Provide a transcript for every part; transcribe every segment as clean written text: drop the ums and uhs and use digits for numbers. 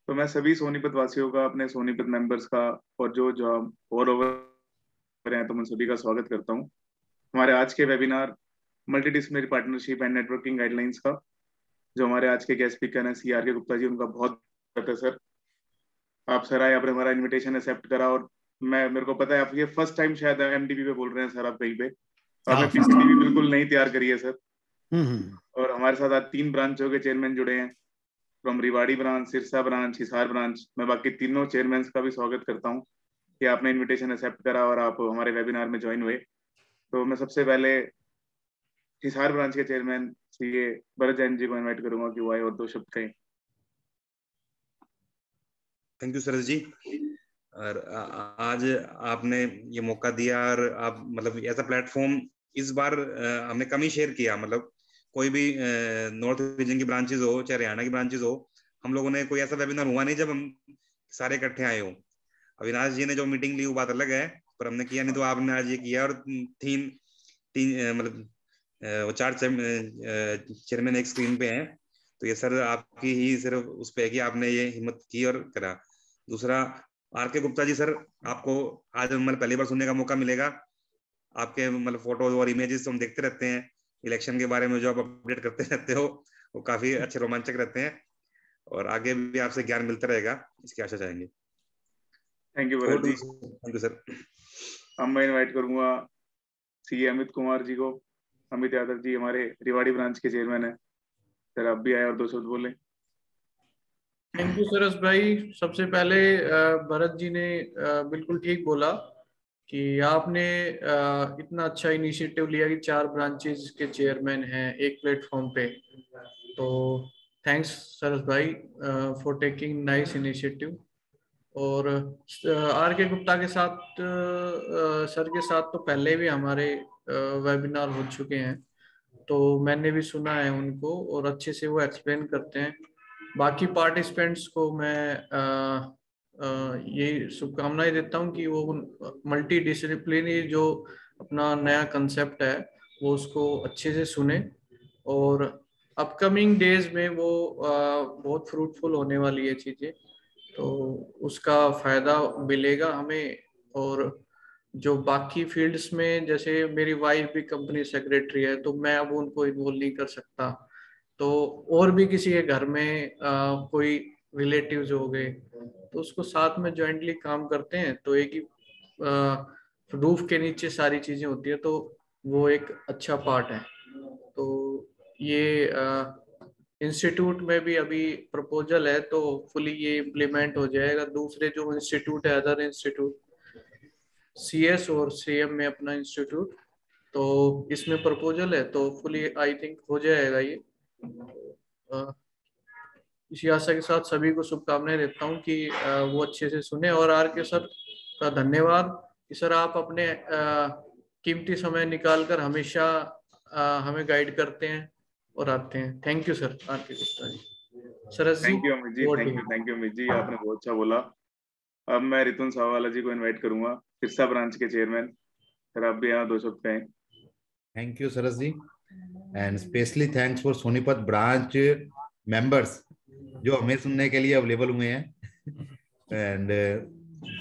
तो मैं सभी सोनीपत वासियों का, अपने सोनीपत मेंबर्स का, और जो जो और ओवर हैं, तो मैं सभी का स्वागत करता हूँ हमारे आज के webinar multi disciplinary partnership and networking guidelines का। जो हमारे आज के गेस्ट स्पीकर हैं CR के गुप्ता जी, उनका बहुत बहुत है सर। आप सर आए, आपने हमारा इनविटेशन एक्सेप्ट करा, और मैं मेरे को पता है आप ये फर्स्ट टाइम शायद MDP पे बोल रहे हैं सर, आप कहीं पे। आपने हाँ, PPT भी बिल्कुल नहीं तैयार करी है सर। हम्म। और हमारे साथ आज 3 ब्रांचों के चेयरमैन जुड़े हैं, from Rewari branch, Sirsa branch, Hisar branch. मैं बाकी तीनों चेयरमैन का भी स्वागत करता हूँ कि आपने इनविटेशन एक्सेप्ट करा और आप हमारे वेबिनार में ज्वाइन हुए। तो मैं सबसे पहले हिसार ब्रांच के चेयरमैन CA भरत जैन जी को इनवाइट करूंगा कि वो आए और 2 शब्द कहें। थैंक यू सरस जी। और आज आपने ये मौका दिया, और आप मतलब ऐसा प्लेटफॉर्म इस बार हमने कम ही शेयर किया। मतलब कोई भी नॉर्थ रीजन की ब्रांचेस हो, चाहे हरियाणा की ब्रांचेस हो, हम लोगों ने कोई ऐसा वेबिनार हुआ नहीं जब हम सारे इकट्ठे आए हो। अविनाश जी ने जो मीटिंग ली वो बात अलग है, पर हमने किया नहीं, तो आपने आज ये किया। और तीन तीन मतलब वो 4 चेयरमैन एक स्क्रीन पे हैं, तो ये सर आपकी ही सिर्फ उस पे है कि आपने ये हिम्मत की और करा। दूसरा, RK गुप्ता जी सर, आपको आज मतलब पहली बार सुनने का मौका मिलेगा। आपके मतलब फोटोज और इमेजेस तो हम देखते रहते हैं, इलेक्शन के बारे में जो आप अपडेट करते रहते हो वो काफी अच्छे रोमांचक रहते हैं, और आगे भी आपसे ज्ञान मिलता रहेगा, इसकी आशा चाहेंगे। Thank you Bharat ji. Thank you sir. अब मैं इनवाइट करूंगा CA अमित कुमार जी को। अमित यादव जी हमारे रिवाड़ी ब्रांच के चेयरमैन है। सर आप भी आए और 2 शब्द बोले। थैंक यू सरस भाई। सबसे पहले भरत जी ने बिल्कुल ठीक बोला कि आपने इतना अच्छा इनिशिएटिव लिया कि 4 ब्रांचेस के चेयरमैन हैं एक प्लेटफॉर्म पे। तो थैंक्स सरस भाई फॉर टेकिंग नाइस इनिशिएटिव। और RK गुप्ता के साथ सर के साथ तो पहले भी हमारे वेबिनार हो चुके हैं, तो मैंने भी सुना है उनको और अच्छे से वो एक्सप्लेन करते हैं। बाकी पार्टिसिपेंट्स को मैं ये शुभकामनाएं देता हूँ कि वो मल्टी डिसिप्लिनरी जो अपना नया कंसेप्ट है वो उसको अच्छे से सुने, और अपकमिंग डेज में वो बहुत फ्रूटफुल होने वाली है चीजें, तो उसका फायदा मिलेगा हमें। और जो बाकी फील्ड्स में, जैसे मेरी वाइफ भी कंपनी सेक्रेटरी है, तो मैं अब उनको इन्वॉल्व नहीं कर सकता, तो और भी किसी के घर में कोई रिलेटिव्स हो गए तो उसको साथ में ज्वाइंटली काम करते हैं, तो एक ही रूफ के नीचे सारी चीजें होती है, तो वो एक अच्छा पार्ट है। तो ये इंस्टीट्यूट में भी अभी प्रपोजल है, तो फुली ये इम्प्लीमेंट हो जाएगा। दूसरे जो इंस्टीट्यूट है, अदर इंस्टीट्यूट CS और CM में अपना इंस्टीट्यूट, तो इसमें प्रपोजल है, तो फुली आई थिंक हो जाएगा ये। इसी आशा के साथ सभी को शुभकामनाएं देता हूँ कि वो अच्छे से सुने। और RK सर का धन्यवाद कि सर आप अपने कीमती समय निकालकर हमेशा हमें गाइड करते हैं और आते हैं। Thank you sir RK Gupta ji. Saras ji, thank you Amit ji. Thank you Amit ji, आपने बहुत अच्छा बोला। अब मैं रितुन साहवाला जी को इनवाइट करूंगा, सिरसा ब्रांच के चेयरमैन। सर आप भी यहाँ 2 शब्द कहें। Thank you Saras ji, and specially thanks for Sonipat branch members जो हमें सुनने के लिए अवेलेबल हुए हैं। And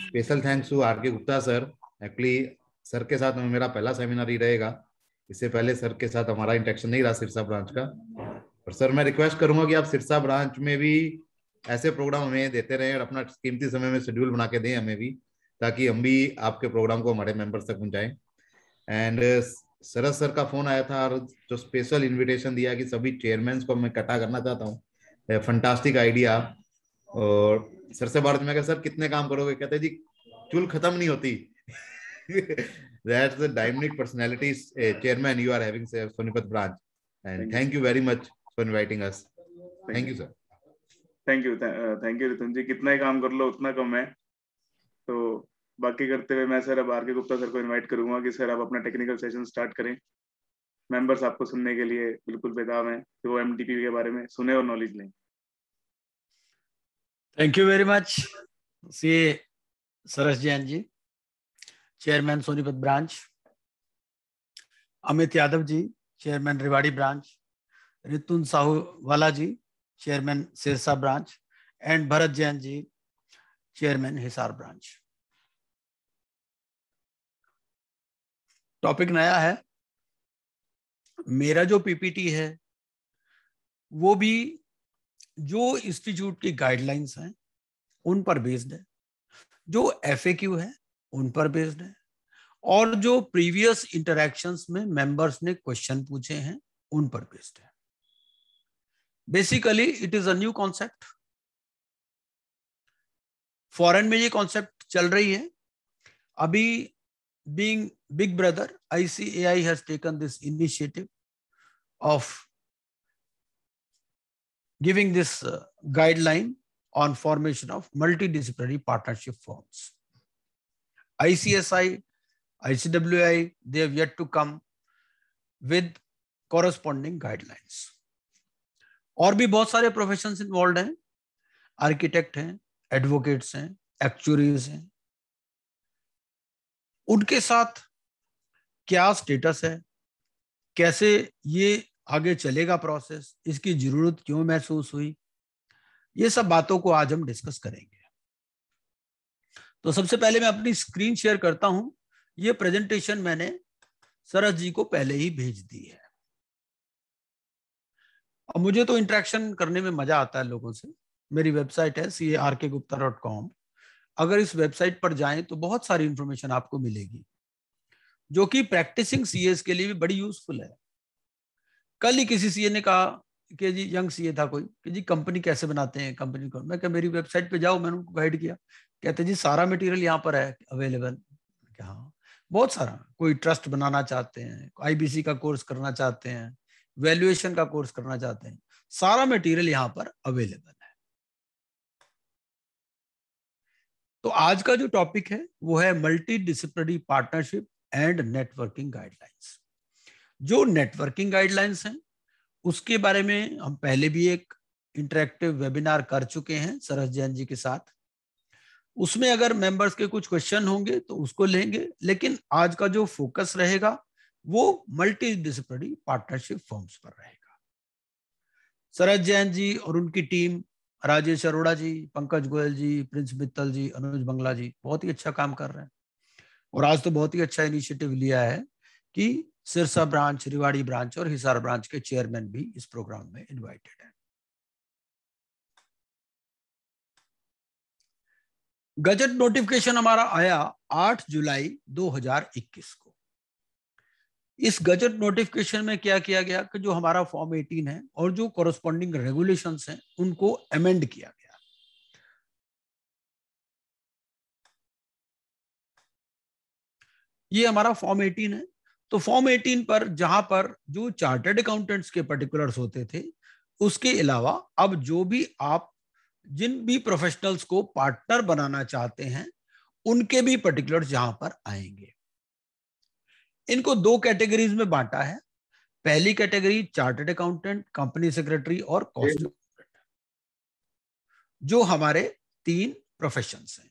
special thanks to RK Gupta sir. Actually sir के साथ में मेरा पहला सेमिनार ही रहेगा, इससे पहले सर के साथ हमारा इंटरेक्शन नहीं रहा सिरसा ब्रांच का। और सर मैं रिक्वेस्ट करूंगा कि आप सिरसा ब्रांच में भी ऐसे प्रोग्राम हमें देते रहें और अपना कीमती समय में शेड्यूल बना के दें हमें भी, ताकि हम भी आपके प्रोग्राम को हमारे मेंबर्स तक पहुंचाएं। एंड सरस सर का फोन आया था और जो स्पेशल इनविटेशन दिया कि सभी चेयरमैन को मैं इकट्ठा करना चाहता हूँ, फंटास्टिक आइडिया। और सर से बात में सर कितने काम करोगे, कहते जी चुल खत्म नहीं होती। That's the dynamic personalities chairman you are having, sir, Sonipat branch, and thank you very much for inviting us. Thank you sir. Thank you Ritun ji. कितना ही काम कर लो उतना कम है। तो बाकी करते हुए मैं सर अब RK गुप्ता सर को इनवाइट करूंगा कि सर आप अपना टेक्निकल सेशन स्टार्ट करें। मेंबर्स आपको सुनने के लिए बिल्कुल बेताब हैं कि वो MDP के बारे में सुने और नॉलेज लें। Thank you very much CA Saras Jain ji, chairman Sonipat branch, Amit Yadav ji, chairman Rewari branch, Ritun Sahuwala ji, chairman Sirsa branch, and Bharat Jain ji, chairman Hisar branch. Topic नया है। मेरा जो पीपीटी है वो भी जो इंस्टीट्यूट की गाइडलाइंस हैं उन पर बेस्ड है, जो एफएक्यू है उन पर बेस्ड है, और जो प्रीवियस इंटरैक्शंस में मेंबर्स ने क्वेश्चन पूछे हैं उन पर बेस्ड है। Basically it is a new concept. Foreign में ये कॉन्सेप्ट चल रही है। अभी being big brother, ICAI has taken this initiative of giving this guideline on formation of multidisciplinary partnership firms. ICSI, ICWI, they have yet to come with corresponding guidelines. और भी बहुत सारे प्रोफेशंस इन्वॉल्व हैं, architect हैं, advocates हैं, actuaries हैं। उनके साथ क्या स्टेटस है, कैसे ये आगे चलेगा प्रोसेस, इसकी जरूरत क्यों महसूस हुई, ये सब बातों को आज हम डिस्कस करेंगे। तो सबसे पहले मैं अपनी स्क्रीन शेयर करता हूं। ये प्रेजेंटेशन मैंने सरस जी को पहले ही भेज दी है। अब मुझे तो इंटरेक्शन करने में मजा आता है लोगों से। मेरी वेबसाइट है carkgupta.com। अगर इस वेबसाइट पर जाएं तो बहुत सारी इंफॉर्मेशन आपको मिलेगी जो कि प्रैक्टिसिंग सीएस के लिए भी बड़ी यूजफुल है। कल ही किसी सीए ने कहा कि जी, यंग सीए था कोई, कि जी कंपनी कैसे बनाते हैं, कंपनी को। मैं कहा मेरी वेबसाइट पे जाओ, मैंने उनको गाइड किया। कहते जी सारा मटेरियल यहाँ पर है अवेलेबल। हाँ, बहुत सारा। कोई ट्रस्ट बनाना चाहते हैं, IBC का कोर्स करना चाहते हैं, वैल्यूएशन का कोर्स करना चाहते हैं, सारा मटेरियल यहाँ पर अवेलेबल है। तो आज का जो टॉपिक है वो है multi disciplinary partnership and networking guidelines. जो नेटवर्किंग गाइडलाइंस हैं उसके बारे में हम पहले भी एक इंटरेक्टिव वेबिनार कर चुके हैं सरस जैन जी के साथ। उसमें अगर मेंबर्स के कुछ क्वेश्चन होंगे तो उसको लेंगे, लेकिन आज का जो फोकस रहेगा वो मल्टी डिसिप्लिनरी पार्टनरशिप फर्म्स पर रहेगा। सरस जैन जी और उनकी टीम, राजेश अरोड़ा जी, पंकज गोयल जी, प्रिंस मित्तल जी, अनुज बंगला जी, बहुत ही अच्छा काम कर रहे हैं। और आज तो बहुत ही अच्छा इनिशिएटिव लिया है कि सिरसा ब्रांच, रिवाड़ी ब्रांच और हिसार ब्रांच के चेयरमैन भी इस प्रोग्राम में इनवाइटेड हैं। गजट नोटिफिकेशन हमारा आया 8 जुलाई 2021 को। इस गजट नोटिफिकेशन में क्या किया गया कि जो हमारा फॉर्म 18 है और जो कॉरेस्पॉन्डिंग रेगुलेशंस हैं उनको अमेंड किया गया। ये हमारा फॉर्म 18 है। तो फॉर्म 18 पर जहां पर जो चार्टर्ड अकाउंटेंट्स के पर्टिकुलर्स होते थे, उसके अलावा अब जो भी आप जिन भी प्रोफेशनल्स को पार्टनर बनाना चाहते हैं उनके भी पर्टिकुलर्स यहां पर आएंगे। इनको 2 कैटेगरीज में बांटा है। पहली category chartered accountant, company secretary और कॉस्ट अकाउंटेंट, जो हमारे 3 प्रोफेशंस हैं।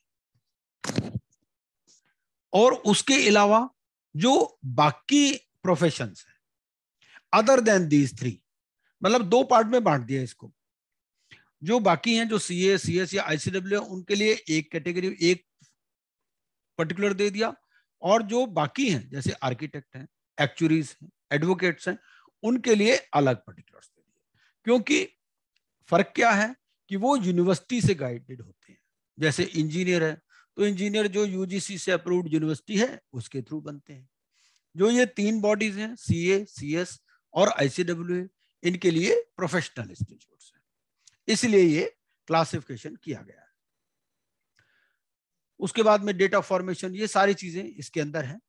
और उसके अलावा जो बाकी प्रोफेशंस हैं अदर देन दीज 3, मतलब 2 पार्ट में बांट दिया इसको। जो बाकी हैं, जो CA, CS या ICW, उनके लिए एक कैटेगरी, एक पर्टिकुलर दे दिया। और जो बाकी हैं जैसे आर्किटेक्ट हैं, एक्चुअरीज हैं, एडवोकेट्स हैं, उनके लिए अलग पर्टिकुलर्स दे दिए। क्योंकि फर्क क्या है कि वो यूनिवर्सिटी से गाइडेड होते हैं। जैसे इंजीनियर है तो इंजीनियर जो UGC से अप्रूव्ड यूनिवर्सिटी है उसके थ्रू बनते हैं। जो ये 3 बॉडीज हैं, CA, CS और ICWA, इनके लिए प्रोफेशनल इंस्टीट्यूट्स हैं, इसलिए ये क्लासिफिकेशन किया गया है। उसके बाद में डेट ऑफ फॉर्मेशन, ये सारी चीजें इसके अंदर है।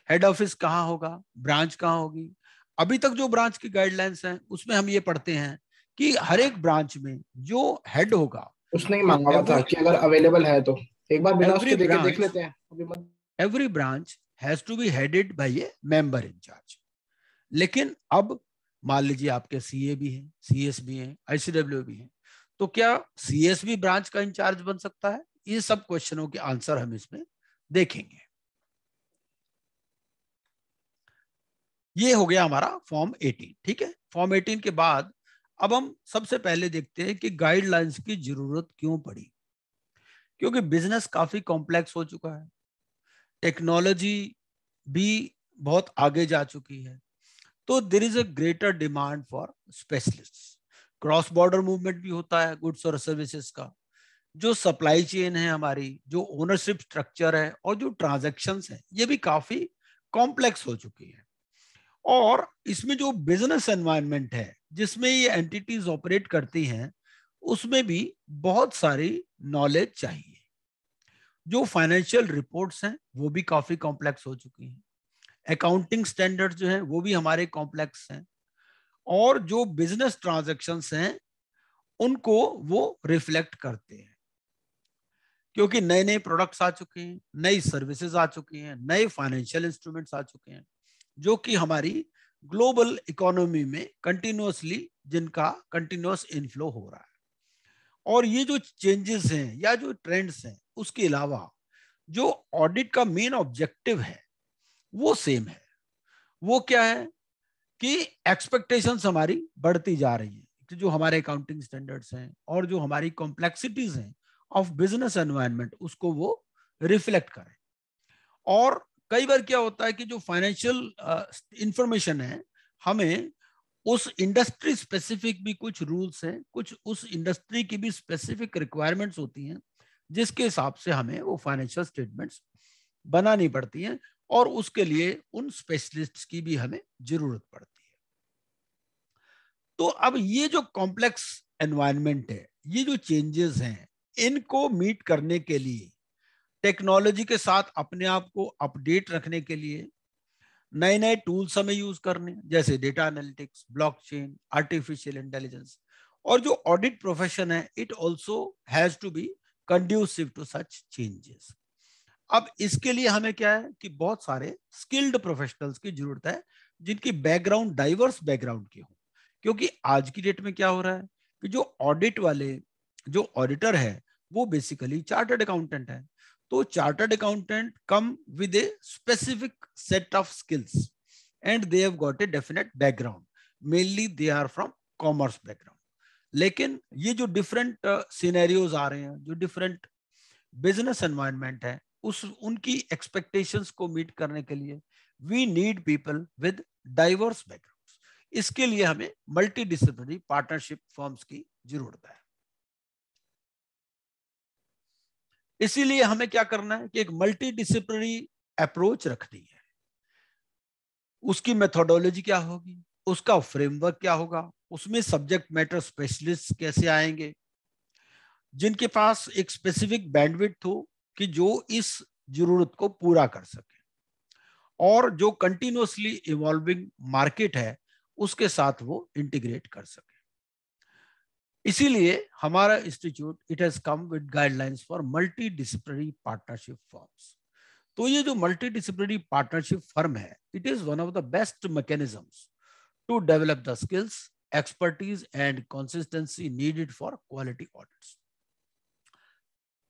हेड ऑफिस कहाँ होगा, ब्रांच कहाँ होगी। अभी तक जो ब्रांच की गाइडलाइंस हैं उसमें हम ये पढ़ते हैं कि हर एक ब्रांच में जो हेड होगा, उसने ही मांगा हुआ था कि अगर अवेलेबल है तो एक बार बिना उसके देख लेते हैं। Every branch has to be headed by a member incharge. लेकिन अब मान लीजिए आपके CA भी हैं, CS भी हैं, ICW भी हैं, तो क्या CS भी ब्रांच का इंचार्ज बन सकता है? ये सब क्वेश्चनों के आंसर हम इसमें देखेंगे। ये हो गया हमारा फॉर्म 18। ठीक है, फॉर्म 18 के बाद अब हम सबसे पहले देखते हैं कि गाइडलाइंस की जरूरत क्यों पड़ी। क्योंकि बिजनेस काफी कॉम्प्लेक्स हो चुका है, टेक्नोलॉजी भी बहुत आगे जा चुकी है, तो there is a greater demand for specialists. Cross border movement भी होता है गुड्स और सर्विसेज का, जो सप्लाई चेन है हमारी, जो ओनरशिप स्ट्रक्चर है और जो ट्रांजैक्शंस है, ये भी काफी कॉम्प्लेक्स हो चुकी है। और इसमें जो बिजनेस एनवायरनमेंट है जिसमें ये एंटिटीज ऑपरेट करती हैं, उसमें भी बहुत सारी नॉलेज चाहिए। जो फाइनेंशियल रिपोर्ट्स हैं वो भी काफी कॉम्प्लेक्स हो चुकी हैं, अकाउंटिंग स्टैंडर्ड्स जो हैं वो भी हमारे कॉम्प्लेक्स हैं, और जो बिजनेस ट्रांजैक्शंस हैं उनको वो रिफ्लेक्ट करते हैं। क्योंकि नए नए प्रोडक्ट्स आ चुके हैं, नई सर्विसेज आ चुकी हैं, नए फाइनेंशियल इंस्ट्रूमेंट्स आ चुके हैं, जो कि हमारी ग्लोबल इकोनॉमी में कंटिन्यूअसली जिनका कंटिन्यूअस इनफ्लो हो रहा है। और ये जो चेंजेस हैं या जो ट्रेंड्स हैं, उसके अलावा जो ऑडिट का मेन ऑब्जेक्टिव है वो सेम है। वो क्या है कि एक्सपेक्टेशंस हमारी बढ़ती जा रही हैं, जो हमारे अकाउंटिंग स्टैंडर्ड्स हैं और जो हमारी कॉम्प्लेक्सिटीज हैं ऑफ बिजनेस एनवायरनमेंट, उसको वो रिफ्लेक्ट करें। और कई बार क्या होता है कि जो फाइनेंशियल इंफॉर्मेशन है, हमें उस इंडस्ट्री स्पेसिफिक भी कुछ रूल्स हैं, कुछ उस इंडस्ट्री की भी स्पेसिफिक रिक्वायरमेंट्स होती हैं, जिसके हिसाब से हमें वो फाइनेंशियल स्टेटमेंट्स बनानी पड़ती हैं, और उसके लिए उन स्पेशलिस्ट्स की भी हमें जरूरत पड़ती है। तो अब ये जो कॉम्प्लेक्स एनवायरनमेंट है, ये जो चेंजेस हैं, इनको मीट करने के लिए, टेक्नोलॉजी के साथ अपने आप को अपडेट रखने के लिए नए नए टूल्स हमें यूज करने, जैसे data analytics, blockchain, artificial intelligence. और जो ऑडिट प्रोफेशन है, it also has to be conducive to such changes. अब इसके लिए हमें क्या है कि बहुत सारे स्किल्ड प्रोफेशनल्स की जरूरत है, जिनकी बैकग्राउंड डाइवर्स बैकग्राउंड की हो। क्योंकि आज की डेट में क्या हो रहा है कि जो ऑडिट वाले, जो ऑडिटर है, वो बेसिकली चार्टर्ड अकाउंटेंट है। तो chartered accountant come with a specific set of skills and they have got a definite background, mainly they are from commerce background. लेकिन ये जो डिफरेंट सिनेरियोज आ रहे हैं, जो डिफरेंट बिजनेस एनवायरनमेंट है, उस उनकी एक्सपेक्टेशंस को मीट करने के लिए we need people with diverse backgrounds. इसके लिए हमें मल्टी डिसिप्लिनरी पार्टनरशिप फर्म्स की जरूरत है। इसीलिए हमें क्या करना है कि एक मल्टी डिसिप्लिनरी अप्रोच रखनी है। उसकी मेथोडोलॉजी क्या होगी, उसका फ्रेमवर्क क्या होगा, उसमें सब्जेक्ट मैटर स्पेशलिस्ट कैसे आएंगे, जिनके पास एक स्पेसिफिक बैंडविड्थ हो कि जो इस जरूरत को पूरा कर सके, और जो कंटिन्यूअसली इवॉल्विंग मार्केट है उसके साथ वो इंटीग्रेट कर सके। इसीलिए हमारा institute it has come with guidelines for multi disciplinary partnership firms. तो ये जो मल्टी डिसिप्लिनरी पार्टनरशिप फर्म है, it is one of the best mechanisms to develop the skills, expertise and consistency needed for quality audits.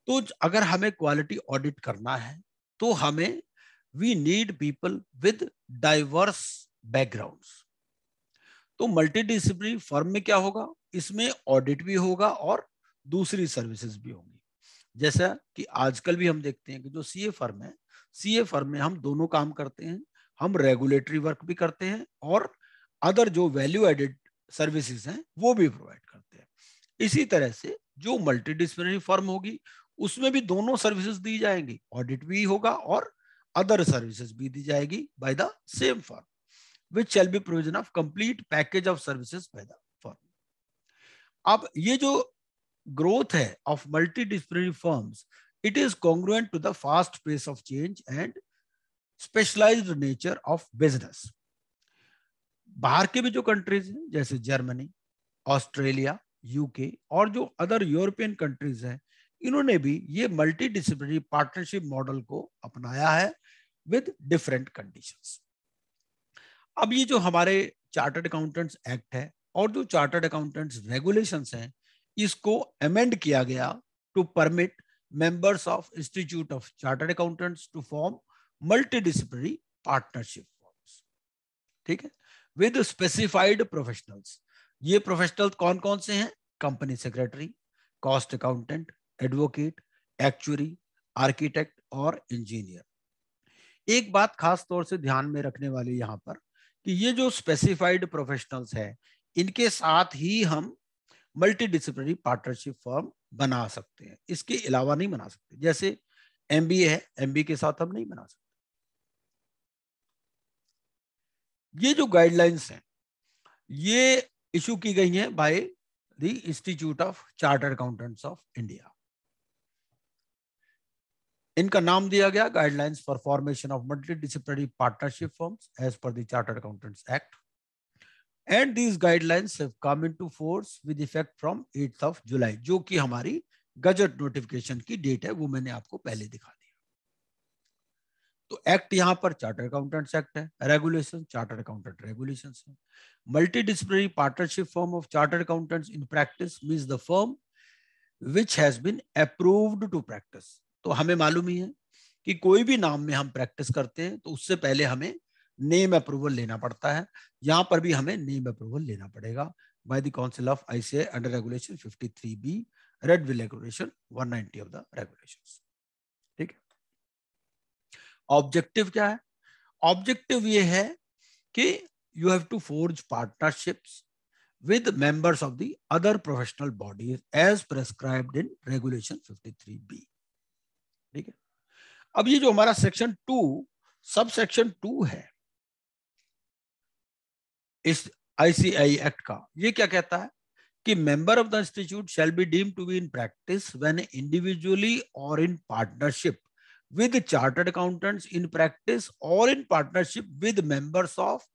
तो अगर हमें quality audit करना है तो हमें we need people with diverse backgrounds. तो मल्टीडिसिप्लिनरी फर्म में क्या होगा, इसमें ऑडिट भी होगा और दूसरी सर्विसेज भी होंगी। जैसा कि आजकल भी हम देखते हैं कि जो सीए फर्म है, सीए फर्म में हम दोनों काम करते हैं, हम रेगुलेटरी वर्क भी करते हैं और अदर जो वैल्यू एडेड सर्विसेज हैं वो भी प्रोवाइड करते हैं। इसी तरह से जो मल्टीडिसिप्लिनरी फर्म होगी उसमें भी दोनों सर्विसेज दी जाएंगी, ऑडिट भी होगा और अदर सर्विसेज भी दी जाएगी by the same firm, which shall be provision of complete package of services by the firm. अब ये जो ग्रोथ है of multidisciplinary firms, it is congruent to the fast pace of change and specialized nature of business. बाहर के भी जो countries हैं जैसे जर्मनी, ऑस्ट्रेलिया, यूके और जो अदर यूरोपियन कंट्रीज हैं, इन्होंने भी ये मल्टी डिसिप्लिनरी पार्टनरशिप मॉडल को अपनाया है विद डिफरेंट कंडीशंस। अब ये जो हमारे चार्टर्ड अकाउंटेंट्स एक्ट है और जो चार्टर्ड अकाउंटेंट्स रेगुलेशंस हैं, इसको अमेंड किया गया to permit members of institute of chartered accountants to form multidisciplinary partnership forms, ठीक है, विद स्पेसिफाइड प्रोफेशनल्स ये प्रोफेशनल कौन कौन से हैं? Company secretary, cost accountant, advocate, actuary, architect और इंजीनियर। एक बात खास तौर से ध्यान में रखने वाली यहाँ पर कि ये जो स्पेसिफाइड प्रोफेशनल्स है, इनके साथ ही हम मल्टी डिसिप्लिनरी पार्टनरशिप फर्म बना सकते हैं, इसके अलावा नहीं बना सकते। जैसे एमबीए है, एमबीए के साथ हम नहीं बना सकते। ये जो गाइडलाइंस हैं ये इशू की गई हैं by the institute of chartered accountants of India. इनका नाम दिया गया guidelines for formation of multi disciplinary partnership firms as per the chartered accountants act, and these guidelines have come into force with effect from 8th of July, जो कि हमारी gazette notification की date है, वो मैंने आपको पहले दिखा दिया। तो एक्ट यहां पर चार्टर्ड अकाउंटेंट्स एक्ट है, रेगुलेशन चार्टर्ड अकाउंटेंट रेगुलेशंस है। Multi disciplinary partnership firm of chartered accountants in practice means the firm which has been approved to practice. तो हमें मालूम ही है कि कोई भी नाम में हम प्रैक्टिस करते हैं तो उससे पहले हमें नेम अप्रूवल लेना पड़ता है। यहां पर भी हमें नेम अप्रूवल लेना पड़ेगा by the council of ICAI under regulation 53B, read with regulation 190 of the regulations. ठीक है। ऑब्जेक्टिव क्या है? ऑब्जेक्टिव ये है कि you have to forge partnerships with members of the other professional bodies as prescribed in regulation 53B। ठीक है। अब ये जो हमारा सेक्शन 2 सब सेक्शन 2 है इस आईसीआई एक्ट का, ये क्या कहता है कि member of the institute shall be deemed to be in practice when individually और in partnership with chartered accountants in practice or in partnership with members of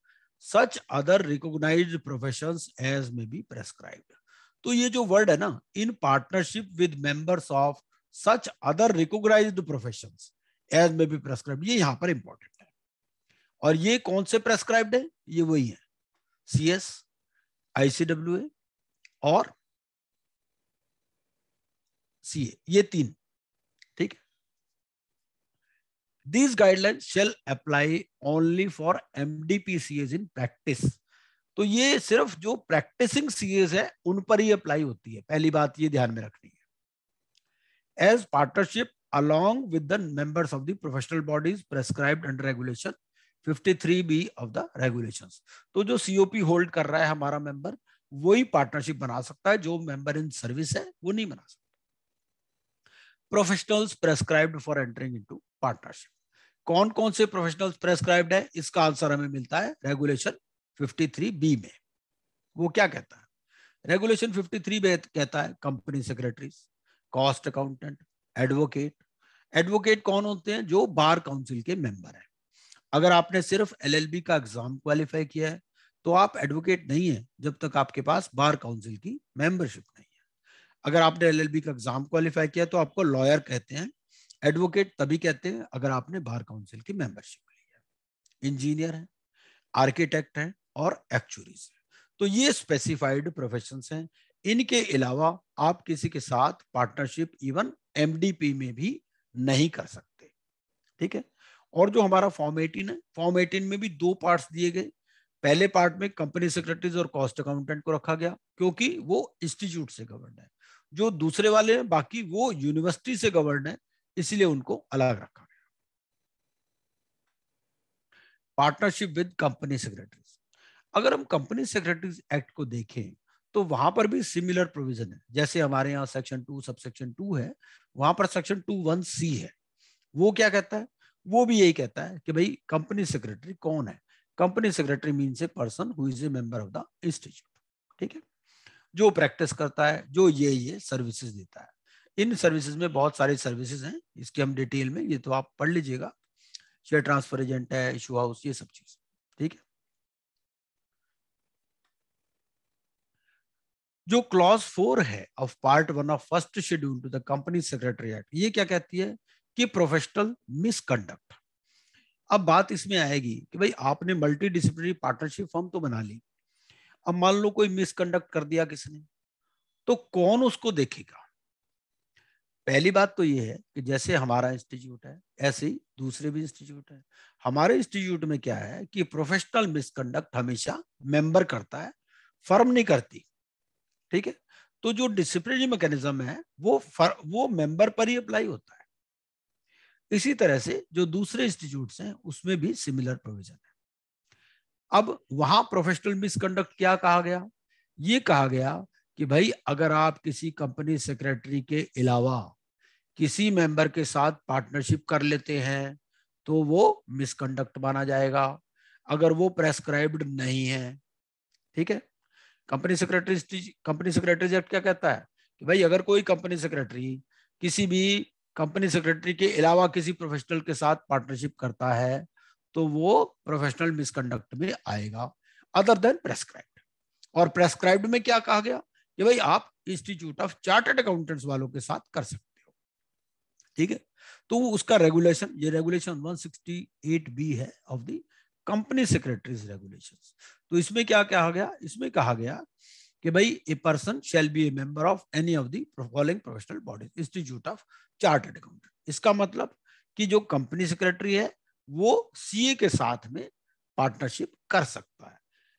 such other recognized professions as may be prescribed। तो ये जो word है ना, in partnership with members of such other recognized professions as may be prescribed, ये यहां पर important है। और ये कौन से प्रेस्क्राइब्ड है? ये वही है, CS, ICWA और CA, ये तीन। ठीक है। These guidelines shall apply only for MDPCAs in practice। तो ये सिर्फ जो प्रैक्टिसिंग सीएस है उन पर ही अप्लाई होती है, पहली बात ये ध्यान में रखनी है। As partnership along with the members of the professional bodies prescribed under regulation 53B of the regulations। तो जो COP होल्ड कर रहा है हमारा मेंबर, वही पार्टनरशिप बना सकता है, जो मेंबर इन सर्विस है वो नहीं बना सकता। Professionals prescribed for entering into partnership, कौन कौन से प्रोफेशनल्स प्रेस्क्राइब्ड है? इसका आंसर हमें मिलता है रेगुलेशन 53B में। वो क्या कहता है? रेगुलेशन 53 में कहता है company secretaries, cost accountant, advocate. Advocate कौन होते हैं? जो बार काउंसिल के मेंबर हैं। अगर आपने सिर्फ LLB का एग्जाम क्वालिफाई किया है तो आप एडवोकेट नहीं है जब तक आपके पास बार काउंसिल की मेंबरशिप नहीं है। अगर आपने LLB का एग्जाम क्वालिफाई किया तो आपको लॉयर कहते हैं, एडवोकेट तभी कहते हैं अगर आपने बार काउंसिल की मेंबरशिप ली है। इंजीनियर है, आर्किटेक्ट है और एक्चुअरीज है। तो ये स्पेसिफाइड प्रोफेशंस हैं। इनके अलावा आप किसी के साथ पार्टनरशिप इवन MDP में भी नहीं कर सकते। ठीक है। और जो हमारा फॉर्म 18 है, फॉर्म 18 में भी 2 पार्ट्स दिए गए। पहले पार्ट में कंपनी सेक्रेटरीज और कॉस्ट अकाउंटेंट को रखा गया क्योंकि वो इंस्टीट्यूट से गवर्न है। जो दूसरे वाले हैं बाकी वो यूनिवर्सिटी से गवर्न है, इसलिए उनको अलग रखा गया। पार्टनरशिप विद कंपनी सेक्रेटरीज, अगर हम कंपनी सेक्रेटरीज एक्ट को देखें तो वहां पर भी सिमिलर प्रोविजन है। जैसे हमारे यहाँ सेक्शन 2 सब सेक्शन 2 है, वहां पर सेक्शन 2(1)(c) है। वो क्या कहता है? वो भी यही कहता है कि भाई कंपनी सेक्रेटरी कौन है? Company secretary means a person who is A member of the institute. ठीक है। जो प्रैक्टिस करता है, जो ये सर्विसेज देता है। इन सर्विसेज में बहुत सारी सर्विसेज हैं, इसके हम डिटेल में, ये तो आप पढ़ लीजिएगा। शेयर ट्रांसफर एजेंट है, इशू हाउस, ये सब चीज। ठीक है। जो क्लॉज 4 है of part 1 of first schedule to the company secretary act, ये क्या कहती है कि प्रोफेशनल मिसकंडक्ट। अब बात इसमें आएगी कि भाई आपने मल्टी डिसिप्लिनरी पार्टनरशिप फर्म तो बना ली, अब मान लो कोई मिसकंडक्ट कर दिया किसने, तो कौन उसको देखेगा? पहली बात तो ये है कि जैसे हमारा इंस्टीट्यूट है ऐसे ही दूसरे भी इंस्टीट्यूट है। हमारे इंस्टीट्यूट में क्या है कि प्रोफेशनल मिसकंडक्ट हमेशा मेंबर करता है, फर्म नहीं करती, ठीक है। तो जो डिसिप्लिनरी मैकेनिज्म है वो मेंबर पर ही अप्लाई होता है। इसी तरह से जो दूसरे इंस्टीट्यूट्स हैं उसमें भी सिमिलर प्रोविजन है। अब वहां प्रोफेशनल मिसकंडक्ट क्या कहा गया? ये कहा गया कि भाई अगर आप किसी कंपनी सेक्रेटरी के अलावा किसी मेंबर के साथ पार्टनरशिप कर लेते हैं तो वो मिसकंडक्ट माना जाएगा, अगर वो प्रेस्क्राइब्ड नहीं है, ठीक है। कंपनी सेक्रेटरी एक्ट क्या कहता है कि भाई अगर कोई कंपनी सेक्रेटरी किसी भी कंपनी सेक्रेटरी के अलावा किसी प्रोफेशनल के साथ पार्टनरशिप करता है तो वो प्रोफेशनल मिसकंडक्ट में आएगा अदर देन प्रेस्क्राइब्ड। और प्रेस्क्राइब्ड में क्या कहा गया कि भाई आप इंस्टीट्यूट ऑफ चार्टर्ड अकाउंटेंट्स वालों के साथ कर सकते हो, ठीक है। तो उसका रेगुलेशन, ये रेगुलेशन 168B है of the company secretaries regulations. तो इसमें क्या कहा गया? इसमें कहा गया कि भाई a person shall be A member of any of the following professional bodies institute of chartered accountant. इसका मतलब कि जो कंपनी सेक्रेटरी है वो सीए के साथ में पार्टनरशिप कर सकता है।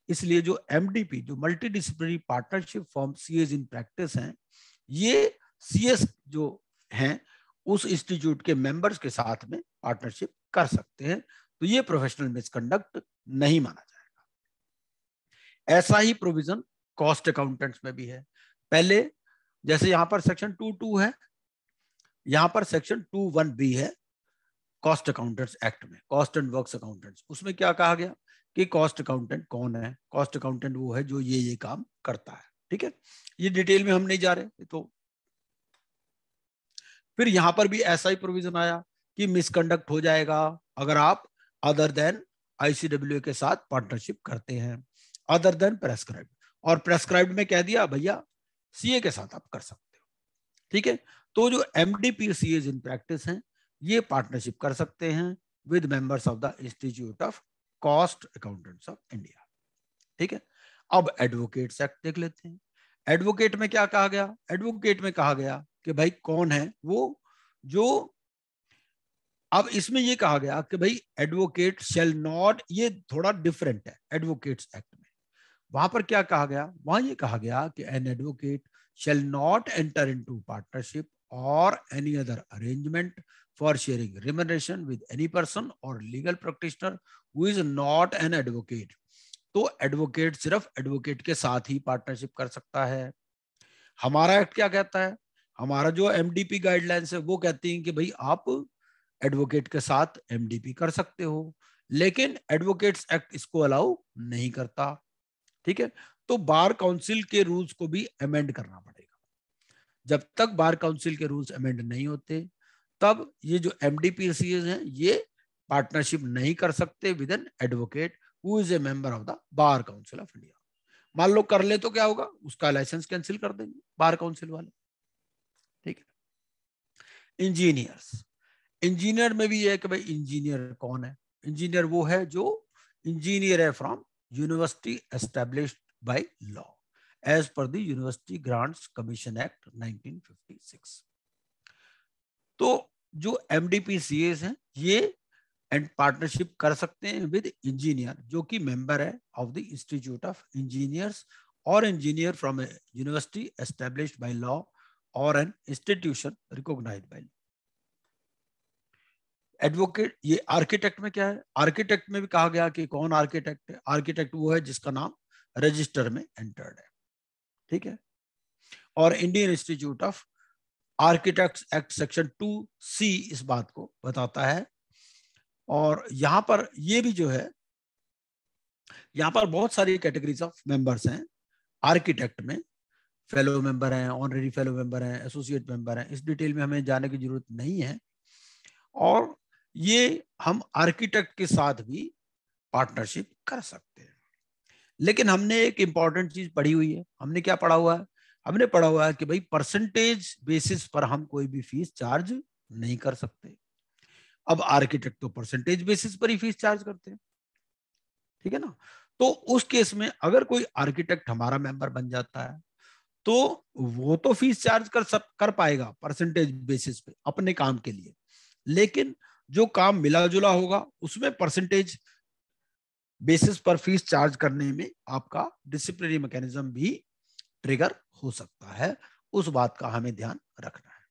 इसलिए जो एमडीपी, जो multi disciplinary partnership form CS in practice हैं, ये सीएस जो हैं उस इंस्टीट्यूट के मेंबर्स के साथ में पार्टनरशिप कर सकते हैं। तो ये प्रोफेशनल मिसकंडक्ट नहीं माना जाएगा। ऐसा ही प्रोविजन कॉस्ट अकाउंटेंट्स में भी है। पहले जैसे यहां पर सेक्शन 2.2 है, यहां पर सेक्शन 2.1B है कॉस्ट अकाउंटेंट्स एक्ट में, कॉस्ट एंड वर्क्स अकाउंटेंट्स। उसमें क्या कहा गया कि कॉस्ट अकाउंटेंट कौन है? कॉस्ट अकाउंटेंट वो है जो ये काम करता है, ठीक है। ये डिटेल में हम नहीं जा रहे। तो फिर यहां पर भी ऐसा ही प्रोविजन आया कि मिसकंडक्ट हो जाएगा अगर आप अदर देन आईसीडब्ल्यू के साथ पार्टनरशिप करते हैं, अदर देन प्रेस्क्राइब्ड। और प्रेस्क्राइब्ड में कह दिया भैया सीए के साथ आप कर सकते हो, ठीक है। तो जो एमडीपी सीए इन प्रैक्टिस हैं ये पार्टनरशिप कर सकते हैं with members of the institute of cost accountants of India, ठीक है। अब एडवोकेट्स एक्ट देख लेते हैं। एडवोकेट में क्या कहा गया? एडवोकेट में कहा गया कि भाई कौन है वो जो, अब इसमें ये कहा गया कि भाई एडवोकेट शैल नॉट, ये थोड़ा डिफरेंट है एडवोकेट्स एक्ट में। वहां पर क्या कहा गया? वहां ये कहा गया कि an advocate shall not enter into partnership और any other arrangement for sharing remuneration with any person और legal practitioner who is not an advocate. तो एडवोकेट सिर्फ एडवोकेट के साथ ही पार्टनरशिप कर सकता है। हमारा एक्ट क्या कहता है? हमारा जो एमडीपी गाइडलाइंस है वो कहती है कि भाई आप एडवोकेट के साथ एमडीपी कर सकते हो, लेकिन एडवोकेट्स एक्ट इसको अलाउ नहीं करता, ठीक है। तो बार काउंसिल के रूल्स को भी अमेंड करना पड़ेगा। जब तक बार काउंसिल के रूल्स अमेंड नहीं होते तब ये जो एमडीपीसीएस हैं ये पार्टनरशिप नहीं कर सकते with an advocate who is A member of the bar council of India. मान लो कर ले तो क्या होगा? उसका लाइसेंस कैंसिल कर देंगे बार काउंसिल वाले, ठीक है। इंजीनियर्स, इंजीनियर में भी है कि भाई इंजीनियर कौन है? इंजीनियर वो है जो इंजीनियर है from university established by law as per the university grants commission act 1956। तो जो एमडीपीसीएस हैं ये एंड पार्टनरशिप कर सकते हैं विद इंजीनियर जो कि मेंबर है of the institute of engineers और engineer from a university established by law और an institution recognised by law. Advocate, ये आर्किटेक्ट में क्या है? आर्किटेक्ट में भी कहा गया कि कौन आर्किटेक्ट है? आर्किटेक्ट वो है जिसका नाम रजिस्टर में एंटर्ड है, ठीक है। और Indian institute of architects act section 2C इस बात को बताता है। और यहां पर ये भी जो है, यहां पर बहुत सारी कैटेगरीज ऑफ मेंबर्स हैं आर्किटेक्ट में। फेलो मेंबर हैं, ऑनरेरी फेलो मेंबर हैं, एसोसिएट मेंबर हैं, इस डिटेल में हमें जाने की जरूरत नहीं है। और ये हम आर्किटेक्ट के साथ भी पार्टनरशिप कर सकते हैं। लेकिन हमने एक इंपॉर्टेंट चीज पढ़ी हुई है। हमने क्या पढ़ा हुआ है? हमने पढ़ा हुआ है कि भाई परसेंटेज बेसिस पर हम कोई भी फीस चार्ज नहीं कर सकते। अब आर्किटेक्ट तो परसेंटेज बेसिस पर ही फीस चार्ज करते हैं, ठीक है ना। तो उस केस में अगर कोई आर्किटेक्ट हमारा मेंबर बन जाता है तो वो तो फीस चार्ज कर पाएगा परसेंटेज बेसिस पे अपने काम के लिए, लेकिन जो काम मिला जुला होगा उसमें परसेंटेज बेसिस पर फीस चार्ज करने में आपका डिसिप्लिनरी मैकेनिज्म भी ट्रिगर हो सकता है, उस बात का हमें ध्यान रखना है।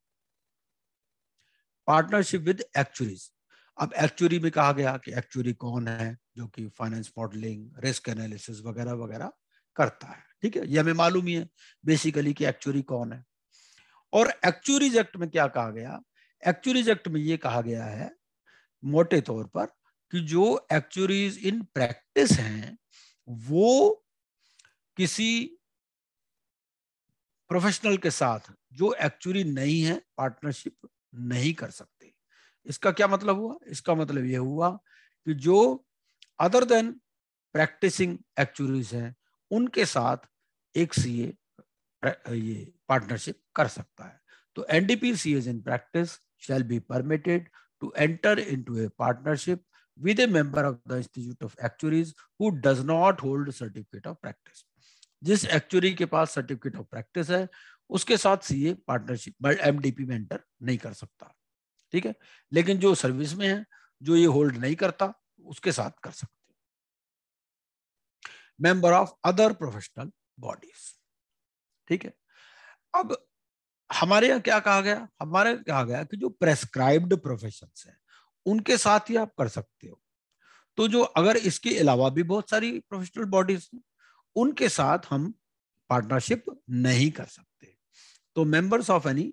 Partnership with actuaries. अब एक्चुअरी में कहा गया कि एक्चुअरी कौन है, जो कि फाइनेंस मॉडलिंग, रिस्क एनालिसिस वगैरह वगैरह करता है। ठीक है, ये हमें मालूम ही है बेसिकली कि एक्चुअरी कौन है। और एक्चुअरीज एक्ट में क्या कहा गया, एक्चुअरीज एक्ट में ये कहा गया है मोटे तौर पर कि जो एक्चुअरीज इन प्रैक्टिस हैं वो किसी प्रोफेशनल के साथ जो एक्चुअली नहीं है पार्टनरशिप नहीं कर सकते। इसका क्या मतलब हुआ, इसका मतलब यह हुआ कि जो अदर देन प्रैक्टिसिंग एक्चुअरीज हैं उनके साथ एक सीए ये पार्टनरशिप कर सकता है। तो NDP CEOs in practice shall be permitted to enter into a partnership with a member of the Institute of Actuaries who does not hold certificate of practice. जिस एक्चुअरी के पास सर्टिफिकेट ऑफ प्रैक्टिस है उसके साथ CA partnership MDP में enter नहीं कर सकता। ठीक है, लेकिन जो सर्विस में है, जो ये होल्ड नहीं करता, उसके साथ कर सकते। Member of other professional bodies. ठीक है, अब हमारे यहाँ क्या कहा गया, हमारे यहाँ कहा गया कि जो प्रेस्क्राइब्ड प्रोफेशंस हैं उनके साथ ही आप कर सकते हो। तो जो अगर इसके अलावा भी बहुत सारी प्रोफेशनल बॉडीज हैं उनके साथ हम पार्टनरशिप नहीं कर सकते। तो members of any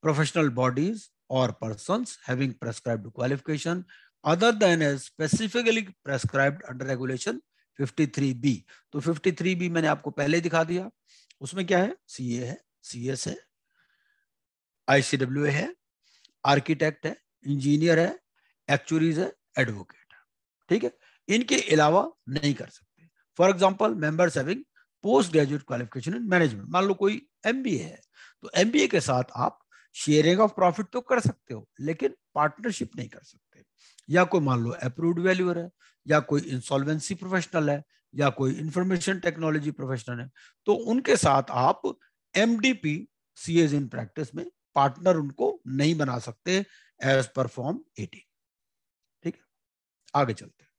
professional bodies और persons having prescribed qualification other than as specifically prescribed under regulation 53B। तो 53B मैंने आपको पहले दिखा दिया, उसमें क्या है, सीए है, सीएस है, आईसीडब्ल्यू है, आर्किटेक्ट है, इंजीनियर है, एक्चुअरीज है, एडवोकेट है। ठीक है, इनके अलावा नहीं कर सकते। For example members having post graduate qualification in management, मान लो कोई एमबीए है तो एमबीए के साथ आप शेयरिंग ऑफ प्रॉफिट तो कर सकते हो लेकिन पार्टनरशिप नहीं कर सकते। या कोई मान लो अप्रूव्ड वैल्यूअर है, या कोई इंसॉल्वेंसी प्रोफेशनल है, या कोई इंफॉर्मेशन टेक्नोलॉजी प्रोफेशनल है, तो उनके साथ आप एमडीपी सीएज इन प्रैक्टिस में पार्टनर उनको नहीं बना सकते एज पर फॉर्म 18। ठीक है, आगे चलते हैं।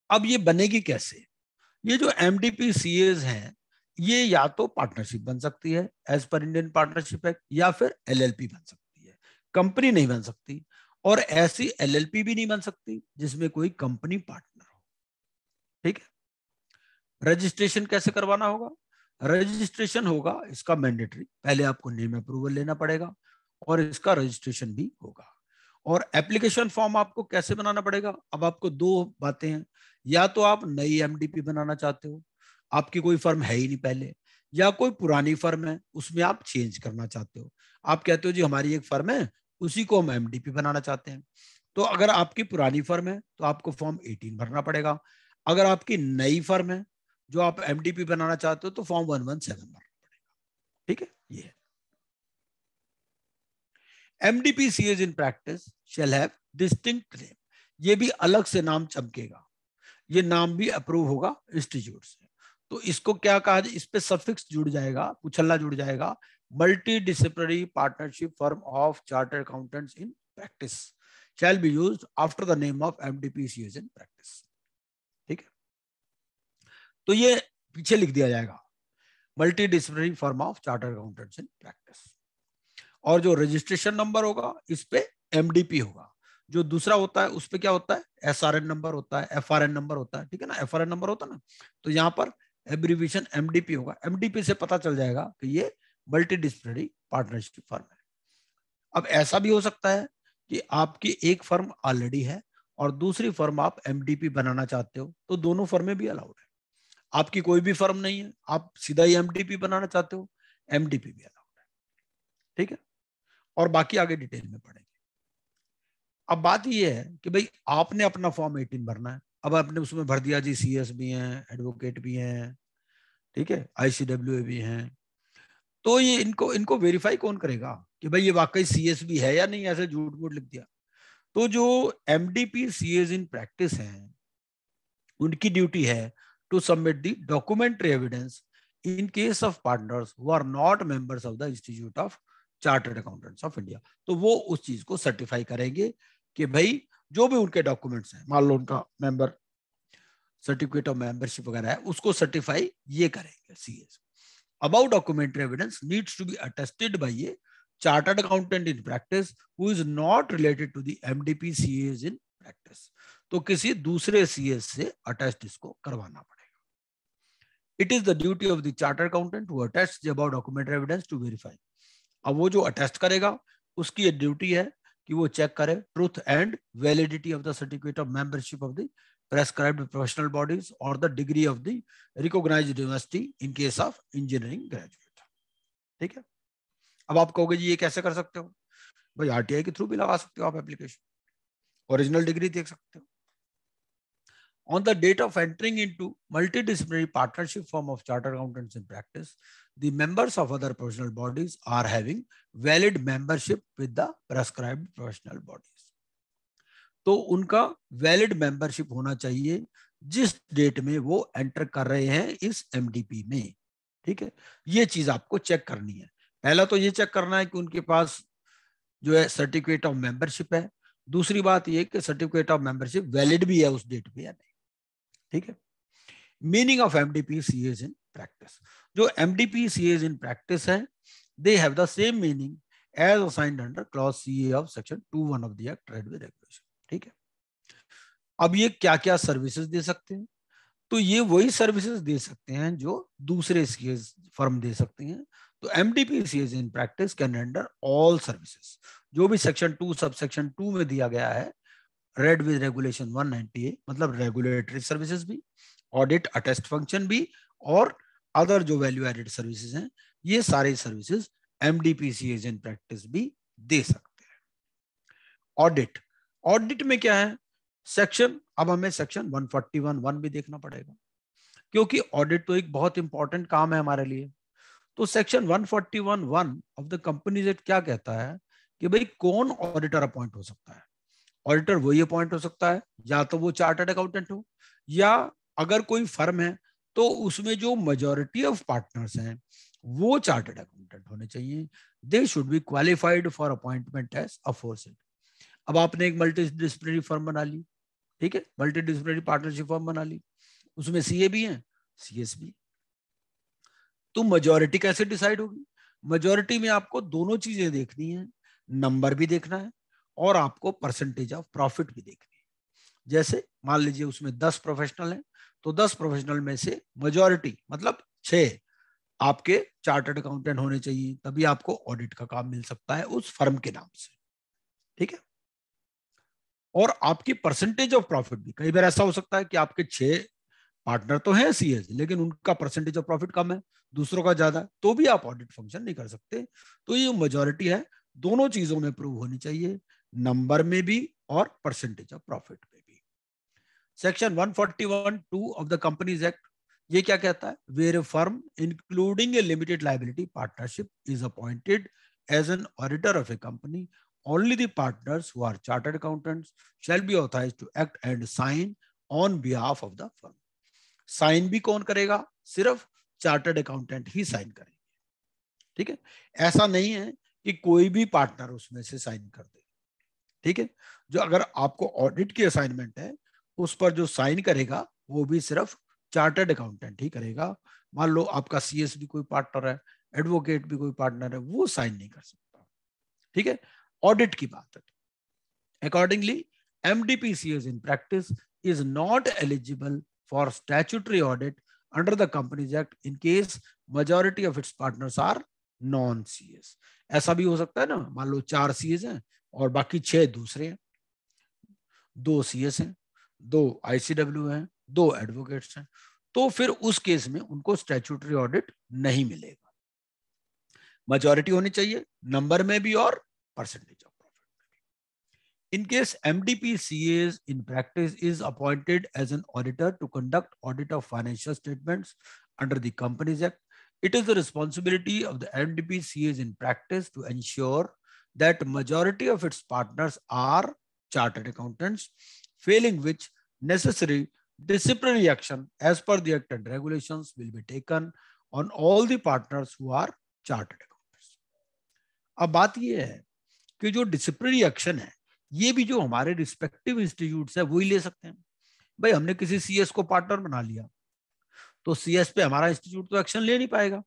अब ये बनेगी कैसे, ये जो एमडीपी सीएज हैं ये या तो पार्टनरशिप बन सकती है as per Indian partnership act, या फिर एलएलपी बन सकती है, कंपनी नहीं बन सकती। और ऐसी एलएलपी भी नहीं बन सकती जिसमें कोई कंपनी पार्टनर हो। ठीक है, रजिस्ट्रेशन कैसे करवाना होगा, रजिस्ट्रेशन होगा इसका मैंडेटरी, पहले आपको नेम अप्रूवल लेना पड़ेगा और इसका रजिस्ट्रेशन भी होगा। और एप्लीकेशन फॉर्म आपको कैसे बनाना पड़ेगा, अब आपको दो बातें हैं, या तो आप नई एमडीपी बनाना चाहते हो, आपकी कोई फर्म है ही नहीं पहले, या कोई पुरानी फर्म है उसमें आप चेंज करना चाहते हो। आप कहते हो जी हमारी एक फर्म है उसी को हम एमडीपी बनाना चाहते हैं। तो अगर आपकी पुरानी फर्म है तो आपको फॉर्म 18 भरना पड़ेगा। अगर आपकी नई फर्म है जो आप एमडीपी बनाना चाहते हो तो फॉर्म 117 भरना पड़ेगा। ठीक है, ये है। MDP CAs in practice shall have distinct name, ये भी अलग से नाम चमकेगा, ये नाम भी अप्रूव होगा इंस्टीट्यूट से। तो इसको क्या कहा जाए, इस पे सफिक्स जुड़ जाएगा, कुछल्ला जुड़ जाएगा, multi disciplinary partnership firm of chartered accountants in practice shall be used after the name of MDP CAs in practice. ठीक है, तो ये पीछे लिख दिया जाएगा, multi disciplinary firm of chartered accountants in practice. और जो रजिस्ट्रेशन नंबर होगा इस पे एमडीपी होगा, जो दूसरा होता है उस पे क्या होता है, एसआरएन नंबर होता है, एफआरएन नंबर होता है। ठीक है ना, एफआरएन नंबर होता है ना, तो यहाँ पर एब्रीविएशन एमडीपी होगा। एमडीपी से पता चल जाएगा कि ये मल्टी डिसिप्लिनरी पार्टनरशिप फर्म है। अब ऐसा भी हो सकता है कि आपकी एक फर्म ऑलरेडी है और दूसरी फर्म आप एमडीपी बनाना चाहते हो, तो दोनों फर्में भी अलाउड है। आपकी कोई भी फर्म नहीं है, आप सीधा ही एमडीपी बनाना चाहते हो, एमडीपी भी अलाउड है। ठीक है, और बाकी आगे डिटेल में पढ़ेंगे। अब बात ये है कि भाई आपने अपना फॉर्म 18 भरना है, अब आपने उसमें भर दिया जी सीएस भी हैं, एडवोकेट भी हैं, ठीक है, आईसीडब्ल्यू भी हैं, तो ये इनको वेरीफाई कौन करेगा कि भाई ये वाकई सीएस भी है या नहीं, ऐसे झूठ मूठ लिख दिया। तो जो एमडीपी सीएस इन प्रैक्टिस हैं उनकी ड्यूटी है to submit the documentary evidence in case of partners who are not members of the institute of chartered accountants of India. तो वो उस चीज को सर्टिफाई करेंगे कि भाई जो भी उनके डॉक्यूमेंट्स हैं, मान लो उनका मेंबर सर्टिफिकेट ऑफ मेंबरशिप वगैरह है उसको सर्टिफाई ये करेंगे CS. About documentary evidence needs to be attested by a chartered accountant in practice who is not related to the MDP CS in practice. तो किसी दूसरे सीएस से अटेस्ट इसको करवाना पड़ेगा। It is the duty of the chartered accountant to attest the above documentary evidence to verify. अब वो जो अटेस्ट करेगा उसकी ये ड्यूटी है कि वो चेक करे truth and validity of the certificate of membership of the prescribed professional bodies और the degree of the recognised university in case of engineering graduate. ठीक है। अब आप कहोगे जी ये कैसे कर सकते हो? भाई आरटीआई के थ्रू भी लगा सकते हो आप एप्लीकेशन, ओरिजिनल डिग्री देख सकते हो। On the date of entering into multidisciplinary partnership firm of chartered accountants in practice, the members of other professional bodies are having valid membership with the prescribed professional bodies. तो उनका valid membership होना चाहिए जिस date में वो enter कर रहे हैं इस एमडीपी में। ठीक है, ये चीज आपको चेक करनी है। पहला तो ये चेक करना है कि उनके पास जो है सर्टिफिकेट ऑफ मेंबरशिप है। दूसरी बात ये कि सर्टिफिकेट ऑफ मेंबरशिप वैलिड भी है उस डेट पे या नहीं। ठीक है। Meaning of MDP CS in practice, जो एमडीपी सीएस इन प्रैक्टिस है they have the same meaning as assigned under clause CA of section 2(1) of the act read with regulation. ठीक है। अब ये क्या क्या सर्विसेज दे सकते हैं? तो ये वही सर्विसेज दे सकते हैं जो दूसरे सीएस फर्म दे सकते हैं। तो MDP CS in practice can render all services, जो भी सेक्शन 2 सब सेक्शन 2 में दिया गया है रेड विद रेगुलेशन 190A, मतलब रेगुलेटरी सर्विसेज भी, ऑडिट अटेस्ट फंक्शन भी, और अदर जो वैल्यू एडेड सर्विसेज हैं, ये सारे सर्विसेज एमडीपीसीएस इन प्रैक्टिस भी दे सकते हैं। ऑडिट, ऑडिट में क्या है सेक्शन, अब हमें सेक्शन 141(1) भी देखना पड़ेगा क्योंकि ऑडिट तो एक बहुत इंपॉर्टेंट काम है हमारे लिए। तो section 141(1) of the companies act क्या कहता है कि भाई कौन ऑडिटर अपॉइंट हो सकता है। ऑडिटर वही अपॉइंट हो सकता है या तो वो चार्टर्ड अकाउंटेंट हो, या अगर कोई फर्म है तो उसमें जो मेजॉरिटी ऑफ पार्टनर्स हैं वो चार्टर्ड अकाउंटेंट होने चाहिए। They should be qualified for appointment as aforesaid. अब आपने एक मल्टीडिसिप्लिनरी फर्म बना ली, ठीक है, मल्टीडिसिप्लिनरी पार्टनरशिप फर्म बना ली, उसमें सीए भी है सीएस भी। तो मेजॉरिटी कैसे डिसाइड होगी? मेजॉरिटी में आपको दोनों चीजें देखनी है, नंबर भी देखना है और आपको परसेंटेज ऑफ प्रॉफिट भी देखनी है। जैसे मान लीजिए उसमें 10 प्रोफेशनल हैं, तो 10 प्रोफेशनल में से मेजॉरिटी मतलब 6 आपके चार्टर्ड अकाउंटेंट होने चाहिए, तभी आपको ऑडिट का काम मिल सकता है उस फर्म के नाम से। ठीक है। और आपकी परसेंटेज ऑफ प्रॉफिट भी, कई बार ऐसा हो सकता है कि आपके 6 पार्टनर तो हैं सीएस लेकिन उनका परसेंटेज ऑफ प्रॉफिट कम है, दूसरों का ज्यादा, तो भी आप ऑडिट फंक्शन नहीं कर सकते। तो ये मेजॉरिटी है, दोनों चीजों में प्रूव होनी चाहिए, नंबर में भी और परसेंटेज ऑफ प्रॉफिट में भी। Section 141(2) of the companies act ये क्या कहता है? Where a firm including a limited liability partnership is appointed as an auditor of a company, only the partners who are chartered accountants shall be authorized to act and sign on behalf of the firm. Sign भी कौन करेगा? सिर्फ chartered accountant ही sign करेंगे। ठीक है, ऐसा नहीं है कि कोई भी पार्टनर उसमें से साइन कर दे। ठीक है, जो अगर आपको ऑडिट की असाइनमेंट है उस पर जो साइन करेगा वो भी सिर्फ चार्टर्ड अकाउंटेंट ही करेगा। मान लो आपका सीएस भी कोई पार्टनर है, एडवोकेट भी कोई पार्टनर है, वो साइन नहीं कर सकता। ठीक है, ऑडिट की बात है। Accordingly MDP CS in practice is not eligible for statutory audit under the companies act in case majority of its partners are non CS. ऐसा भी हो सकता है ना, मान लो 4 सीएस हैं और बाकी 6 दूसरे हैं, 2 सीएस हैं, 2 आईसीडब्ल्यू हैं, 2 एडवोकेट्स हैं, तो फिर उस केस में उनको स्टैट्यूटरी ऑडिट नहीं मिलेगा। मेजॉरिटी होनी चाहिए, नंबर में भी और percentage of profit. In case MDPCAs in practice is appointed as an auditor to conduct audit of financial statements under the Companies Act, it is the responsibility of the MDPCAs in practice to ensure that majority of its partners are chartered accountants, failing which necessary disciplinary action as per the Act and regulations will be taken on all the partners who are chartered accountants. अब बात ये है कि जो disciplinary action है ये भी जो हमारे रिस्पेक्टिव इंस्टीट्यूट्स है वही ले सकते हैं। भाई हमने किसी सीएस को पार्टनर बना लिया तो सीएस पे हमारा इंस्टीट्यूट तो एक्शन ले नहीं पाएगा,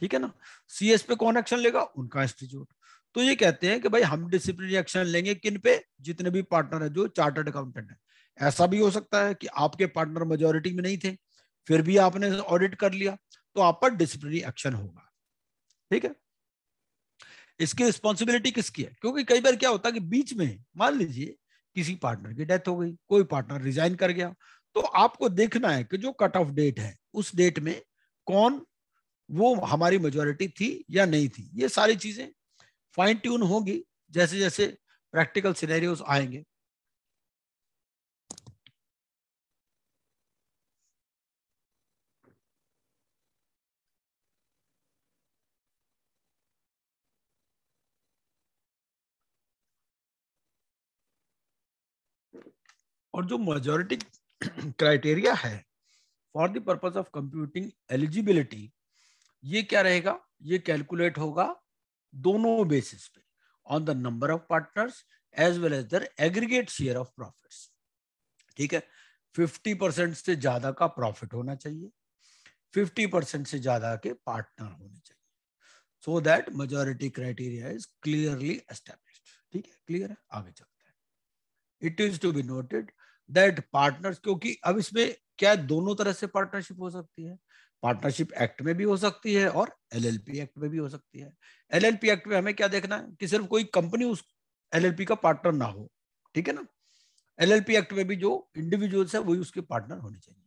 ठीक है ना। सीएस पे कौन एक्शन लेगा? उनका इंस्टीट्यूट। तो ये कहते हैं कि भाई हम डिसिप्लिनरी एक्शन लेंगे किन पे? जितने भी पार्टनर है जो चार्टर्ड अकाउंटेंट है। ऐसा भी हो सकता है कि आपके पार्टनर मेजोरिटी में नहीं थे, फिर भी आपने ऑडिट कर लिया, तो आप पर डिसिप्लिनरी एक्शन होगा, ठीक है। इसकी रिस्पॉन्सिबिलिटी किसकी है? क्योंकि कई बार क्या होता है कि बीच में मान लीजिए किसी पार्टनर की डेथ हो गई, कोई पार्टनर रिजाइन कर गया, तो आपको देखना है कि जो कट ऑफ डेट है उस डेट में कौन वो हमारी मेजोरिटी थी या नहीं थी। ये सारी चीजें फाइन ट्यून होगी जैसे जैसे प्रैक्टिकल सिनेरियोस आएंगे। और जो मेजोरिटी क्राइटेरिया है for the purpose of computing eligibility, ये क्या रहेगा? ये कैलकुलेट होगा दोनों बेसिस पे, on the number of partners as well as their aggregate share of profits, ठीक है। 50% से ज्यादा का प्रॉफिट होना चाहिए, 50% से ज्यादा के पार्टनर होने चाहिए, so that majority criteria is clearly established, ठीक है। क्लियर है? आगे चलते हैं। It is to be noted that partners, क्योंकि अब इसमें क्या दोनों तरह से पार्टनरशिप हो सकती है, पार्टनरशिप एक्ट में भी हो सकती है और एलएलपी एक्ट में भी हो सकती है। एलएलपी एक्ट में हमें क्या देखना है कि सिर्फ कोई कंपनी उस एलएलपी का पार्टनर ना हो, ठीक है ना। एलएलपी एक्ट में भी जो इंडिविजुअल्स है वही उसके पार्टनर होने चाहिए,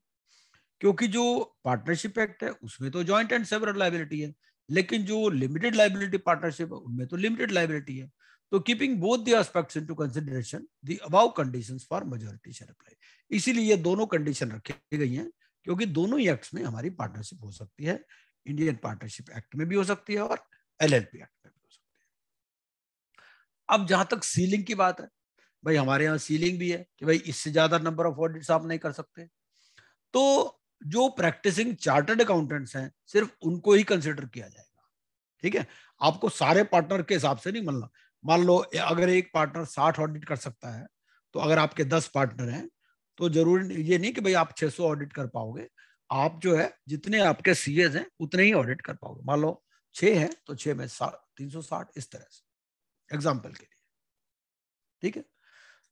क्योंकि जो पार्टनरशिप एक्ट है उसमें तो जॉइंट एंड सेवरल लायबिलिटी है, लेकिन जो लिमिटेड लायबिलिटी पार्टनरशिप है उनमें तो लिमिटेड लायबिलिटी है। तो keeping both the aspects into consideration the above conditions for majority share apply, इसीलिए ये दोनों कंडीशन रखी गई हैं, क्योंकि दोनों ही एक्ट्स में हमारी पार्टनरशिप हो सकती है, इंडियन पार्टनरशिप एक्ट में भी हो सकती है और एलएलपी एक्ट में भी हो सकती है। अब जहां तक सीलिंग की बात है, भाई हमारे यहाँ सीलिंग भी है कि भाई इससे ज्यादा नंबर ऑफ ऑडिट्स आप नहीं कर सकते। तो जो प्रैक्टिसिंग चार्टर्ड अकाउंटेंट्स हैं सिर्फ उनको ही कंसिडर किया जाएगा, ठीक है। आपको सारे पार्टनर के हिसाब से नहीं मानना। मान लो अगर एक पार्टनर 60 ऑडिट कर सकता है, तो अगर आपके 10 पार्टनर हैं तो जरूरी ये नहीं कि भाई आप 600 ऑडिट कर पाओगे। आप जो है जितने आपके सीएस हैं उतने ही ऑडिट कर पाओगे। मान लो 6 है तो 6 में 360, इस तरह से एग्जाम्पल के लिए, ठीक है।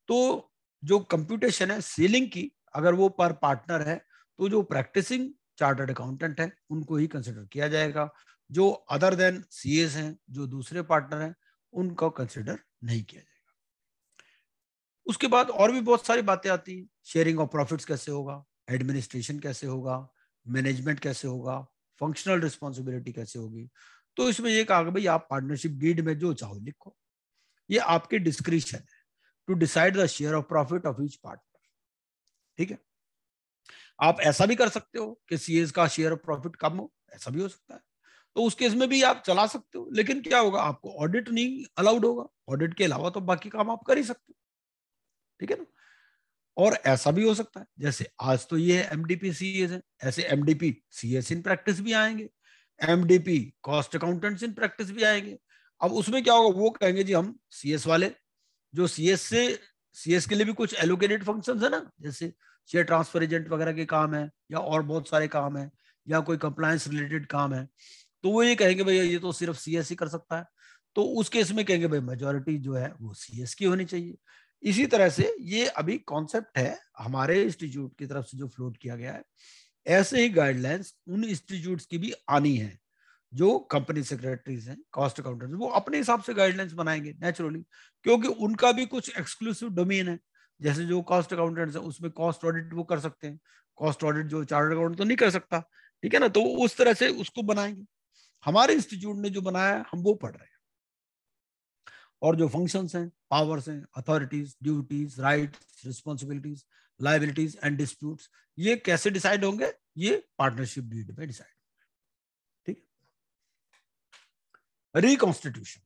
तो जो कंप्यूटेशन है सीलिंग की, अगर वो पर पार्टनर है तो जो प्रैक्टिसिंग चार्टर्ड अकाउंटेंट है उनको ही कंसिडर किया जाएगा। जो अदर देन सीएस हैं, जो दूसरे पार्टनर हैं, उनको कंसिडर नहीं किया जाएगा। उसके बाद और भी बहुत सारी बातें आती हैं। शेयरिंग ऑफ प्रॉफिट्स कैसे होगा, एडमिनिस्ट्रेशन कैसे होगा, मैनेजमेंट कैसे होगा, फंक्शनल रिस्पॉन्सिबिलिटी कैसे होगी। तो इसमें ये कहा भाई आप पार्टनरशिप डीड में जो चाहो लिखो, ये आपके डिस्क्रिप्शन है to decide the share of profit of each partner, ठीक है। आप ऐसा भी कर सकते हो कि सीएस का शेयर ऑफ प्रॉफिट कम हो, ऐसा भी हो सकता है, तो उस केस में भी आप चला सकते हो। लेकिन क्या होगा, आपको ऑडिट नहीं अलाउड होगा, ऑडिट के अलावा तो बाकी काम आप कर ही सकते हो, ठीक है ना। और ऐसा भी हो सकता है जैसे आज तो ये एमडीपी सीएस है, ऐसे एमडीपी सीएस इन प्रैक्टिस भी आएंगे, MDP cost accountants in practice भी आएंगे। अब उसमें क्या होगा, वो कहेंगे जी हम सीएस वाले, जो सीएस के लिए भी कुछ एलोकेटेड फंक्शंस है ना, जैसे शेयर ट्रांसफर एजेंट वगैरह के काम है, या और बहुत सारे काम है, या कोई कंप्लायंस रिलेटेड काम है, तो वो ये कहेंगे भाई ये तो सिर्फ सीएस ही कर सकता है। तो उस केस में कहेंगे भाई मेजॉरिटी जो है वो सीएस की होनी चाहिए। इसी तरह से ये अभी कॉन्सेप्ट है हमारे इंस्टीट्यूट की तरफ से जो फ्लोट किया गया है। ऐसे ही गाइडलाइंस उन इंस्टीट्यूट्स की भी आनी है जो कंपनी सेक्रेटरीज हैं, कॉस्ट अकाउंटेंट्स, वो अपने हिसाब से गाइडलाइंस बनाएंगे नेचुरली, क्योंकि उनका भी कुछ एक्सक्लूसिव डोमेन है। जैसे जो कॉस्ट अकाउंटेंट्स है उसमें कॉस्ट ऑडिट वो कर सकते हैं, कॉस्ट ऑडिट जो चार्टर्ड अकाउंटेंट तो नहीं कर सकता, ठीक है ना। तो उस तरह से उसको बनाएंगे। हमारे इंस्टीट्यूट ने जो बनाया है हम वो पढ़ रहे हैं। और जो फंक्शंस हैं, पावर्स हैं, authorities, duties, rights, responsibilities, liabilities and disputes, ये कैसे डिसाइड होंगे, ये पार्टनरशिप डीड में डिसाइड होंगे, ठीक है। रिकॉन्स्टिट्यूशन,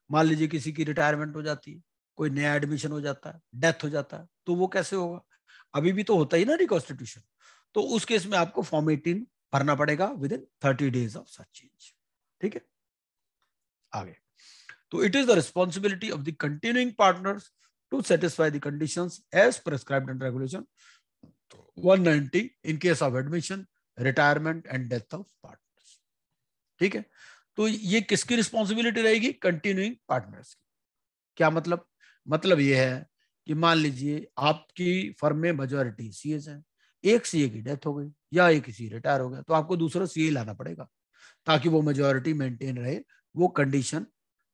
मान लीजिए किसी की रिटायरमेंट हो जाती है, कोई नया एडमिशन हो जाता है, डेथ हो जाता है, तो वो कैसे होगा? अभी भी तो होता ही ना रिकॉन्स्टिट्यूशन। तो उस केस में आपको फॉर्म 18 भरना पड़ेगा with in 30 days of such change, ठीक है। आगे, तो it is the responsibility of the continuing partners to satisfy the conditions as prescribed in regulation 190 in case of admission, retirement and death of partners. ठीक है, तो ये किसकी responsibility रहेगी? कंटिन्यूइंग पार्टनर्स की। क्या मतलब? मतलब ये है कि मान लीजिए आपकी फर्म में मेजॉरिटी सीएस है, एक सीए की डेथ हो गई या एक सीए रिटायर हो गया, तो आपको दूसरा सीए लाना पड़ेगा ताकि वो मेजॉरिटी मेंटेन रहे, वो कंडीशन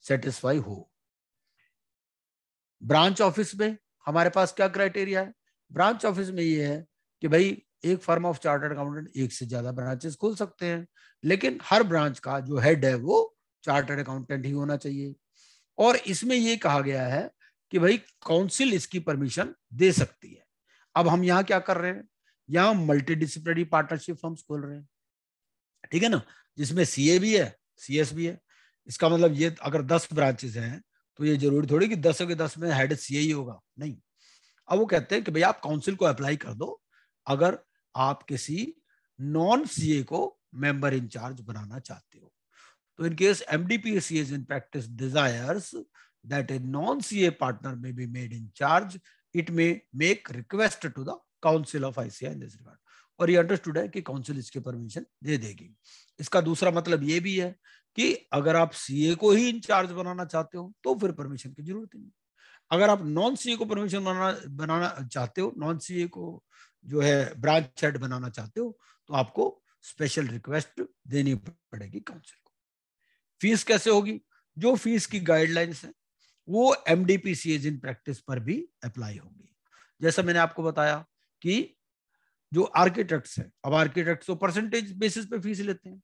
सेटिस्फाई हो। ब्रांच ऑफिस में हमारे पास क्या क्राइटेरिया है? ब्रांच ऑफिस में ये है कि भाई एक फर्म ऑफ चार्टर्ड अकाउंटेंट एक से ज्यादा ब्रांचेस खोल सकते हैं, लेकिन हर ब्रांच का जो हेड है वो चार्टर्ड अकाउंटेंट ही होना चाहिए। और इसमें ये कहा गया है कि भाई काउंसिल इसकी परमिशन दे सकती है। अब हम यहाँ क्या कर रहे हैं? यहाँ मल्टी डिसिप्लिनरी पार्टनरशिप फर्म्स खोल रहे हैं, ठीक है ना, जिसमें सीए भी है, सीएस भी है। इसका मतलब ये अगर 10 ब्रांचेस हैं तो ये जरूरी थोड़ी कि 10 के 10 में हेड सीए ही होगा, नहीं। अब वो कहते हैं कि भाई आप काउंसिल को अप्लाई कर दो अगर आप किसी नॉन सीए को मेंबर इंचार्ज बनाना चाहते हो। तो in case MDPCA in practice desires that a non-CA partner may be made in charge, it may make request to the Council of ICI in this regard. और ये understood है कि council इसके permission दे देगी। इसका दूसरा मतलब ये भी है कि अगर आप सीए को ही इंचार्ज बनाना चाहते हो तो फिर परमिशन की जरूरत नहीं। अगर आप नॉन सीए को परमिशन बनाना चाहते हो, नॉन सीए को जो है ब्रांच हेड बनाना चाहते हो, तो आपको स्पेशल रिक्वेस्ट देनी पड़ेगी काउंसिल को। फीस कैसे होगी? जो फीस की गाइडलाइंस है वो एमडीपीसीएज इन प्रैक्टिस पर भी अप्लाई होंगी। जैसा मैंने आपको बताया कि जो आर्किटेक्ट्स हैं, अब आर्किटेक्ट्स तो परसेंटेज बेसिस पे फीस लेते हैं,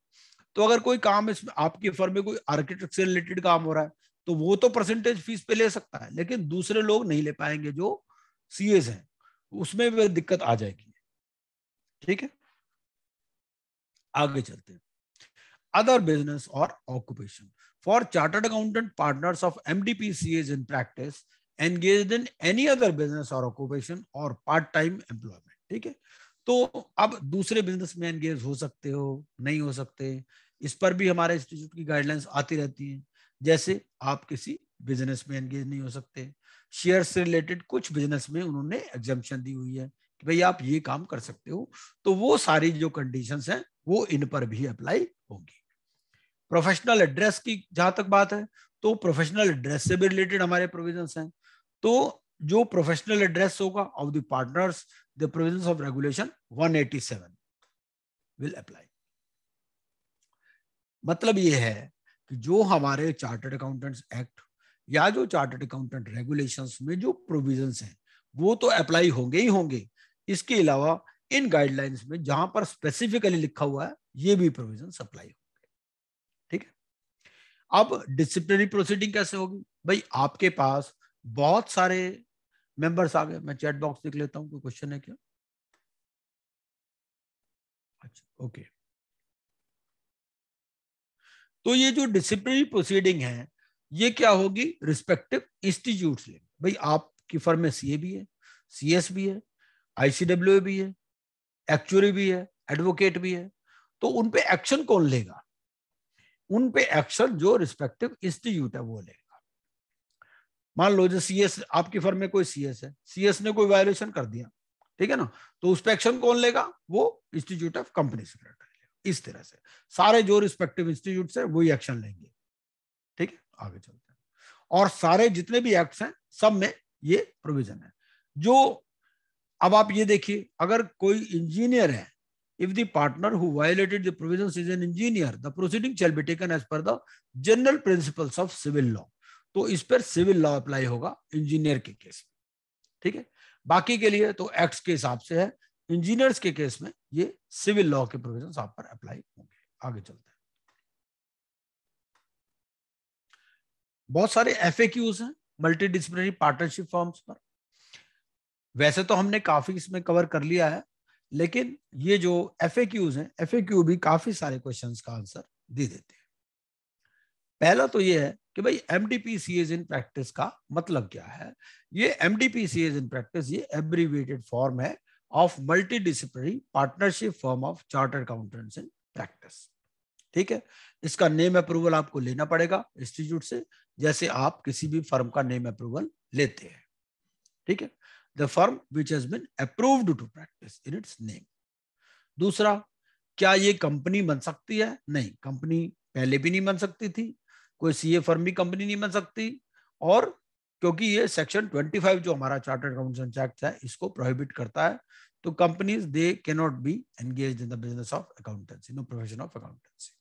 तो अगर कोई काम इसमें आपकी फर्म में कोई आर्किटेक्ट से रिलेटेड काम हो रहा है तो वो तो परसेंटेज फीस पे ले सकता है, लेकिन दूसरे लोग नहीं ले पाएंगे जो सीएस हैं, उसमें भी दिक्कत आ जाएगी। ठीक है, आगे चलते हैं। Other business or occupation for chartered accountant partners of MDPCAs in practice engaged in any other business or occupation or part-time employment। ठीक है, तो अब दूसरे बिजनेस में एंगेज हो सकते हो, नहीं हो सकते, इस पर भी हमारे इंस्टीट्यूट की गाइडलाइंस आती रहती हैं। जैसे आप किसी बिजनेस में एंगेज नहीं हो सकते, शेयर से रिलेटेड कुछ बिजनेस में उन्होंने एग्जम्पशन दी हुई है कि भाई आप ये काम कर सकते हो, तो वो सारी जो कंडीशंस हैं वो इन पर भी अप्लाई होगी। प्रोफेशनल एड्रेस की जहां तक बात है तो प्रोफेशनल एड्रेस से भी रिलेटेड हमारे प्रोविजंस हैं। तो जो प्रोफेशनल एड्रेस होगा of the partners, the provisions of regulation 187 will apply. मतलब ये है कि जो हमारे चार्टर्ड अकाउंटेंट्स एक्ट या जो चार्टर्ड अकाउंटेंट रेगुलेशंस में जो प्रोविजंस हैं वो तो अप्लाई होंगे ही होंगे। इसके अलावा इन गाइडलाइंस में जहां पर स्पेसिफिकली लिखा हुआ है ये भी प्रोविजंस अप्लाई होंगे। ठीक है, अब डिसिप्लिनरी प्रोसीडिंग कैसे होगी? भाई आपके पास बहुत सारे मेंबर्स आ गए, मैं चैट बॉक्स देख लेता हूं, कोई क्वेश्चन है क्या? अच्छा, ओके। तो ये जो डिसिप्लिनरी प्रोसीडिंग है ये क्या होगी? रिस्पेक्टिव इंस्टीट्यूट्स लेंगे। भाई आपकी फर्म में सीए भी है, सीएस भी है, आईसीडब्ल्यू भी है, एक्चुअरी भी है, एडवोकेट भी है, तो उन पे एक्शन कौन लेगा? उन पे एक्शन जो रिस्पेक्टिव इंस्टीट्यूट है वो लेगा। मान लो जो सीएस, आपकी फर्म में कोई सीएस है, सीएस ने कोई वायलेशन कर दिया, ठीक है ना, तो उस पे एक्शन कौन लेगा? वो इंस्टीट्यूट ऑफ कंपनी सेक्रेटरी लेगा। इस तरह से सारे जो रिस्पेक्टिव इंस्टीट्यूट है वही एक्शन लेंगे। ठीक है, आगे चलते हैं। और सारे जितने भी एक्ट्स हैं सब में ये प्रोविजन है। जो अब आप ये देखिए, अगर कोई इंजीनियर है, if the partner who violated the provisions is an engineer, the proceeding shall be taken as per the general principles of civil law। तो इस पर सिविल लॉ अप्लाई होगा इंजीनियर के केस में। ठीक है, बाकी के लिए तो एक्ट्स के हिसाब से है, इंजीनियर्स के केस में ये सिविल लॉ के प्रोविजंस आप पर अप्लाई होंगे। आगे चलते हैं। बहुत सारे एफएक्यूज हैं मल्टी डिसिप्लिनरी पार्टनरशिप फॉर्म्स पर। वैसे तो हमने काफी इसमें कवर कर लिया है, लेकिन ये जो एफएक्यूज हैं, एफएक्यू भी काफी सारे क्वेश्चंस का आंसर दे देते हैं। पहला तो ये है कि भाई एमडीपीसीएज इन प्रैक्टिस का मतलब क्या है? ये एमडीपीसीएज इन प्रैक्टिस ये एब्रीविएटेड फॉर्म है of multi disciplinary partnership firm of chartered accountants in practice. ठीक है, इसका नेम अप्रूवल आपको लेना पड़ेगा इंस्टीट्यूट से, जैसे आप किसी भी फर्म का नेम अप्रूवल लेते हैं। ठीक है, the firm which has been approved to practice in its name. दूसरा, क्या ये कंपनी बन सकती है? नहीं, कंपनी पहले भी नहीं बन सकती थी, कोई सीए फर्म भी कंपनी नहीं बन सकती, और क्योंकि ये सेक्शन 25 जो हमारा चार्टर्ड अकाउंटेंट्स एक्ट है इसको प्रोहिबिट करता है, तो companies they can not be engaged in the business of accountancy, no profession of accountancy.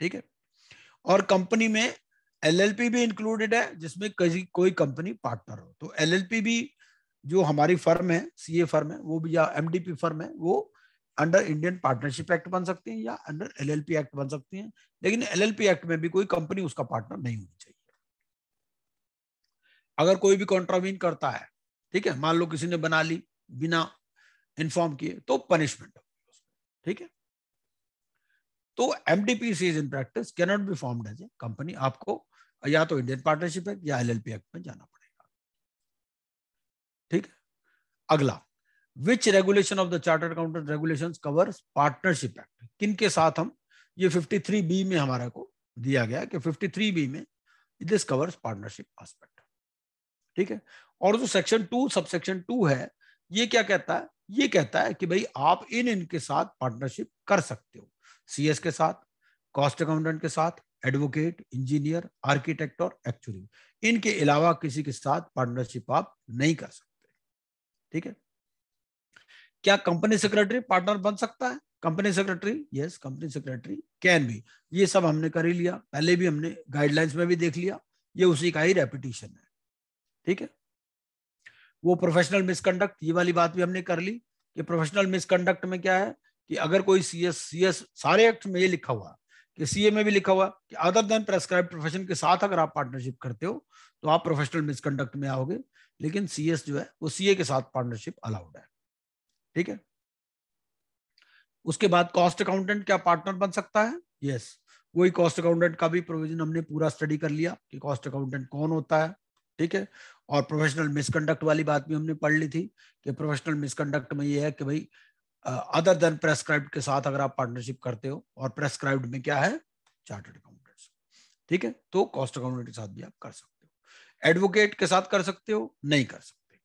ठीक है। और कंपनी में एलएलपी भी इंक्लूडेड है, जिसमें कोई कंपनी पार्टनर हो। तो एलएलपी भी जो हमारी फर्म है, सीए फर्म है, वो भी, या एमडीपी फर्म है, वो अंडर इंडियन पार्टनरशिप एक्ट बन सकती हैं या अंडर एलएलपी एक्ट बन सकती हैं, लेकिन एलएलपी एक्ट में भी कोई कंपनी उसका पार्टनर नहीं होनी चाहिए। अगर कोई भी कॉन्ट्रावीन करता है, ठीक है, मान लो किसी ने बना ली बिना इन्फॉर्म किए, तो पनिशमेंट होगी। ठीक है। तो MDPCs in practice can not be formed as a company. आपको या तो इंडियन पार्टनरशिप एक्ट या एलएलपी एक्ट में जाना पड़ेगा। ठीक है। अगला, which regulation of the chartered accountant regulations covers partnership act? किन के साथ हम, ये 53B में हमारा को दिया गया कि 53B में दिस कवर्स पार्टनरशिप एस्पेक्ट। ठीक है। और जो सेक्शन 2 सबसेक्शन 2 है, ये क्या कहता है? ये कहता है कि भाई आप इनके साथ पार्टनरशिप कर सकते हो, सीएस के साथ, कॉस्ट अकाउंटेंट के साथ, एडवोकेट, इंजीनियर, आर्किटेक्ट और एक्चुअरी, इनके अलावा किसी के साथ पार्टनरशिप आप नहीं कर सकते। ठीक है। क्या कंपनी सेक्रेटरी पार्टनर बन सकता है? Company secretary, yes, company secretary can be. ये सब हमने कर ही लिया, पहले भी हमने गाइडलाइंस में भी देख लिया, ये उसी का ही रेपिटेशन है। ठीक है। वो प्रोफेशनल मिसकंडक्ट, ये वाली बात भी हमने कर ली कि प्रोफेशनल मिसकंडक्ट में क्या है कि अगर कोई सीएस सारे एक्ट में ये लिखा हुआ कि सीए में भी लिखा हुआ कि अदर देन प्रेस्क्राइब्ड प्रोफेशन के साथ अगर आप पार्टनरशिप करते हो तो आप प्रोफेशनल मिसकंडक्ट में आओगे, लेकिन सीएस जो है वो सीए के साथ पार्टनरशिप अलाउड है। ठीक है। उसके बाद कॉस्ट अकाउंटेंट क्या पार्टनर बन सकता है? यस, वही कॉस्ट अकाउंटेंट का भी प्रोविजन हमने पूरा स्टडी कर लिया कि कॉस्ट अकाउंटेंट कौन होता है। ठीक है। और प्रोफेशनल मिसकंडक्ट वाली बात भी हमने पढ़ ली थी कि प्रोफेशनल मिसकंडक्ट में ये है कि भाई अदर देन प्रेस्क्राइब्ड के साथ अगर आप पार्टनरशिप करते हो, और प्रेस्क्राइब्ड में क्या है? Chartered accountants. ठीक है। तो कॉस्ट अकाउंटेंट के साथ भी आप कर सकते हो। एडवोकेट के साथ कर सकते हो? नहीं कर सकते।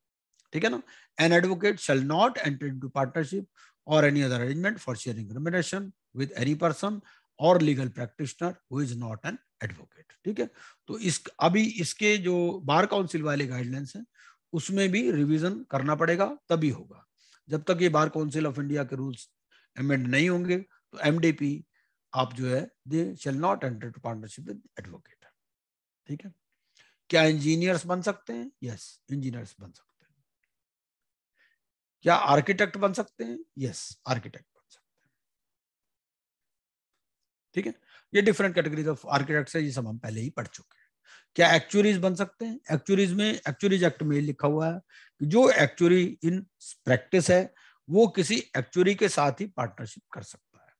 ठीक है ना। An advocate shall not enter into partnership और any other arrangement for sharing remuneration with any person और legal practitioner who is not an advocate. ठीक है। तो अभी इसके जो बार काउंसिल वाले गाइडलाइंस हैं उसमें भी रिवीजन करना पड़ेगा, तभी होगा। जब तक ये बार काउंसिल ऑफ इंडिया के रूल्स अमेंड नहीं होंगे तो एमडीपी आप जो है they shall not enter to partnership with advocate. ठीक है। क्या इंजीनियर्स बन सकते हैं? यस, इंजीनियर्स बन सकते हैं। क्या आर्किटेक्ट बन सकते हैं? यस, आर्किटेक्ट बन सकते हैं। ठीक है। ये डिफरेंट कैटेगरीज ऑफ आर्किटेक्ट्स है, ये सब हम पहले ही पढ़ चुके हैं। क्या एक्चुअरीज बन सकते हैं? एक्चुअरीज में, एक्चुअरीज एक्ट में लिखा हुआ है कि जो एक्चुअरी इन प्रैक्टिस है वो किसी एक्चुअरी के साथ ही पार्टनरशिप कर सकता है।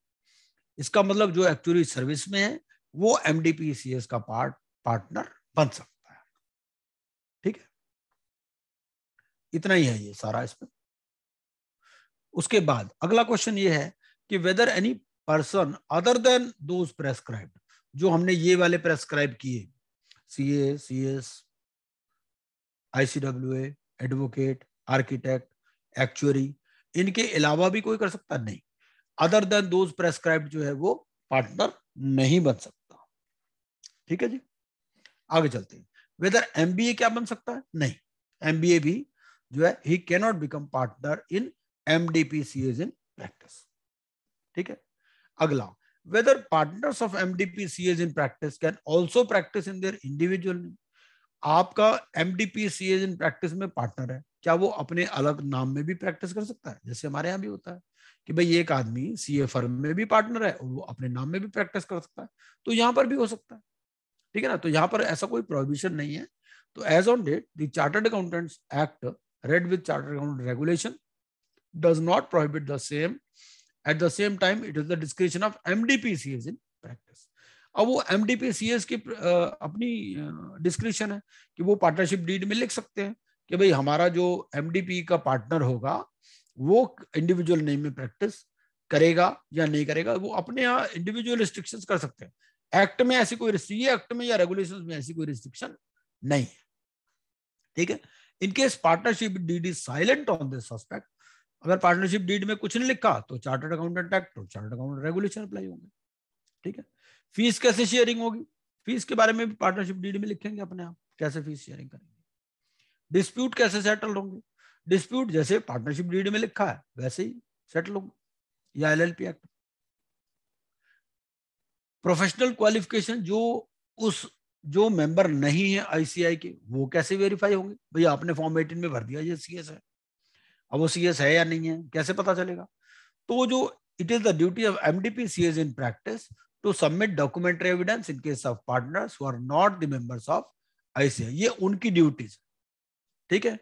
इसका मतलब जो एक्चुअरी सर्विस में है वो एमडीपीसीएस का पार्टनर बन सकता है। ठीक है। इतना ही है ये सारा इसमें। उसके बाद अगला क्वेश्चन ये है कि whether any person other than those prescribed, जो हमने ये वाले प्रेस्क्राइब किए, CA, CS, ICWA, advocate, architect, actuary, इनके अलावा भी कोई कर सकता? नहीं। अदर देन दोज प्रेस्क्राइब्ड जो है वो पार्टनर नहीं बन सकता। ठीक है जी। आगे चलते हैं। वेदर एमबीए क्या बन सकता है? नहीं, एमबीए भी जो है he can not become partner in MDP CS in practice. ठीक है। अगला, whether partners of MDPCAs in practice can also practice in their individual name। आपका MDPCAs in practice में पार्टनर है, क्या वो अपने अलग नाम में भी प्रैक्टिस कर सकता है? जैसे हमारे यहाँ भी होता है कि भाई एक आदमी सीए फर्म में भी पार्टनर है और वो अपने नाम में भी प्रैक्टिस कर सकता है, तो यहाँ पर भी हो सकता है। ठीक है ना। तो यहाँ पर ऐसा कोई प्रोहिबिशन नहीं है। तो as on date the chartered accountants act read with chartered accountant regulation does not prohibit the same, at the same time it is the discretion of MDPCAs in practice। अब वो MDPCAs की अपनी description है कि वो partnership deed में लिख सकते हैं कि भाई हमारा जो MDP का पार्टनर होगा वो इंडिविजुअल नेम में प्रैक्टिस करेगा या नहीं करेगा, वो अपने यहाँ इंडिविजुअल रिस्ट्रिक्शंस कर सकते हैं। एक्ट में ऐसी कोई एक्ट में या रेगुलेशंस में ऐसी कोई रिस्ट्रिक्शन नहीं है। ठीक है। In case partnership deed is silent on this aspect, अगर पार्टनरशिप डीड में कुछ नहीं लिखा तो चार्टर्ड अकाउंटेंट एक्ट और चार्टर्ड अकाउंटेंट रेगुलेशन अप्लाई होंगे। ठीक है, फीस कैसे शेयरिंग होगी, फीस के बारे में भी पार्टनरशिप डीड में लिखेंगे अपने आप, कैसे फीस शेयरिंग करेंगे। डिस्प्यूट कैसे सेटल होंगे, डिस्प्यूट जैसे पार्टनरशिप डीड में लिखा है वैसे ही सेटल होंगे या एलएलपी एक्ट। प्रोफेशनल क्वालिफिकेशन जो मेंबर नहीं है आईसीआई के वो कैसे वेरीफाई होंगे, भैया आपने फॉर्म 18 में भर दिया ये सीएस है, अब वो सीएस है या नहीं है कैसे पता चलेगा। तो जो it is the duty of MDP CS in practice to submit documentary evidence in case of partners who are not the members of ICAI, ये उनकी ड्यूटीज है। ठीक है,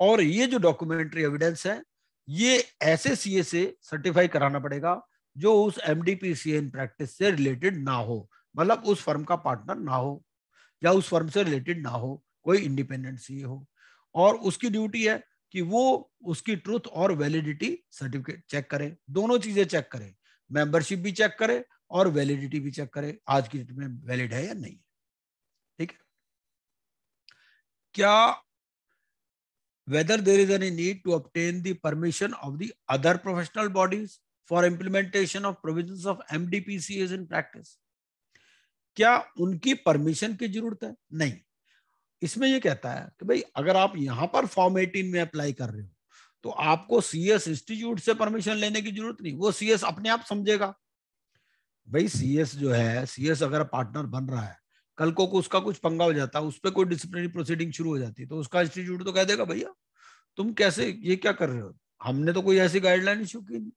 और ये जो डॉक्यूमेंट्री एविडेंस है ये ऐसे सीए से सर्टिफाई कराना पड़ेगा जो उस एमडीपी सीए इन प्रैक्टिस से रिलेटेड ना हो, मतलब उस फर्म का पार्टनर ना हो या उस फर्म से रिलेटेड ना हो, कोई इंडिपेंडेंट सीए हो, और उसकी ड्यूटी है कि वो उसकी ट्रुथ और वैलिडिटी सर्टिफिकेट चेक करे, दोनों चीजें चेक करे, मेंबरशिप भी चेक करे और वैलिडिटी भी चेक करे आज की डेट में वैलिड है या नहीं है। ठीक है, क्या whether there is any need to obtain the permission of the other professional bodies for implementation of provisions of MDPCAs in practice, क्या उनकी परमिशन की जरूरत है? नहीं, इसमें ये कहता है कि भाई अगर आप यहां पर फॉर्म 18 में अप्लाई कर रहे हो तो आपको सीएस इंस्टीट्यूट से परमिशन लेने की जरूरत नहीं, वो सीएस अपने आप समझेगा। भाई सीएस जो है, सीएस अगर पार्टनर बन रहा है, कल को उसका कुछ पंगा हो जाता है, उस पर कोई डिसिप्लिनरी प्रोसीडिंग शुरू हो जाती है, तो उसका इंस्टीट्यूट तो कह देगा भैया तुम कैसे ये क्या कर रहे हो, हमने तो कोई ऐसी गाइडलाइन इशू की नहीं।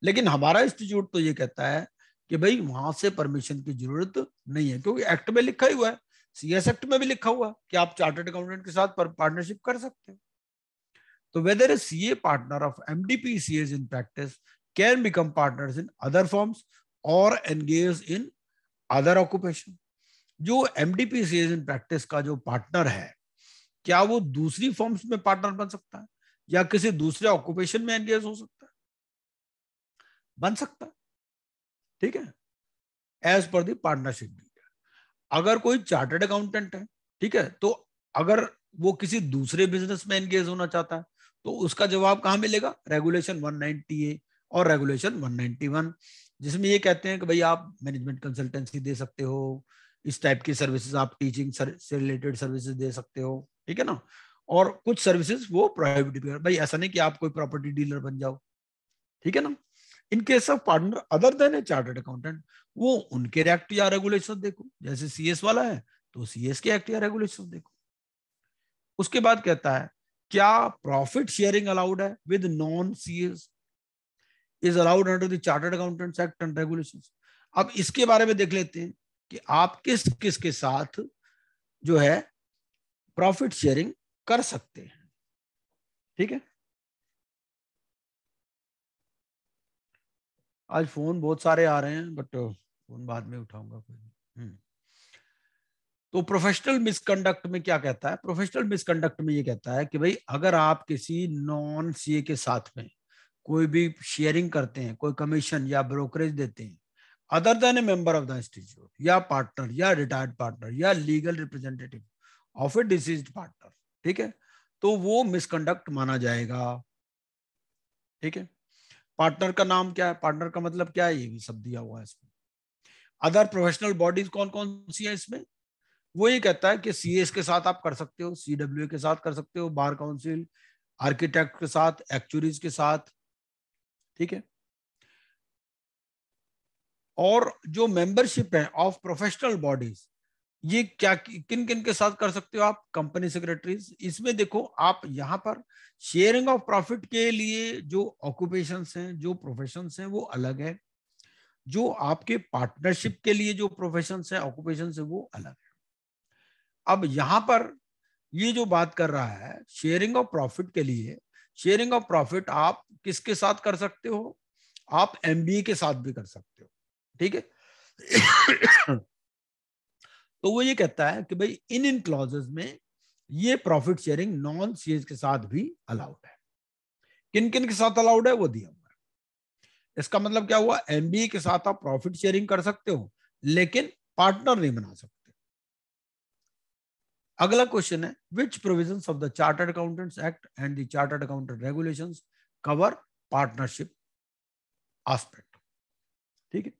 लेकिन हमारा इंस्टीट्यूट तो ये कहता है कि भाई वहां से परमिशन की जरूरत नहीं है, क्योंकि एक्ट में लिखा ही हुआ है, सीएस एक्ट में भी लिखा हुआ है कि आप चार्टर्ड अकाउंटेंट के साथ पार्टनरशिप कर सकते हो। तो whether a CA partner of MDP CS in practice can become partners in other firms और एंगेज इन अदर ऑक्यूपेशन, जो एमडीपी सीएस इन प्रैक्टिस का जो पार्टनर है क्या वो दूसरी फॉर्म्स में पार्टनर बन सकता है या किसी दूसरे ऑक्यूपेशन में एंगेज हो सकता है, बन सकता है। ठीक है, as per the partnership deed. अगर कोई चार्टर्ड अकाउंटेंट है, ठीक है, तो अगर वो किसी दूसरे बिजनेस में एंगेज होना चाहता है तो उसका जवाब कहां मिलेगा, रेगुलेशन 190A और रेगुलेशन 191, जिसमें ये कहते हैं कि भाई आप मैनेजमेंट कंसल्टेंसी दे सकते हो, इस टाइप की सर्विसेज आप टीचिंग से रिलेटेड सर्विसेज दे सकते हो। ठीक है ना, और कुछ सर्विसेज वो प्रोहिबिट भी है, भाई ऐसा नहीं कि आप कोई प्रॉपर्टी डीलर बन जाओ। ठीक है ना, इन case of partner other than A chartered accountant, वो उनके एक्ट या रेगुलेशन देखो, जैसे सीएस वाला है तो सीएस के एक्ट या रेगुलेशन देखो। उसके बाद कहता है क्या प्रॉफिट शेयरिंग अलाउड है with non CS is allowed under the chartered accountants act and regulations. अब इसके बारे में देख लेते हैं कि आप किस किस के साथ जो है प्रॉफिट शेयरिंग कर सकते हैं। ठीक है, आज फोन बहुत सारे आ रहे हैं बट फोन बाद में उठाऊंगा कोई। तो प्रोफेशनल मिसकंडक्ट में क्या कहता है, प्रोफेशनल मिसकंडक्ट में ये कहता है कि भाई अगर आप किसी नॉन सीए के साथ में कोई भी शेयरिंग करते हैं, कोई कमीशन या ब्रोकरेज देते हैं other than A member of the institute या पार्टनर या रिटायर्ड पार्टनर या legal representative of A deceased partner, ठीक है, तो वो मिसकंडक्ट माना जाएगा। ठीक है, पार्टनर का नाम क्या है, पार्टनर का मतलब क्या है, ये भी सब दिया हुआ है इसमें। अदर प्रोफेशनल बॉडीज कौन कौन सी है इसमें, वो ये कहता है कि सीएस के साथ आप कर सकते हो, सीडब्ल्यू के साथ कर सकते हो, बार काउंसिल, आर्किटेक्ट के साथ, एक्चुअरीज के साथ। ठीक है, और जो मेंबरशिप है ऑफ प्रोफेशनल बॉडीज, ये क्या किन किन के साथ कर सकते हो आप, कंपनी सेक्रेटरीज। इसमें देखो आप यहाँ पर शेयरिंग ऑफ प्रॉफिट के लिए जो ऑक्यूपेशंस हैं, जो प्रोफेशंस हैं वो अलग है, जो आपके पार्टनरशिप के लिए जो प्रोफेशंस हैं, ऑक्यूपेशंस है वो अलग है। अब यहाँ पर ये जो बात कर रहा है शेयरिंग ऑफ प्रॉफिट के लिए, शेयरिंग ऑफ प्रॉफिट आप किसके साथ कर सकते हो, आप एमबीए के साथ भी कर सकते हो। ठीक है, तो वो ये कहता है कि भाई इन क्लॉजेस में ये प्रॉफिट शेयरिंग नॉन सीएस के साथ भी अलाउड है। किन किन के साथ अलाउड है वो दिया हुआ है। इसका मतलब क्या हुआ, एमबीए के साथ आप प्रॉफिट शेयरिंग कर सकते हो लेकिन पार्टनर नहीं बना सकते। अगला क्वेश्चन है, which provisions of the chartered accountants act and the chartered accountant regulations cover partnership aspect. ठीक है,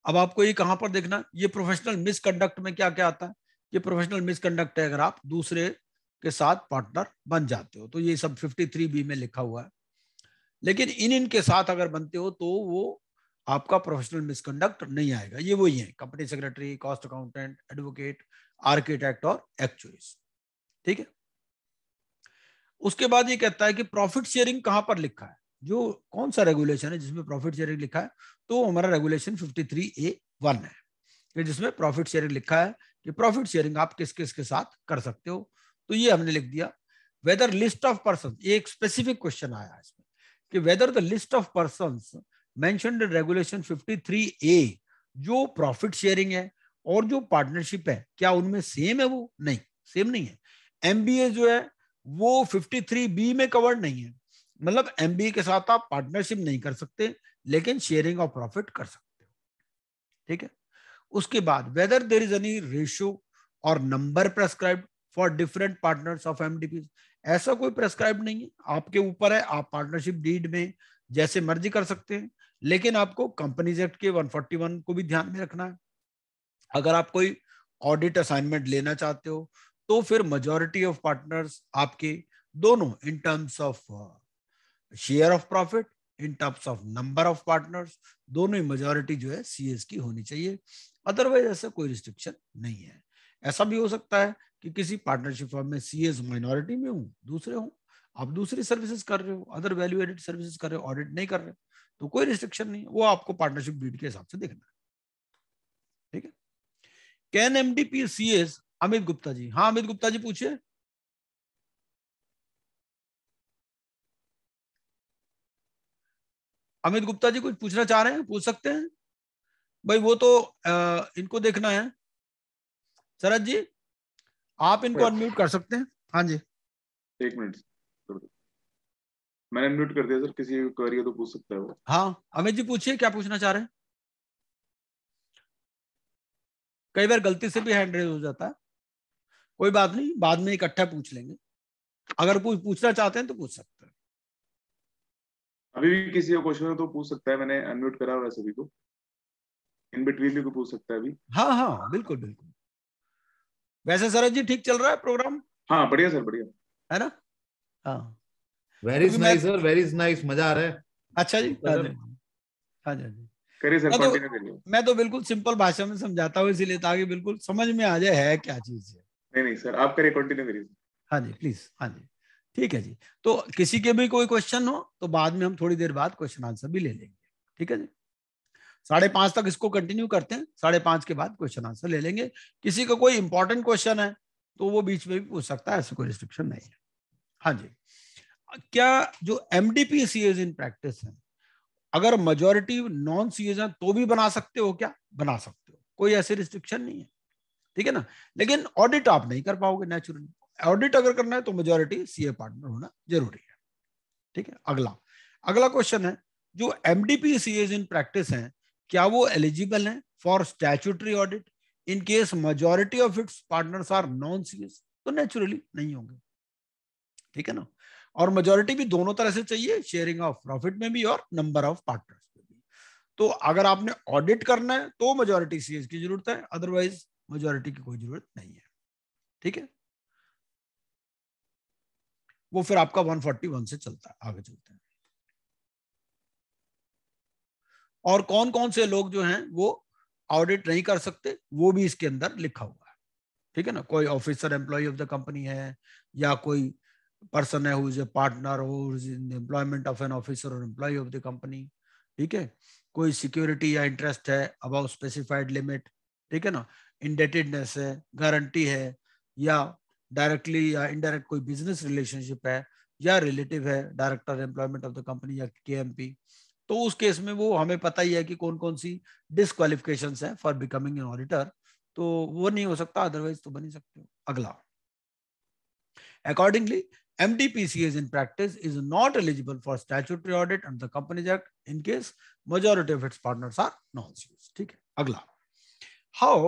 अब आपको ये कहां पर देखना, ये प्रोफेशनल मिसकंडक्ट में क्या क्या आता है। ये प्रोफेशनल मिसकंडक्ट है अगर आप दूसरे के साथ पार्टनर बन जाते हो, तो ये सब 53B में लिखा हुआ है। लेकिन इनके साथ अगर बनते हो तो वो आपका प्रोफेशनल मिसकंडक्ट नहीं आएगा। ये वही है, company secretary, cost accountant, advocate, architect और एक्चुअरीज। ठीक है, उसके बाद ये कहता है कि प्रॉफिट शेयरिंग कहां पर लिखा है, जो कौन सा रेगुलेशन है जिसमें प्रॉफिट शेयरिंग लिखा है, तो हमारा रेगुलेशन 53A(1) है, कि जिसमें प्रॉफिट शेयरिंग लिखा है कि प्रॉफिट शेयरिंग आप किस किस के साथ कर सकते हो। तो ये हमने लिख दिया। वेदर लिस्ट ऑफ पर्सन, एक स्पेसिफिक क्वेश्चन आया इसमें कि whether the list of persons mentioned in regulation 53A जो प्रॉफिट शेयरिंग है और जो पार्टनरशिप है, क्या उनमें सेम है? वो नहीं, सेम नहीं है। MBA जो है वो 53B में कवर्ड नहीं है, मतलब MBA के साथ आप पार्टनरशिप नहीं कर सकते, लेकिन शेयरिंग ऑफ प्रॉफिट कर सकते हो। ठीक है, उसके बाद whether there is any ratio और number prescribed for different partners of MDP। ऐसा कोई प्रेस्क्राइब नहीं है, आपके ऊपर है, आप पार्टनरशिप डीड में जैसे मर्जी कर सकते हैं, लेकिन आपको कंपनीज एक्ट के 141 को भी ध्यान में रखना है। अगर आप कोई ऑडिट असाइनमेंट लेना चाहते हो तो फिर मेजॉरिटी ऑफ पार्टनर्स आपके दोनों in terms of share of profit, in terms of number of partners, दोनों ही मेजॉरिटी जो है CS की होनी चाहिए। अदरवाइज ऐसा कोई रिस्ट्रिक्शन नहीं है। ऐसा भी हो सकता है कि किसी पार्टनरशिप फर्म में CS माइनॉरिटी में हो, दूसरे हो, आप दूसरी सर्विसेज कर रहे हो, अदर वैल्यू एडेड सर्विसेज कर रहे हो, ऑडिट नहीं कर रहे, तो कोई रिस्ट्रिक्शन नहीं है, वो आपको पार्टनरशिप डीड के हिसाब से देखना है। ठीक है, can MDP CS, Amit Gupta ji. हाँ अमित गुप्ता जी पूछिए। अमित गुप्ता जी कुछ पूछना चाह रहे हैं, पूछ सकते हैं भाई, वो तो इनको देखना है। शरद जी आप इनको अनम्यूट कर सकते हैं। हाँ जी, 1 मिनट, मैंने अनम्यूट कर दिया सर, किसी को क्वेरी तो पूछ सकता है वो। हाँ अमित जी पूछिए, क्या पूछना चाह रहे हैं। कई बार गलती से भी हैंड रेज हो जाता है, कोई बात नहीं, बाद में इकट्ठा पूछ लेंगे। अगर कुछ पूछना चाहते हैं तो पूछ सकते हैं। अभी भी किसी को क्वेश्चन हो तो पूछ सकता है, मैंने अनम्यूट करा हुआ है सभी को, इन बिटवीन भी कोई पूछ सकता है अभी। हाँ हाँ बिल्कुल बिल्कुल। वैसे शरद जी ठीक चल रहा है प्रोग्राम? हाँ बढ़िया सर, बढ़िया है ना। हाँ very nice sir, very nice, मजा आ रहा है। अच्छा जी, हाँ जी हाँ जी करिए सर, कंटिन्यू करिए। मैं तो बिल्कुल सिंपल भाषा में समझाता हूँ इसीलिए, ताकि बिल्कुल समझ में आ जाए है क्या चीज है। नहीं नहीं सर, आप करिए, कंटिन्यू करिए। हाँ जी प्लीज, हाँ जी ठीक है जी। तो किसी के भी कोई क्वेश्चन हो तो बाद में हम थोड़ी देर बाद क्वेश्चन आंसर भी ले लेंगे। ठीक है जी, 5:30 तक इसको कंटिन्यू करते हैं, 5:30 के बाद क्वेश्चन आंसर ले लेंगे। किसी का कोई इंपॉर्टेंट क्वेश्चन है तो वो बीच में भी पूछ सकता है, ऐसा कोई रिस्ट्रिक्शन नहीं है। हाँ जी, क्या जो MDP CS इन प्रैक्टिस है, अगर मेजॉरिटी नॉन CS है तो भी बना सकते हो क्या? बना सकते हो, कोई ऐसी रिस्ट्रिक्शन नहीं है। ठीक है ना, लेकिन ऑडिट आप नहीं कर पाओगे नेचुरली। ऑडिट अगर करना है तो मेजॉरिटी CA पार्टनर होना जरूरी है। ठीक है, अगला क्वेश्चन है, जो MDP CS इन प्रैक्टिस हैं, क्या वो एलिजिबल हैं for statutory audit in case majority of its partners are non CS? तो नेचुरली नहीं होंगे। ठीक है ना, और मेजॉरिटी भी दोनों तरह से चाहिए, शेयरिंग ऑफ प्रॉफिट में भी और नंबर ऑफ पार्टनर्स में भी। तो अगर आपने ऑडिट करना है तो मेजॉरिटी CS की जरूरत है, अदरवाइज मेजॉरिटी की कोई जरूरत नहीं है। ठीक है, वो फिर आपका 141 से चलता है। आगे चलते हैं, और कौन कौन से लोग जो हैं वो ऑडिट नहीं कर सकते वो भी इसके अंदर लिखा हुआ है। ठीक है ना, कोई officer employee of the company है, या कोई पर्सन है who is a partner who is in employment of an officer और एम्प्लॉय ऑफ द कंपनी। ठीक है, कोई सिक्योरिटी या इंटरेस्ट है अबाउट स्पेसिफाइड लिमिट। ठीक है ना, इंडेटेडनेस है, गारंटी है, या डायरेक्टली या इनडायरेक्ट कोई बिजनेस रिलेशनशिप है, या रिलेटिव है director employment of the company या KMP। तो उस केस में वो हमें पता ही है कि कौन कौन सी डिस्क्वालिफिकेशंस है फॉर बिकमिंग एन ऑडिटर, तो वो नहीं हो सकता, अदरवाइज तो बन ही सकते हो। अगला, accordingly MDP CS in practice is not eligible for statutory audit under the Companies Act in case majority of its partners are non-CS. ठीक है, अगला, how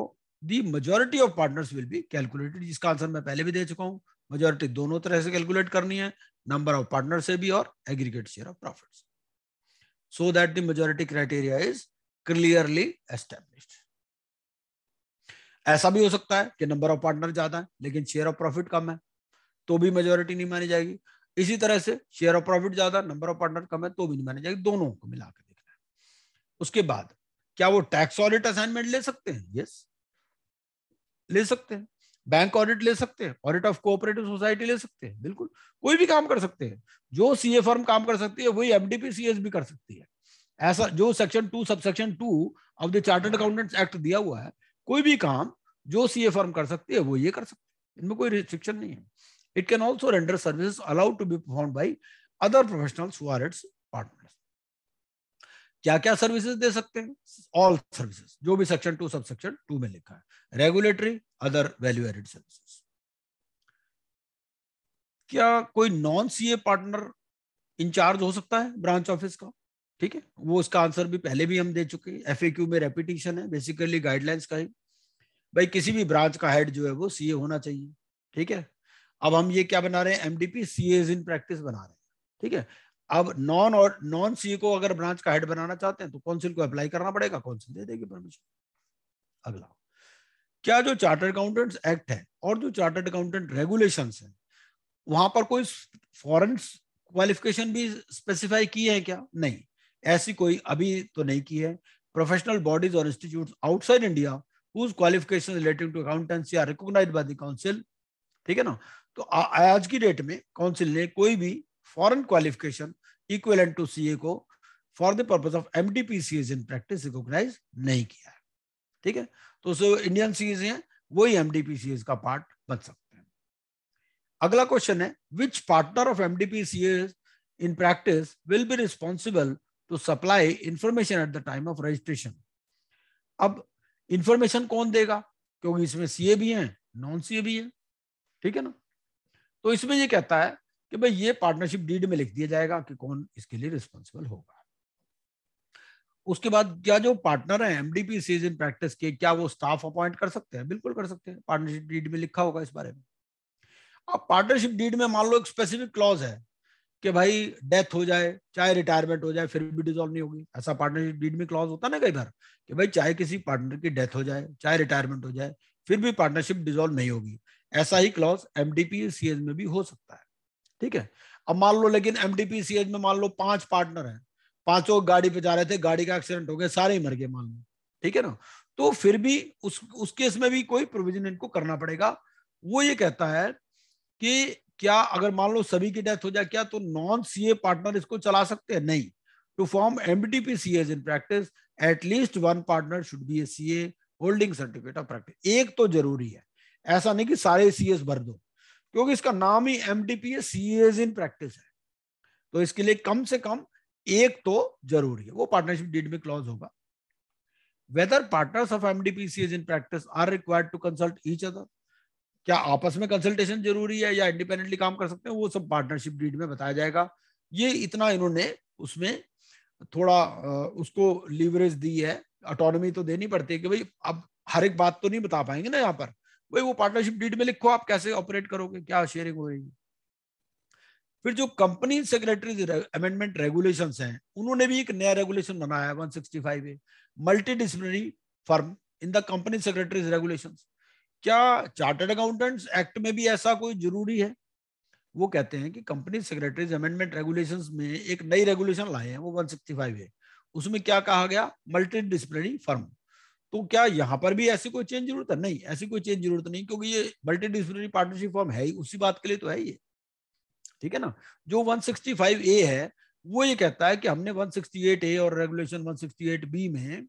the majority of partners will be calculated, जिसका answer मैं पहले भी दे चुका हूं। Majority दोनों तरह से कैलकुलेट करनी है, नंबर ऑफ पार्टनर से भी और aggregate share of profits, so that the majority criteria is clearly established. ऐसा भी हो सकता है कि नंबर ऑफ पार्टनर ज्यादा है लेकिन शेयर ऑफ प्रॉफिट कम है, तो भी मेजॉरिटी नहीं मानी जाएगी। इसी तरह से शेयर ऑफ प्रॉफिट ज्यादा, नंबर ऑफ पार्टनर कम है, तो भी नहीं मानी जाएगी। दोनों को मिलाकर देखना है। उसके बाद क्या वो टैक्स ऑडिट असाइनमेंट ले सकते हैं? यस, ले सकते हैं। बैंक ऑडिट ले सकते हैं, ऑडिट ऑफ कोऑपरेटिव सोसाइटी ले सकते हैं, बिल्कुल कोई भी काम कर सकते हैं। जो सीए फर्म काम कर सकती है वही एमडीपी सीएस भी कर सकती है। ऐसा जो section 2 subsection 2 of the chartered accountants act दिया हुआ है, कोई भी काम जो सीए फर्म कर सकती है वो ये कर सकती है, इनमें कोई रिस्ट्रिक्शन नहीं है। It can also render services allowed to be performed by other professionals who are its partners. क्या क्या सर्विसेज दे सकते हैं? ऑल सर्विसेज, जो भी सेक्शन 2 सबसेक्शन 2 में लिखा है, regulatory, other value added services. क्या कोई नॉन सीए पार्टनर इंचार्ज हो सकता है ब्रांच ऑफिस का? ठीक है, वो इसका आंसर भी पहले भी हम दे चुके हैं, एफएक्यू में रेपिटेशन है, बेसिकली गाइडलाइंस का ही। भाई किसी भी ब्रांच का हेड जो है वो सीए होना चाहिए। ठीक है, अब हम ये क्या बना रहे हैं? एमडीपी सीएज इन प्रैक्टिस बना रहे हैं। ठीक है, अब नॉन सीए को अगर ब्रांच का हेड बनाना चाहते हैं तो काउंसिल को अप्लाई करना पड़ेगा, काउंसिल दे देगी परमिशन। अगला, क्या जो चार्टर्ड अकाउंटेंट्स एक्ट है और जो चार्टर्ड अकाउंटेंट रेगुलेशंस है, वहां पर कोई फॉरेन क्वालिफिकेशन भी स्पेसिफाई की है क्या? नहीं, ऐसी कोई अभी तो नहीं की है। प्रोफेशनल बॉडीज और institutes outside India whose qualifications relating to accountancy are recognized by the council, ठीक है ना। तो आज की डेट में काउंसिल ने कोई भी foreign qualification equivalent to CA को for the purpose of MDP CS in practice recognise नहीं किया है। ठीक है, तो जो इंडियन सीएस हैं वही एमडीपी सीएस का पार्ट बन सकते हैं। अगला क्वेश्चन है, which partner of MDP CS in practice will be responsible to supply information at the time of registration. अब इंफॉर्मेशन कौन देगा? क्योंकि इसमें सीए भी हैं, नॉन सीए भी हैं। ठीक है ना, तो इसमें ये कहता है कि भाई ये पार्टनरशिप डीड में लिख दिया जाएगा कि कौन इसके लिए रिस्पॉन्सिबल होगा। उसके बाद क्या जो पार्टनर है एमडीपी सीएस इन प्रैक्टिस के, क्या वो स्टाफ अपॉइंट कर सकते हैं? बिल्कुल कर सकते हैं, पार्टनरशिप डीड में लिखा होगा इस बारे में। अब पार्टनरशिप डीड में मान लो एक स्पेसिफिक क्लॉज है कि भाई डेथ हो जाए चाहे रिटायरमेंट हो जाए फिर भी डिसॉल्व नहीं होगी। ऐसा पार्टनरशिप डीड में क्लॉज होता ना कई बार कि भाई चाहे किसी पार्टनर की डेथ हो जाए चाहे रिटायरमेंट हो जाए फिर भी पार्टनरशिप डिसॉल्व नहीं होगी। ऐसा ही क्लॉज एमडीपी सीएस में भी हो सकता है। ठीक है, अब मान लो लेकिन एमडीपी सीएस में मान लो 5 पार्टनर हैं, पांचों गाड़ी पे जा रहे थे, गाड़ी का एक्सीडेंट हो गया, सारे ही मर गए मान लो। ठीक है ना, तो फिर भी उस केस में भी कोई प्रोविजन इनको करना पड़ेगा। वो ये कहता है कि क्या अगर मान लो सभी की डेथ हो जाए क्या तो नॉन सीए पार्टनर इसको चला सकते हैं? नहीं। To form MDP CS in practice at least one partner should be a CA holding certificate of practice. एक तो जरूरी है, ऐसा नहीं कि सारे सीएस भर दो, क्योंकि इसका नाम ही एमडीपी है, सीएस इन प्रैक्टिस है, तो इसके लिए कम से कम एक तो जरूरी है, वो पार्टनरशिप डीड में क्लॉज होगा। Whether partners of MDP CS in practice are required to consult each other, क्या आपस में कंसल्टेशन जरूरी है या इंडिपेंडेंटली काम कर सकते हैं, वो सब पार्टनरशिप डीड में बताया जाएगा। ये इतना इन्होंने उसमें थोड़ा उसको लीवरेज दी है, ऑटोनॉमी तो देनी पड़ती है कि भाई अब हर एक बात तो नहीं बता पाएंगे ना यहाँ पर, भाई वो पार्टनरशिप डीड में लिखो आप कैसे ऑपरेट करोगे, क्या शेयरिंग होगी। फिर जो कंपनी सेक्रेटरीज अमेंडमेंट रेगुलेशंस हैं, उन्होंने भी एक नया रेगुलेशन बनाया 165A, multi disciplinary firm in the company secretaries regulations. क्या चार्टर्ड अकाउंटेंट्स एक्ट में भी ऐसा कोई जरूरी है? वो कहते हैं कि कंपनी सेक्रेटरीज अमेंडमेंट रेगुलेशंस में एक नई रेगुलेशन लाए हैं, वो 165 है। उसमें क्या कहा गया? Multi disciplinary firm. तो क्या यहाँ पर भी ऐसी कोई चेंज जरूरत है? नहीं, ऐसी कोई चेंज जरूरत नहीं, क्योंकि ये मल्टी डिसिप्लिनरी पार्टनरशिप फर्म है ही, उसी बात के लिए तो है ये। ठीक है ना, जो 165A है वो ये कहता है कि हमने 168A और रेगुलेशन 168B में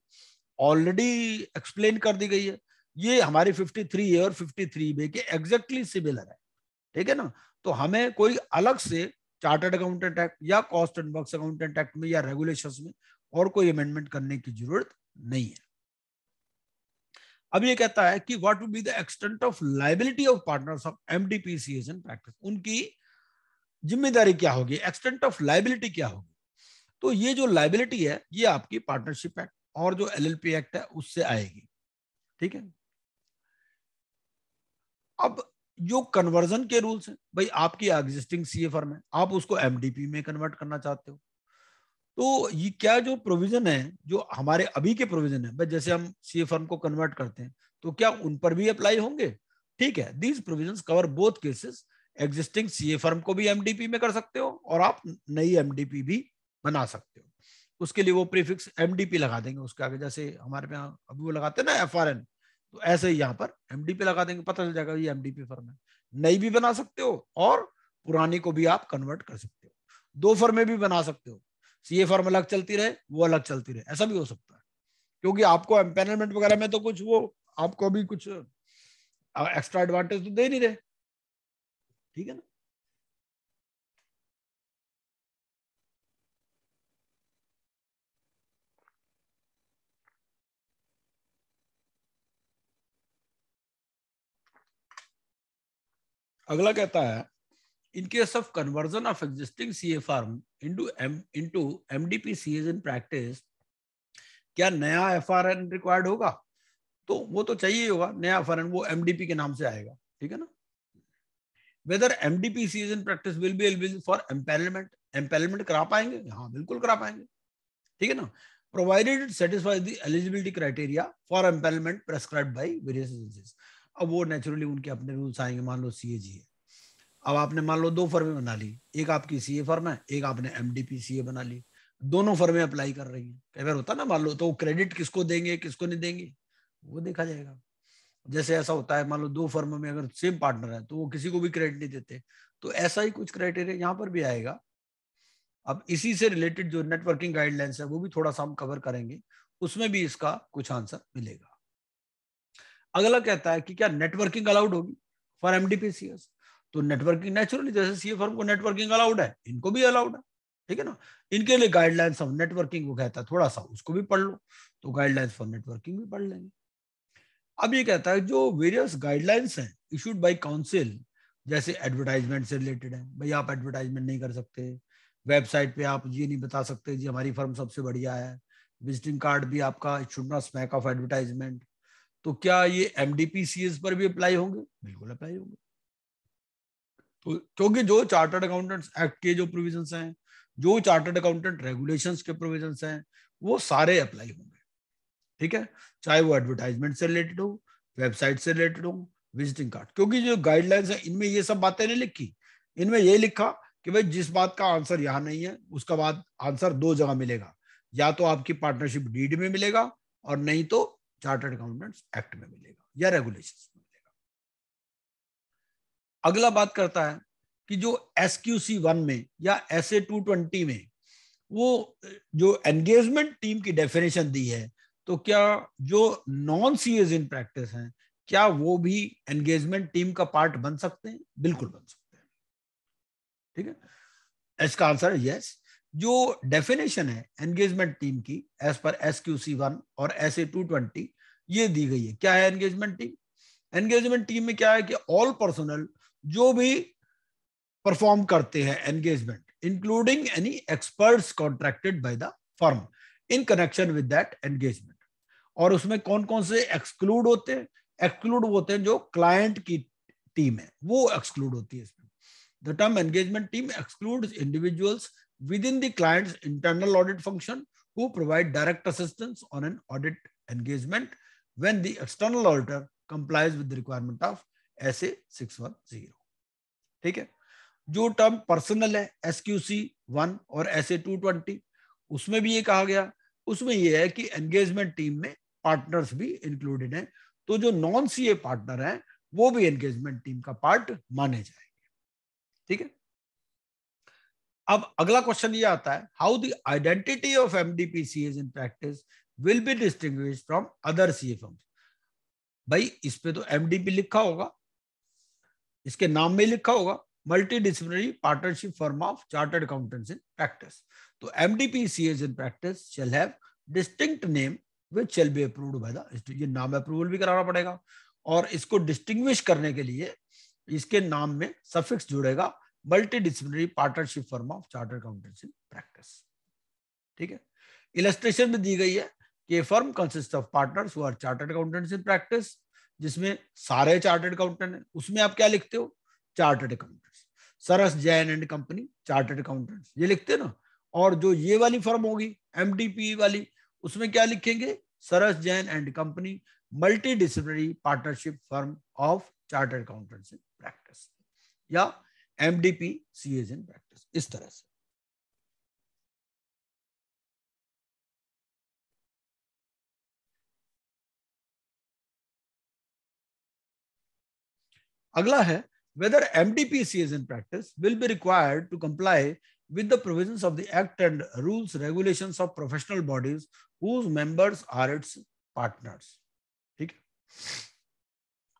ऑलरेडी एक्सप्लेन कर दी गई है, ये हमारी 53A और 53B के एग्जैक्टली सिमिलर है। ठीक है ना, तो हमें कोई अलग से चार्टर्ड अकाउंटेंट एक्ट या cost and works accountant act में या रेगुलेशंस में और कोई अमेंडमेंट करने की जरूरत नहीं है। अब ये कहता है कि what would be the extent of liability of partners of MDP CS in practice, उनकी जिम्मेदारी क्या होगी, एक्सटेंट ऑफ लायबिलिटी क्या होगी। तो ये जो लायबिलिटी है ये आपकी पार्टनरशिप एक्ट और जो एलएलपी एक्ट है उससे आएगी। ठीक है, अब जो कन्वर्जन के रूल्स हैं, भाई आपकी एग्जिस्टिंग सीए फर्म है, आप उसको एमडीपी में कन्वर्ट करना चाहते हो, तो ये क्या जो प्रोविजन है, जो हमारे अभी के प्रोविजन है, भाई जैसे हम सीए फर्म को कन्वर्ट करते हैं तो क्या उन पर भी अप्लाई होंगे? ठीक है, these provisions cover both cases. Existing CA firm को भी एमडीपी में कर सकते हो और आप नई एमडीपी भी बना सकते हो। उसके लिए वो प्रीफिक्स एमडीपी लगा देंगे उसके आगे, जैसे हमारे यहाँ अभी वो लगाते हैं ना एफआरएन, तो ऐसे ही यहाँ पर एमडीपी लगा देंगे, पता चल जाएगा ये एमडीपी फर्म है। नई भी बना सकते हो और पुरानी को भी आप कन्वर्ट कर सकते हो, दो फर्में भी बना सकते हो, सीए फर्म अलग चलती रहे, वो अलग चलती रहे, ऐसा भी हो सकता है, क्योंकि आपको एम्पैनलमेंट वगैरह में तो कुछ वो आपको भी कुछ एक्स्ट्रा एडवांटेज तो दे नहीं रहे, ठीक है ना। अगला कहता है, in case of conversion of existing CA firm into MDP CAs in practice, क्या नया FRN रिक्वायर्ड होगा? तो वो तो चाहिए होगा, नया FRN वो MDP के नाम से आएगा, ठीक है ना। Whether MDP CAs in practice will be eligible for empanelment, empanelment करा पाएंगे? हाँ बिल्कुल करा पाएंगे, ठीक है ना, provided it satisfies the eligibility criteria for empanelment prescribed by various agencies। अब वो नेचुरली उनके अपने रूल्स आएंगे। मान लो CAG है, अब आपने मान लो दो फर्में बना ली, एक आपकी सीए फर्म है, एक आपने एमडीपी सीए बना ली, दोनों फर्में अप्लाई कर रही हैं, कई बार होता ना, मान लो, तो क्रेडिट किसको देंगे किसको नहीं देंगे वो देखा जाएगा। जैसे ऐसा होता है, मान लो दो फर्म में अगर सेम पार्टनर है तो वो किसी को भी क्रेडिट नहीं देते, तो ऐसा ही कुछ क्राइटेरिया यहाँ पर भी आएगा। अब इसी से रिलेटेड जो नेटवर्किंग गाइडलाइंस है वो भी थोड़ा सा हम कवर करेंगे, उसमें भी इसका कुछ आंसर मिलेगा। अगला कहता है कि क्या नेटवर्किंग अलाउड होगी फॉर एमडीपी सीएस? तो नेटवर्किंग नेचुरली, जैसे सीए फर्म को नेटवर्किंग अलाउड है, इनको भी अलाउड है, ठीक है ना। इनके लिए गाइडलाइंस ऑफ नेटवर्किंग को कहता है, थोड़ा सा उसको भी पढ़ लो, तो गाइडलाइंस फॉर नेटवर्किंग भी पढ़ लेंगे। अब ये कहता है जो वेरियस गाइडलाइंस हैं इशूड बाय काउंसिल, जैसे एडवर्टाइजमेंट से रिलेटेड है, भाई आप एडवर्टाइजमेंट नहीं कर सकते, वेबसाइट पे आप ये नहीं बता सकते जी हमारी फर्म सबसे बढ़िया है, विजिटिंग कार्ड भी आपका should not smack of advertisement. तो क्या ये एमडीपी सीएस पर भी अप्लाई होंगे? बिल्कुल अप्लाई होंगे, तो क्योंकि जो चार्टर्ड अकाउंटेंट्स एक्ट के जो प्रोविजंस हैं, जो चार्टर्ड अकाउंटेंट रेगुलेशंस के प्रोविजंस हैं, वो सारे अप्लाई होंगे, ठीक है, चाहे वो एडवर्टाइजमेंट से रिलेटेड हो, वेबसाइट से रिलेटेड हो, विजिटिंग कार्ड। क्योंकि जो गाइडलाइंस है इनमें ये सब बातें नहीं लिखी, इनमें ये लिखा कि भाई जिस बात का आंसर यहाँ नहीं है उसका बाद आंसर दो जगह मिलेगा, या तो आपकी पार्टनरशिप डीड में मिलेगा और नहीं तो चार्टर्ड अकाउंटेंट्स एक्ट में मिलेगा या रेगुलेशंस में मिलेगा। अगला बात करता है कि जो SQC1 में या SA 220 में वो जो एंगेजमेंट टीम की डेफिनेशन दी है, तो क्या जो नॉन सीएज इन प्रैक्टिस हैं क्या वो भी एंगेजमेंट टीम का पार्ट बन सकते हैं? बिल्कुल बन सकते हैं, ठीक है, इसका आंसर है यस। जो डेफिनेशन है एंगेजमेंट टीम की एज पर SQC1 और SA 220 ये दी गई है। क्या है एंगेजमेंट टीम? एंगेजमेंट टीम में क्या है कि ऑल पर्सनल जो भी परफॉर्म करते हैं engagement, including any experts contracted by the firm in connection with that engagement. और उसमें कौन कौन से एक्सक्लूड होते हैं? एक्सक्लूड होते हैं जो क्लाइंट की टीम है वो एक्सक्लूड होती है इसमें। The term engagement team excludes individuals within the client's internal audit function who provide direct assistance on an audit engagement when the external auditor complies with the requirement of SA 610। ठीक है, जो term personal है SQC1 और SA 220 उसमें भी ये कहा गया, उसमें ये है कि एंगेजमेंट टीम में पार्टनर्स भी इंक्लूडेड हैं, तो जो नॉन सीए पार्टनर हैं वो भी एंगेजमेंट टीम का पार्ट माने जाएंगे, ठीक है। अब अगला क्वेश्चन ये आता है, how the identity of MDP CS in practice will be distinguished from other CA firms. भाई इस पे तो एमडीपी लिखा होगा, इसके नाम में लिखा होगा multi disciplinary partnership firm of chartered accountants in practice. तो MDP CS in practice shall have distinct name which shall be approved by the, ये नाम अप्रूवल भी कराना पड़ेगा, और इसको डिस्टिंग्विश करने के लिए इसके नाम में सफिक्स जुड़ेगा multidisciplinary partnership firm of chartered accountants in practice, ठीक है। इलस्ट्रेशन में दी गई है कि firm consist of partners who are chartered accountants in practice जिसमें सारे चार्टर्ड अकाउंटेंट है, उसमें आप क्या लिखते हो? Chartered accountants. Saras Jain and company chartered accountants, ये लिखते हैं ना। और जो ये वाली फर्म होगी एमडीपी वाली, उसमें क्या लिखेंगे? Saras Jain and company multi disciplinary partnership firm of chartered accountants in practice, या एमडीपी सीएज इन प्रैक्टिस, इस तरह से। अगला है whether MDPCs in practice will be required to comply with the provisions of the Act and rules regulations of professional bodies whose members are its partners। ठीक है,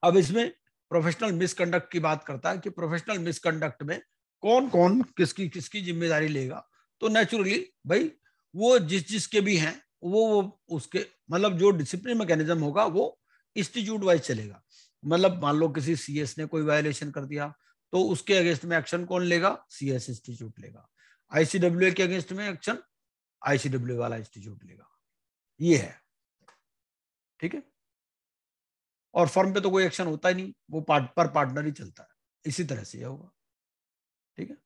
अब इसमें प्रोफेशनल मिसकंडक्ट की बात करता है कि प्रोफेशनल मिसकंडक्ट में कौन कौन किसकी किसकी जिम्मेदारी लेगा। तो नेचुरली भाई वो जिसके भी हैं वो उसके मतलब जो डिसिप्लिन मैकेनिज्म होगा वो इंस्टीट्यूट वाइज चलेगा। मतलब मान लो किसी सीएस ने कोई वायलेशन कर दिया तो उसके अगेंस्ट में एक्शन कौन लेगा? सीएस इंस्टीट्यूट लेगा। आईसीडब्ल्यू के अगेंस्ट में एक्शन आईसीडब्ल्यू वाला इंस्टीट्यूट लेगा, ये है। ठीक है, और फर्म पे तो कोई एक्शन होता ही नहीं, वो पर पार्टनर ही चलता है, इसी तरह से होगा। ठीक है,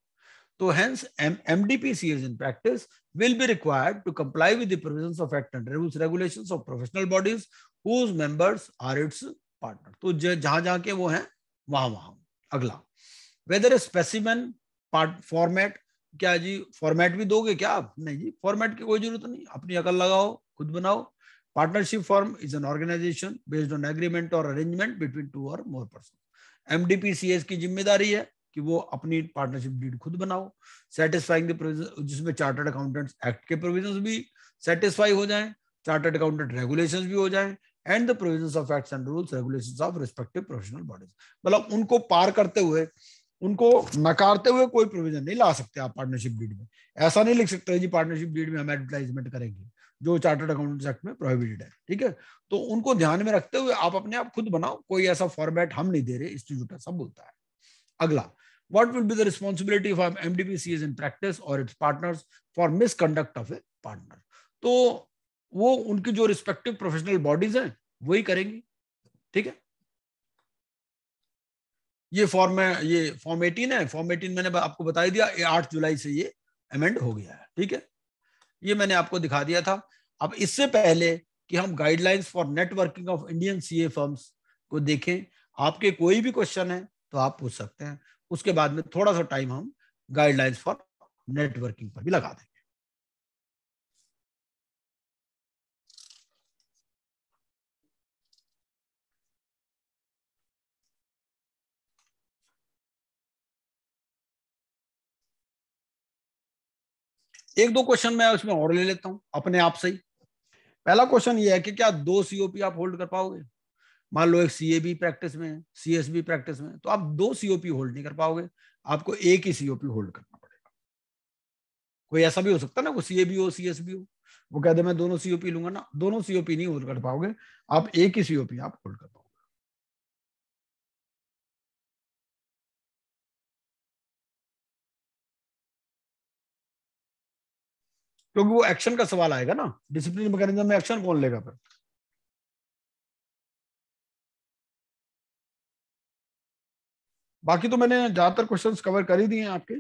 तो hence MDPCs in practice will be required to comply with the provisions of Act and rules regulations of professional bodies whose members are its partner। तो जहां जहां के वो हैं वहां वहां। अगला, whether a specimen part format, क्या जी फॉर्मेट भी दोगे क्या आप? नहीं जी, फॉर्मेट की कोई जरूरत नहीं, अपनी अकल लगाओ, खुद बनाओ। Partnership firm is an organization based on agreement और अरेंजमेंट बिटवीन 2 और more पर्सन। एमडीपीसीएस की जिम्मेदारी है कि वो अपनी पार्टनरशिप डीड खुद बनाओ, सेटिस्फाइंग द प्रोविजन, जिसमें चार्टर्ड अकाउंटेंट्स एक्ट के प्रोविजंस भी सेटिस्फाई हो जाएं, चार्टर्ड अकाउंटेंट रेगुलेशंस भी हो जाएं, and the provisions of acts and rules regulations of respective professional bodies. मतलब उनको पार करते हुए, उनको नकारते हुए कोई प्रोविजन नहीं ला सकते आप पार्टनरशिप डीड में। ऐसा नहीं लिख सकते जी पार्टनरशिप डीड में हम एडवर्टाइजमेंट करेंगे, जो चार्टर्ड अकाउंटेंट्स एक्ट में प्रोहिबिटेड है। ठीक है, तो उनको ध्यान में रखते हुए आप अपने आप खुद बनाओ, कोई ऐसा फॉर्मेट हम नहीं दे रहे, इंस्टीट्यूट ऐसा बोलता है। अगला, what will be the responsibility of MDPCs in practice or its partners for misconduct of a partner? तो वो उनकी जो रिस्पेक्टिव प्रोफेशनल बॉडीज हैं वही करेंगी। ठीक है, ये फॉर्म 18 है। फॉर्म 18 मैंने आपको बता दिया 8 जुलाई से ये अमेंड हो गया है। ठीक है, ये मैंने आपको दिखा दिया था। अब इससे पहले कि हम guidelines for networking of Indian CA firms को देखें, आपके कोई भी क्वेश्चन है तो आप पूछ सकते हैं। उसके बाद में थोड़ा सा टाइम हम गाइडलाइंस फॉर नेटवर्किंग पर भी लगा देंगे। एक दो क्वेश्चन मैं उसमें और ले लेता हूं अपने आप से ही। पहला क्वेश्चन ये है कि क्या 2 सीओपी आप होल्ड कर पाओगे? मान लो एक सीए प्रैक्टिस में है, सीएस भी प्रैक्टिस में, तो आप 2 सीओपी होल्ड नहीं कर पाओगे, आपको एक ही सीओपी होल्ड करना पड़ेगा। कोई ऐसा भी हो सकता है ना, कोई सीए भी हो सीएस भी हो, वो कहते मैं दोनों सीओपी लूंगा ना, दोनों सीओपी नहीं होल्ड कर पाओगे, आप एक ही सीओपी आप होल्ड कर पाओगे। क्योंकि वो एक्शन का सवाल आएगा ना, डिसिप्लिन मैकेनिज्म में एक्शन कौन लेगा फिर? बाकी तो मैंने ज्यादातर क्वेश्चंस कवर कर ही दिए हैं आपके।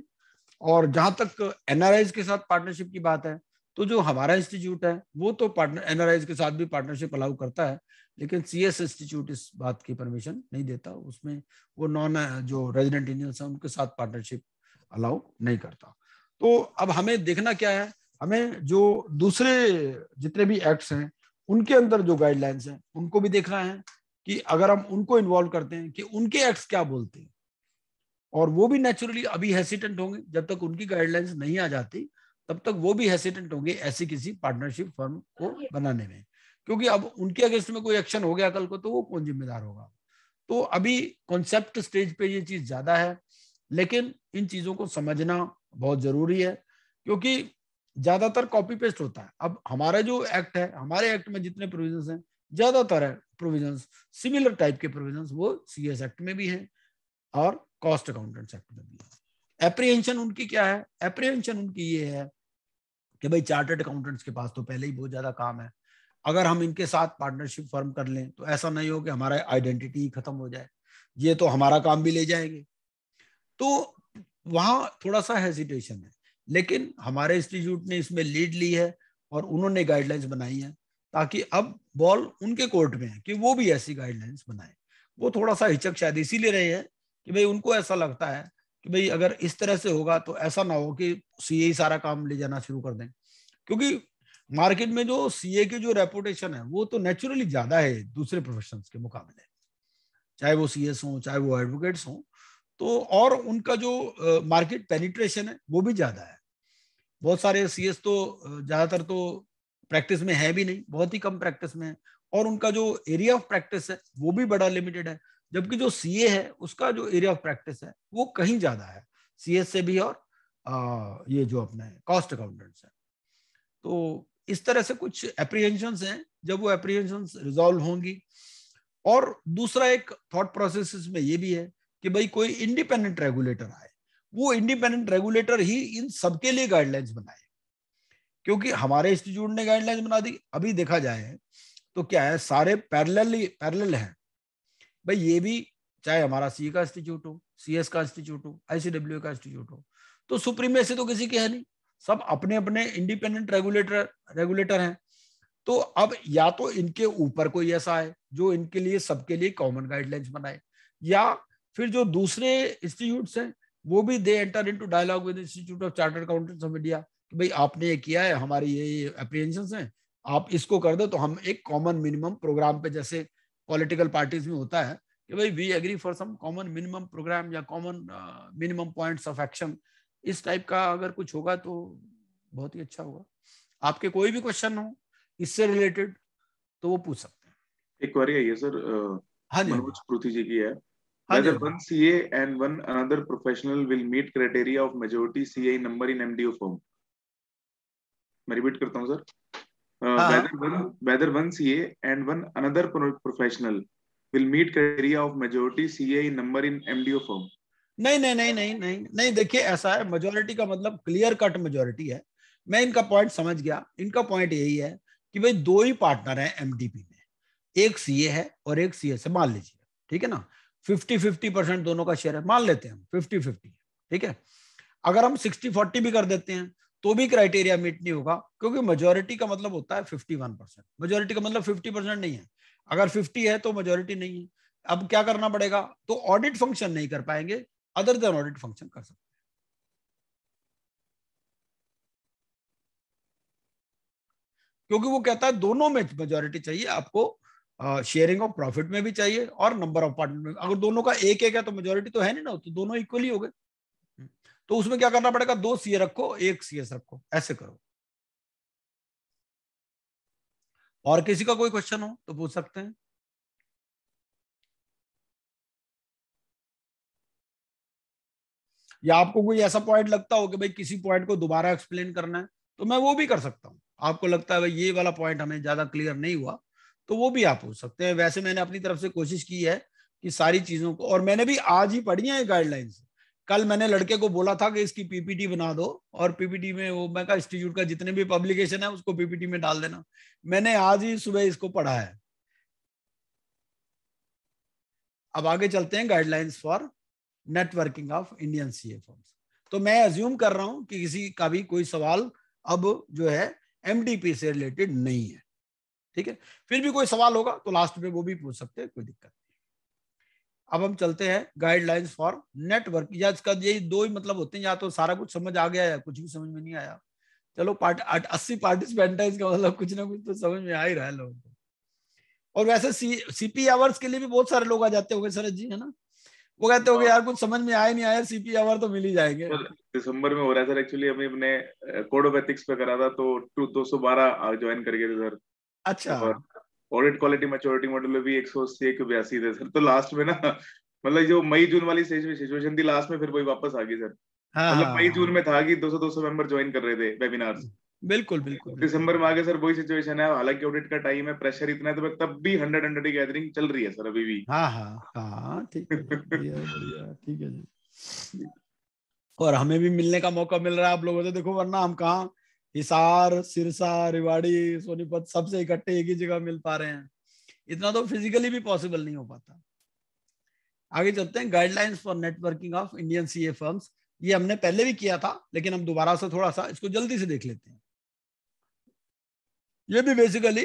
और जहां तक एनआरआईज के साथ पार्टनरशिप की बात है, तो जो हमारा इंस्टीट्यूट है वो तो पार्टनर एनआरआईज के साथ भी पार्टनरशिप अलाउ करता है, लेकिन सीएस इंस्टीट्यूट इस बात की परमिशन नहीं देता। उसमें वो नॉन जो रेजिडेंट इंडियंस हैं उनके साथ पार्टनरशिप अलाउ नहीं करता। तो अब हमें देखना क्या है, हमें जो दूसरे जितने भी एक्ट्स हैं उनके अंदर जो गाइडलाइंस हैं उनको भी देखना है कि अगर हम उनको इन्वॉल्व करते हैं कि उनके एक्ट्स क्या बोलते हैं। और वो भी नेचुरली अभी हेसिटेंट होंगे, जब तक उनकी गाइडलाइंस नहीं आ जाती तब तक वो भी हेसिटेंट होंगे ऐसी किसी पार्टनरशिप फर्म को बनाने में, क्योंकि अब उनके अगेंस्ट में कोई एक्शन हो गया कल को तो वो कौन जिम्मेदार होगा। तो अभी कॉन्सेप्ट स्टेज पे ये चीज ज्यादा है, लेकिन इन चीजों को समझना बहुत जरूरी है, क्योंकि ज्यादातर कॉपी पेस्ट होता है। अब हमारा जो एक्ट है, हमारे एक्ट में जितने प्रोविजंस हैं ज्यादातर है प्रोविजंस सिमिलर टाइप के प्रोविजंस वो सीएस एक्ट में भी हैं और कॉस्ट अकाउंटेंट्स एक्ट में भी है। एप्रीहेंशन उनकी क्या है? एप्रीहेंशन उनकी ये है कि भाई चार्टर्ड अकाउंटेंट्स के पास तो पहले ही बहुत ज्यादा काम है, अगर हम इनके साथ पार्टनरशिप फॉर्म कर लें तो ऐसा नहीं हो कि हमारा आइडेंटिटी खत्म हो जाए, ये तो हमारा काम भी ले जाएंगे। तो वहां थोड़ा सा हेजिटेशन है, लेकिन हमारे इंस्टीट्यूट ने इसमें लीड ली है और उन्होंने गाइडलाइंस बनाई है, ताकि अब बॉल उनके कोर्ट में है कि वो भी ऐसी गाइडलाइंस बनाए। वो थोड़ा सा हिचक शायद इसीलिए रहे हैं कि भाई उनको ऐसा लगता है कि भाई अगर इस तरह से होगा तो ऐसा ना हो कि सीए ही सारा काम ले जाना शुरू कर दें, क्योंकि मार्केट में जो सीए की जो रेपुटेशन है वो तो नेचुरली ज्यादा है दूसरे प्रोफेशंस के मुकाबले, चाहे वो सीएस हो चाहे वो एडवोकेट्स हो। तो और उनका जो मार्केट पेनिट्रेशन है वो भी ज्यादा है। बहुत सारे सीएस तो ज्यादातर तो प्रैक्टिस में है भी नहीं, बहुत ही कम प्रैक्टिस में है, और उनका जो एरिया ऑफ प्रैक्टिस है वो भी बड़ा लिमिटेड है। जबकि जो सीए है उसका जो एरिया ऑफ प्रैक्टिस है वो कहीं ज्यादा है सीएस से भी, और ये जो अपने कॉस्ट अकाउंटेंट्स है। तो इस तरह से कुछ एप्रीहेंशंस हैं, जब वो एप्रीहेंशंस रिजॉल्व होंगी। और दूसरा एक थॉट प्रोसेस में ये भी है कि भाई कोई इंडिपेंडेंट रेगुलेटर आए, वो इंडिपेंडेंट रेगुलेटर ही इन सबके लिए गाइडलाइंस बनाए, क्योंकि हमारे इंस्टीट्यूट ने गाइडलाइंस बना दी। अभी देखा जाए तो क्या है, सारे पैरेलल हैं भाई, ये भी चाहे हमारा सी का इंस्टीट्यूट हो, सीएस का इंस्टीट्यूट हो, आईसीडब्ल्यू का इंस्टीट्यूट हो, तो सुप्रीमेसी तो किसी की है नहीं, सब अपने अपने इंडिपेंडेंट रेगुलेटर हैं। तो अब या तो इनके ऊपर कोई ऐसा है जो इनके लिए सबके लिए कॉमन गाइडलाइंस बनाए, या फिर जो दूसरे इंस्टीट्यूट्स हैं वो भी they enter into dialogue with institute of chartered accountants of India कि भाई आपने ये किया है, हमारी ये एप्रीहेंशंस हैं, आप इसको कर दो, तो हम एक कॉमन मिनिमम प्रोग्राम पे, जैसे पॉलिटिकल पार्टीज में होता है कि भाई we agree for some common minimum programme या common minimum points of action, इस टाइप का अगर कुछ होगा तो बहुत ही अच्छा होगा। आपके कोई भी क्वेश्चन हो इससे रिलेटेड तो वो पूछ सकते हैं। एक क्वेरी है ये सर, हाँ जी, मनोज पृथ्वी जी की है। हाँ जी, Whether one CA and one another professional will meet criteria of majority CA number in MDO firm. मैं रिपीट करता हूँ सर। हाँ, whether one CA and one another professional will meet criteria of majority CA number in MDO firm. नहीं नहीं नहीं नहीं नहीं नहीं, देखिए ऐसा है, मेजोरिटी का मतलब क्लियर कट मेजोरिटी है। मैं इनका पॉइंट समझ गया। इनका पॉइंट यही है कि भाई दो ही पार्टनर हैं एमडीपी में, एक सीए है और एक सीएस है, मान लीजिए, ठीक है ना, 50-50% दोनों का शेयर है, मान लेते हैं हम 50-50, ठीक है। अगर हम 60-40 भी कर देते हैं तो भी क्राइटेरिया मीट नहीं होगा, क्योंकि मेजोरिटी का मतलब होता है 51%, मेजोरिटी का मतलब 50% नहीं है। अगर 50 है तो मेजोरिटी नहीं है। अब क्या करना पड़ेगा, तो ऑडिट फंक्शन नहीं कर पाएंगे, अदर देन ऑडिट फंक्शन कर सकते हैं, क्योंकि वो कहता है दोनों में मेजोरिटी चाहिए आपको, शेयरिंग ऑफ प्रॉफिट में भी चाहिए और नंबर ऑफ पार्टनर में। अगर दोनों का एक एक है तो मेजोरिटी तो है नहीं ना, तो दोनों इक्वली हो गए। तो उसमें क्या करना पड़ेगा, 2 सीए रखो, 1 सीएस रखो, ऐसे करो। और किसी का कोई क्वेश्चन हो तो पूछ सकते हैं। या आपको कोई ऐसा पॉइंट लगता हो कि भाई किसी पॉइंट को दोबारा एक्सप्लेन करना है तो मैं वो भी कर सकता हूं। आपको लगता है भाई ये वाला पॉइंट हमें ज्यादा क्लियर नहीं हुआ तो वो भी आप पूछ सकते हैं। वैसे मैंने अपनी तरफ से कोशिश की है कि सारी चीजों को, और मैंने भी आज ही पढ़ी है गाइडलाइंस। कल मैंने लड़के को बोला था कि इसकी पीपीटी बना दो, और पीपीटी में वो मैं कहा इंस्टीट्यूट का जितने भी पब्लिकेशन है उसको पीपीटी में डाल देना। मैंने आज ही सुबह इसको पढ़ा है। अब आगे चलते हैं, guidelines for networking of Indian CA firms. तो मैं अज्यूम कर रहा हूं कि किसी का भी कोई सवाल अब जो है एमडीपी से रिलेटेड नहीं है, ठीक है। फिर भी कोई सवाल होगा तो लास्ट में वो भी पूछ सकते हैं, कोई दिक्कत नहीं। अब हम चलते हैं गाइडलाइंस फॉर नेटवर्क। या इसका यही दो ही मतलब होते हैं, या तो सारा कुछ समझ आ गया या कुछ भी समझ में नहीं आया। चलो 80 पार्टिसिपेंट है, इसका मतलब कुछ ना कुछ तो समझ में आ ही रहा है लोगों को। और वैसे सीपी आवर्स के लिए भी बहुत सारे लोग आ जाते होंगे सरज जी, है ना। वो कहते होंगे यार कुछ समझ में आया नहीं आया, सीपी आवर तो मिल ही जाएंगे। दिसंबर में हो रहा है सर, एक्चुअली हमें अपने कोड ऑफ एथिक्स पे करा था तो 212 ज्वाइन कर गए थे सर। अच्छा। और ऑडिट क्वालिटी मैच्योरिटी मॉडल में भी 180-182 थे सर। तो लास्ट में ना मतलब जो मई जून वाली सिचुएशन थी, लास्ट में फिर वही वापस आ गई सर। मतलब मई जून में था कि 200 मेंबर ज्वाइन कर रहे थे वेबिनार्स। बिल्कुल बिल्कुल। दिसंबर में आगे सर वही सिचुएशन है, हालांकि ऑडिट का टाइम है, प्रेशर इतना है, तो तब भी 100 की गैदरिंग चल रही है सर अभी भी। हाँ हाँ हाँ, ठीक है, बढ़िया, ठीक है जी। और हमें भी मिलने का मौका मिल रहा है आप लोगों से, देखो, वरना हम कहाँ हिसार, सिरसा, रेवाड़ी, सोनीपत सबसे इकट्ठे एक ही जगह मिल पा रहे हैं। इतना तो फिजिकली भी पॉसिबल नहीं हो पाता। आगे चलते हैं, guidelines for networking of Indian CA firms. ये हमने पहले भी किया था, लेकिन हम दोबारा से थोड़ा सा इसको जल्दी से देख लेते हैं। ये भी बेसिकली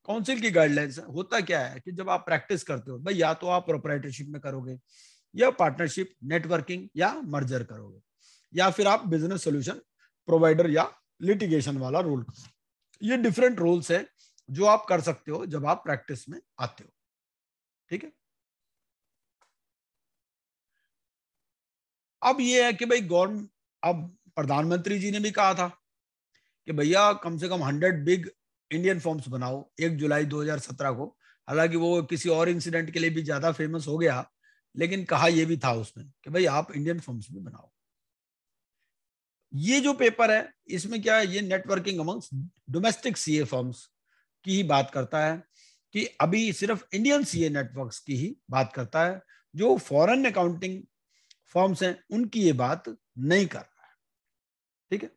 काउंसिल की गाइडलाइंस है। होता क्या है कि जब आप प्रैक्टिस करते हो भाई, या तो आप प्रोप्राइटरशिप में करोगे, या पार्टनरशिप, नेटवर्किंग या मर्जर करोगे, या फिर आप बिजनेस सोल्यूशन प्रोवाइडर या लिटिगेशन वाला रोल। ये डिफरेंट रोल्स है जो आप कर सकते हो जब आप प्रैक्टिस में आते हो। ठीक है, अब ये है कि भाई गवर्नमेंट, अब प्रधानमंत्री जी ने भी कहा था कि भैया कम से कम 100 बिग इंडियन फॉर्म्स बनाओ 1 जुलाई 2017 को। हालांकि वो किसी और इंसिडेंट के लिए भी ज्यादा फेमस हो गया, लेकिन कहा यह भी था उसमें कि भाई आप इंडियन फॉर्म्स भी बनाओ। ये जो पेपर है इसमें क्या है, ये networking amongst domestic CA firms की ही बात करता है, कि अभी सिर्फ इंडियन सीए नेटवर्क्स की ही बात करता है। जो फॉरेन अकाउंटिंग फर्म्स हैं उनकी ये बात नहीं कर रहा है। ठीक है,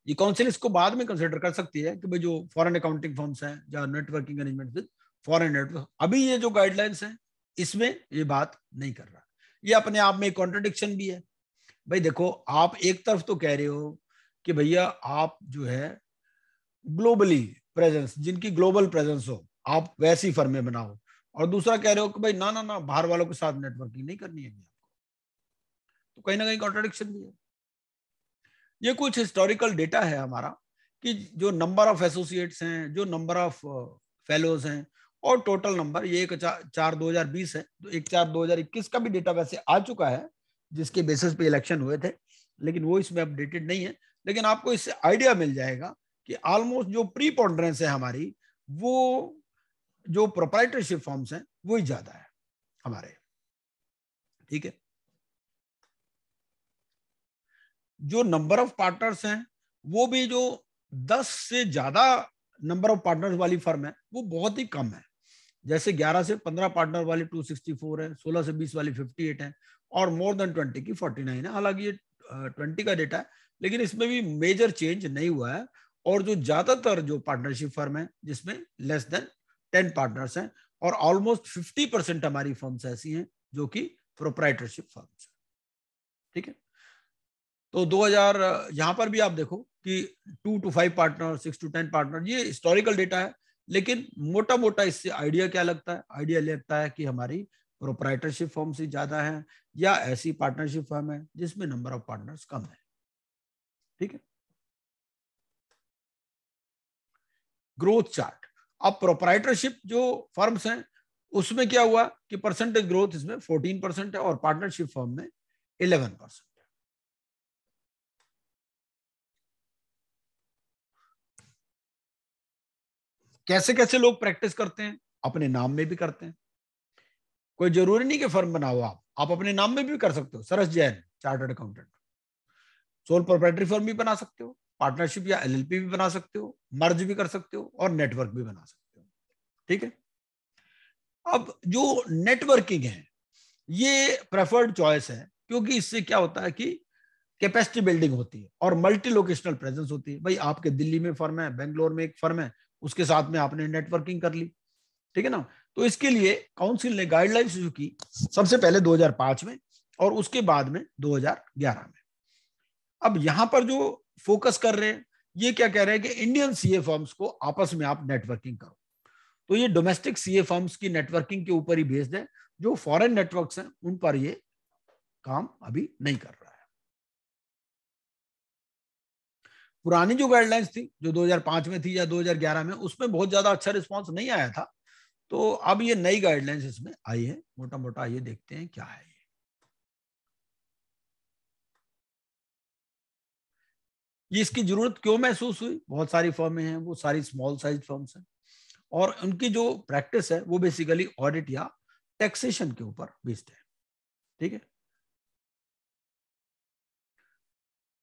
ये काउंसिल इसको बाद में कंसिडर कर सकती है कि भाई जो फॉरेन अकाउंटिंग फर्म्स हैं या networking arrangement with foreign network, अभी ये जो गाइडलाइंस हैं इसमें ये बात नहीं कर रहा। ये अपने आप में एक कॉन्ट्रडिक्शन भी है। भाई देखो, आप एक तरफ तो कह रहे हो कि भैया आप जो है ग्लोबली प्रेजेंस, जिनकी ग्लोबल प्रेजेंस हो आप वैसी फर्में बनाओ, और दूसरा कह रहे हो कि भाई ना ना ना, बाहर वालों के साथ नेटवर्किंग नहीं करनी है आपको। तो कहीं ना कहीं कॉन्ट्रडिक्शन भी है। ये कुछ हिस्टोरिकल डेटा है हमारा कि जो नंबर ऑफ एसोसिएट्स हैं, जो नंबर ऑफ फेलोज हैं, और टोटल नंबर, ये 1/4/2020 है। तो 1/4/2021 का भी डेटा वैसे आ चुका है, जिसके बेसिस पे इलेक्शन हुए थे, लेकिन वो इसमें अपडेटेड नहीं है। लेकिन आपको इससे आइडिया मिल जाएगा कि ऑलमोस्ट जो प्रीपोंडरेंस है हमारी, वो जो प्रोप्राइटरशिप फॉर्म्स हैं वो ही ज्यादा है हमारे। ठीक है, जो नंबर ऑफ पार्टनर्स हैं वो भी जो 10 से ज्यादा नंबर ऑफ पार्टनर्स वाली फर्म है वो बहुत ही कम है। जैसे 11 से 15 पार्टनर वाली 264 है, 16 से 20 वाली 58 है, और मोर देन 20 की 49 है। हालांकि ये 20 का डेटा है, लेकिन इसमें भी मेजर चेंज नहीं हुआ है। और जो ज्यादातर जो पार्टनरशिप फर्म है जिसमें लेस देन 10 पार्टनर्स हैं, और ऑलमोस्ट 50% हमारी फर्म्स ऐसी हैं जो कि प्रोप्राइटरशिप फर्म्स है। ठीक है, तो 2000 यहां पर भी आप देखो कि 2 to 5 पार्टनर, 6 to 10 पार्टनर, ये हिस्टोरिकल डेटा है। लेकिन मोटा मोटा इससे आइडिया क्या लगता है, आइडिया लगता है कि हमारी प्रोप्राइटरशिप फर्म से ज्यादा है, या ऐसी पार्टनरशिप फर्म है जिसमें नंबर ऑफ पार्टनर्स कम है। ठीक है, ग्रोथ चार्ट। अब प्रोप्राइटरशिप जो फर्म्स हैं उसमें क्या हुआ कि परसेंटेज ग्रोथ इसमें 14% है, और पार्टनरशिप फर्म में 11%। कैसे कैसे लोग प्रैक्टिस करते हैं, अपने नाम में भी करते हैं। कोई जरूरी नहीं कि फर्म बनाओ आप अपने नाम में भी कर सकते हो। Saras Jain chartered accountant, sole proprietary firm भी बना सकते हो, पार्टनरशिप या एलएलपी भी बना सकते हो, मर्ज भी कर सकते हो, और नेटवर्क भी बना सकते हो। ठीक है, अब जो नेटवर्किंग है ये प्रेफर्ड चॉइस है, क्योंकि इससे क्या होता है कि कैपेसिटी बिल्डिंग होती है और मल्टी लोकेशनल प्रेजेंस होती है। भाई आपके दिल्ली में फर्म है, बेंगलोर में एक फर्म है, उसके साथ में आपने नेटवर्किंग कर ली। ठीक है ना, तो इसके लिए काउंसिल ने गाइडलाइंस इशू की, सबसे पहले 2005 में, और उसके बाद में 2011 में। अब यहां पर जो फोकस कर रहे हैं, ये क्या कह रहे हैं कि इंडियन सीए फर्म्स को आपस में आप नेटवर्किंग करो। तो ये डोमेस्टिक सीए फर्म्स की नेटवर्किंग के ऊपर ही बेस्ड है। जो फॉरेन नेटवर्क्स हैं उन पर ये काम अभी नहीं कर रहा है। पुरानी जो गाइडलाइंस थी, जो 2005 में थी या 2011 में, उसमें बहुत ज्यादा अच्छा रिस्पांस नहीं आया था। तो अब ये नई गाइडलाइंस इसमें आई है। मोटा मोटा ये देखते हैं क्या है। ये इसकी जरूरत क्यों महसूस हुई? बहुत सारी फर्में हैं, वो सारी स्मॉल साइज फर्म्स हैं, और उनकी जो प्रैक्टिस है वो बेसिकली ऑडिट या टैक्सेशन के ऊपर बेस्ड है। ठीक है,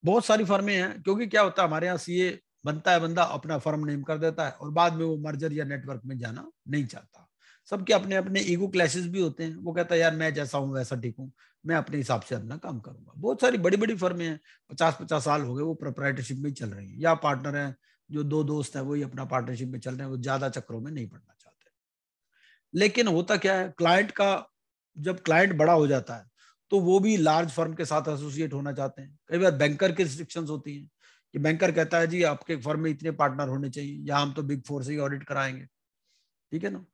बहुत सारी फर्में हैं, क्योंकि क्या होता है हमारे यहाँ सीए बनता है, बंदा अपना फर्म नेम कर देता है और बाद में वो मर्जर या नेटवर्क में जाना नहीं चाहता। सबके अपने अपने ईगो क्लैशेस भी होते हैं। वो कहता है यार मैं जैसा हूँ वैसा ठीक हूँ, मैं अपने हिसाब से अपना काम करूंगा। बहुत सारी बड़ी बड़ी फर्में हैं, 50-50 साल हो गए वो प्रोप्राइटरशिप में ही चल रही है, या पार्टनर हैं जो दो दोस्त हैं वही अपना पार्टनरशिप में चल रहे हैं, वो ज्यादा चक्रों में नहीं पड़ना चाहते। लेकिन होता क्या है, क्लाइंट का जब क्लाइंट बड़ा हो जाता है तो वो भी लार्ज फर्म के साथ एसोसिएट होना चाहते हैं। कई बार बैंकर की रिस्ट्रिक्शंस होती हैं कि बैंकर कहता है जी आपके फर्म में इतने पार्टनर होने चाहिए, या हम तो बिग फोर से ही ऑडिट कराएंगे, ठीक है ना।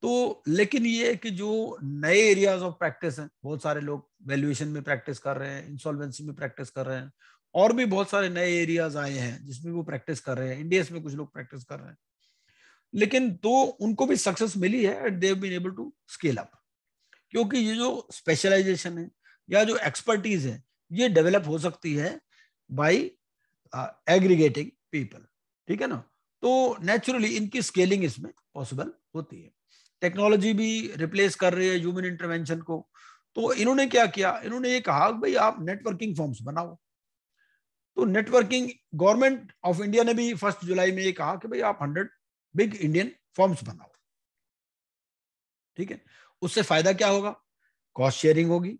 तो लेकिन ये है कि जो नए एरियाज ऑफ प्रैक्टिस हैं, बहुत सारे लोग वैल्यूएशन में प्रैक्टिस कर रहे हैं, इंसॉल्वेंसी में प्रैक्टिस कर रहे हैं, और भी बहुत सारे नए एरियाज आए हैं जिसमें वो प्रैक्टिस कर रहे हैं। इंडिया में कुछ लोग प्रैक्टिस कर रहे हैं, लेकिन तो उनको भी सक्सेस मिली है and they have been able to scale up, क्योंकि ये जो स्पेशलाइजेशन है या जो एक्सपर्टीज है ये डेवलप हो सकती है बाय एग्रीगेटिंग पीपल, ठीक है ना। तो नेचुरली इनकी स्केलिंग इसमें पॉसिबल होती है। टेक्नोलॉजी भी रिप्लेस कर रही है ह्यूमन इंटरवेंशन को। तो इन्होंने क्या किया, इन्होंने ये कहा भाई आप नेटवर्किंग फॉर्म्स बनाओ। तो नेटवर्किंग, गवर्नमेंट ऑफ इंडिया ने भी 1 जुलाई में ये कहा कि भाई आप 100 बिग इंडियन फॉर्म्स बनाओ, ठीक है। उससे फायदा क्या होगा, कॉस्ट शेयरिंग होगी,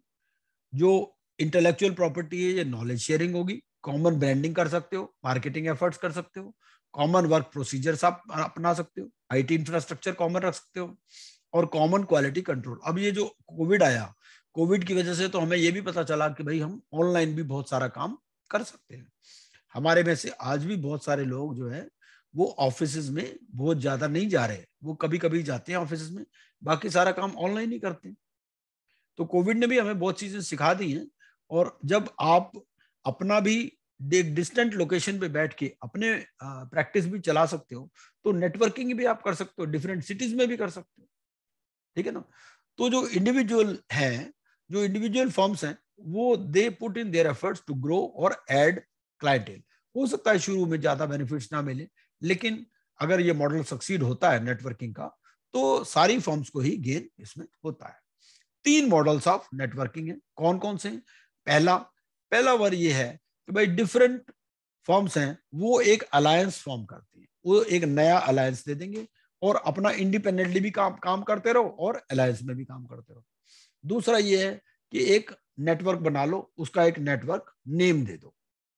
जो इंटेलेक्चुअल प्रॉपर्टी है ये नॉलेज शेयरिंग होगी, कॉमन ब्रांडिंग कर सकते हो, मार्केटिंग एफर्ट्स कर सकते हो, कॉमन वर्क प्रोसीजर्स आप अपना सकते हो, आईटी इंफ्रास्ट्रक्चर कॉमन रख सकते हो, और कॉमन क्वालिटी कंट्रोल। अब ये जो कोविड आया, कोविड की वजह से तो हमें ये भी पता चला कि भाई हम ऑनलाइन भी बहुत सारा काम कर सकते हैं। हमारे में से आज भी बहुत सारे लोग जो है वो ऑफिस में बहुत ज्यादा नहीं जा रहे, वो कभी कभी जाते हैं ऑफिस में, बाकी सारा काम ऑनलाइन ही करते हैं। तो कोविड ने भी हमें बहुत चीजें सिखा दी हैं। और जब आप अपना भी डिस्टेंट लोकेशन पे बैठ के अपने प्रैक्टिस भी चला सकते हो, तो नेटवर्किंग भी आप कर सकते हो, डिफरेंट सिटीज में भी कर सकते हो, ठीक है ना। तो जो इंडिविजुअल हैं, जो इंडिविजुअल फर्म्स हैं, वो they put in their efforts to grow और ऐड क्लाइंटेल। हो सकता है शुरू में ज्यादा बेनिफिट्स ना मिले, लेकिन अगर ये मॉडल सक्सीड होता है नेटवर्किंग का, तो सारी फर्म्स को ही गेन इसमें होता है। 3 मॉडल्स ऑफ नेटवर्किंग है। कौन कौन से हैं? पहला वर ये है कि भाई डिफरेंट फर्म्स हैं वो एक अलायंस फॉर्म करती हैं, वो एक नया अलायंस दे देंगे और अपना इंडिपेंडेंटली भी काम करते रहो और अलायंस में भी काम करते रहो। दूसरा ये है कि एक नेटवर्क बना लो, उसका एक नेटवर्क नेम दे दो,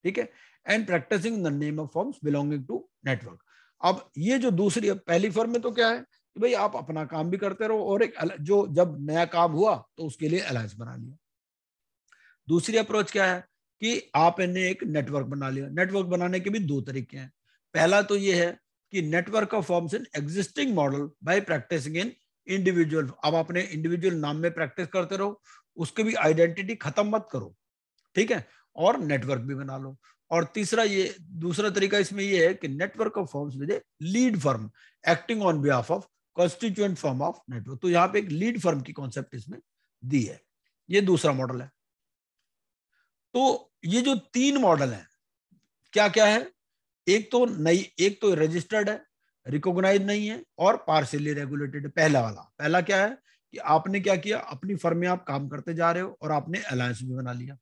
ठीक है, and practicing the name of firms belonging to network. अब ये जो दूसरी, पहली फर्म में तो क्या है कि भाई आप अपना काम भी करते रहो और एक जो जब नया काम हुआ तो उसके लिए अलायंस बना लिया। दूसरी अप्रोच क्या है कि आपने एक नेटवर्क बना लिया। नेटवर्क बनाने के भी 2 तरीके हैं। पहला तो ये है कि network of firms in existing model by practicing in individual. अब अपने इंडिविजुअल नाम में प्रैक्टिस करते रहो, उसकी भी आइडेंटिटी खत्म मत करो, ठीक है, और नेटवर्क भी बना लो। और तीसरा, ये दूसरा तरीका इसमें ये है कि network of firms with a lead firm acting on behalf of constituent firm of network. तो यहाँ पे एक लीड फर्म की कॉन्सेप्ट इसमें दी है। ये दूसरा मॉडल है। तो ये जो 3 मॉडल हैं, क्या क्या है, एक तो रजिस्टर्ड है, रिकॉग्नाइज नहीं है, और पार्शियली रेगुलेटेड है। पहला क्या है कि आपने क्या किया, अपनी फर्म में आप काम करते जा रहे हो और आपने अलायंस भी बना लिया,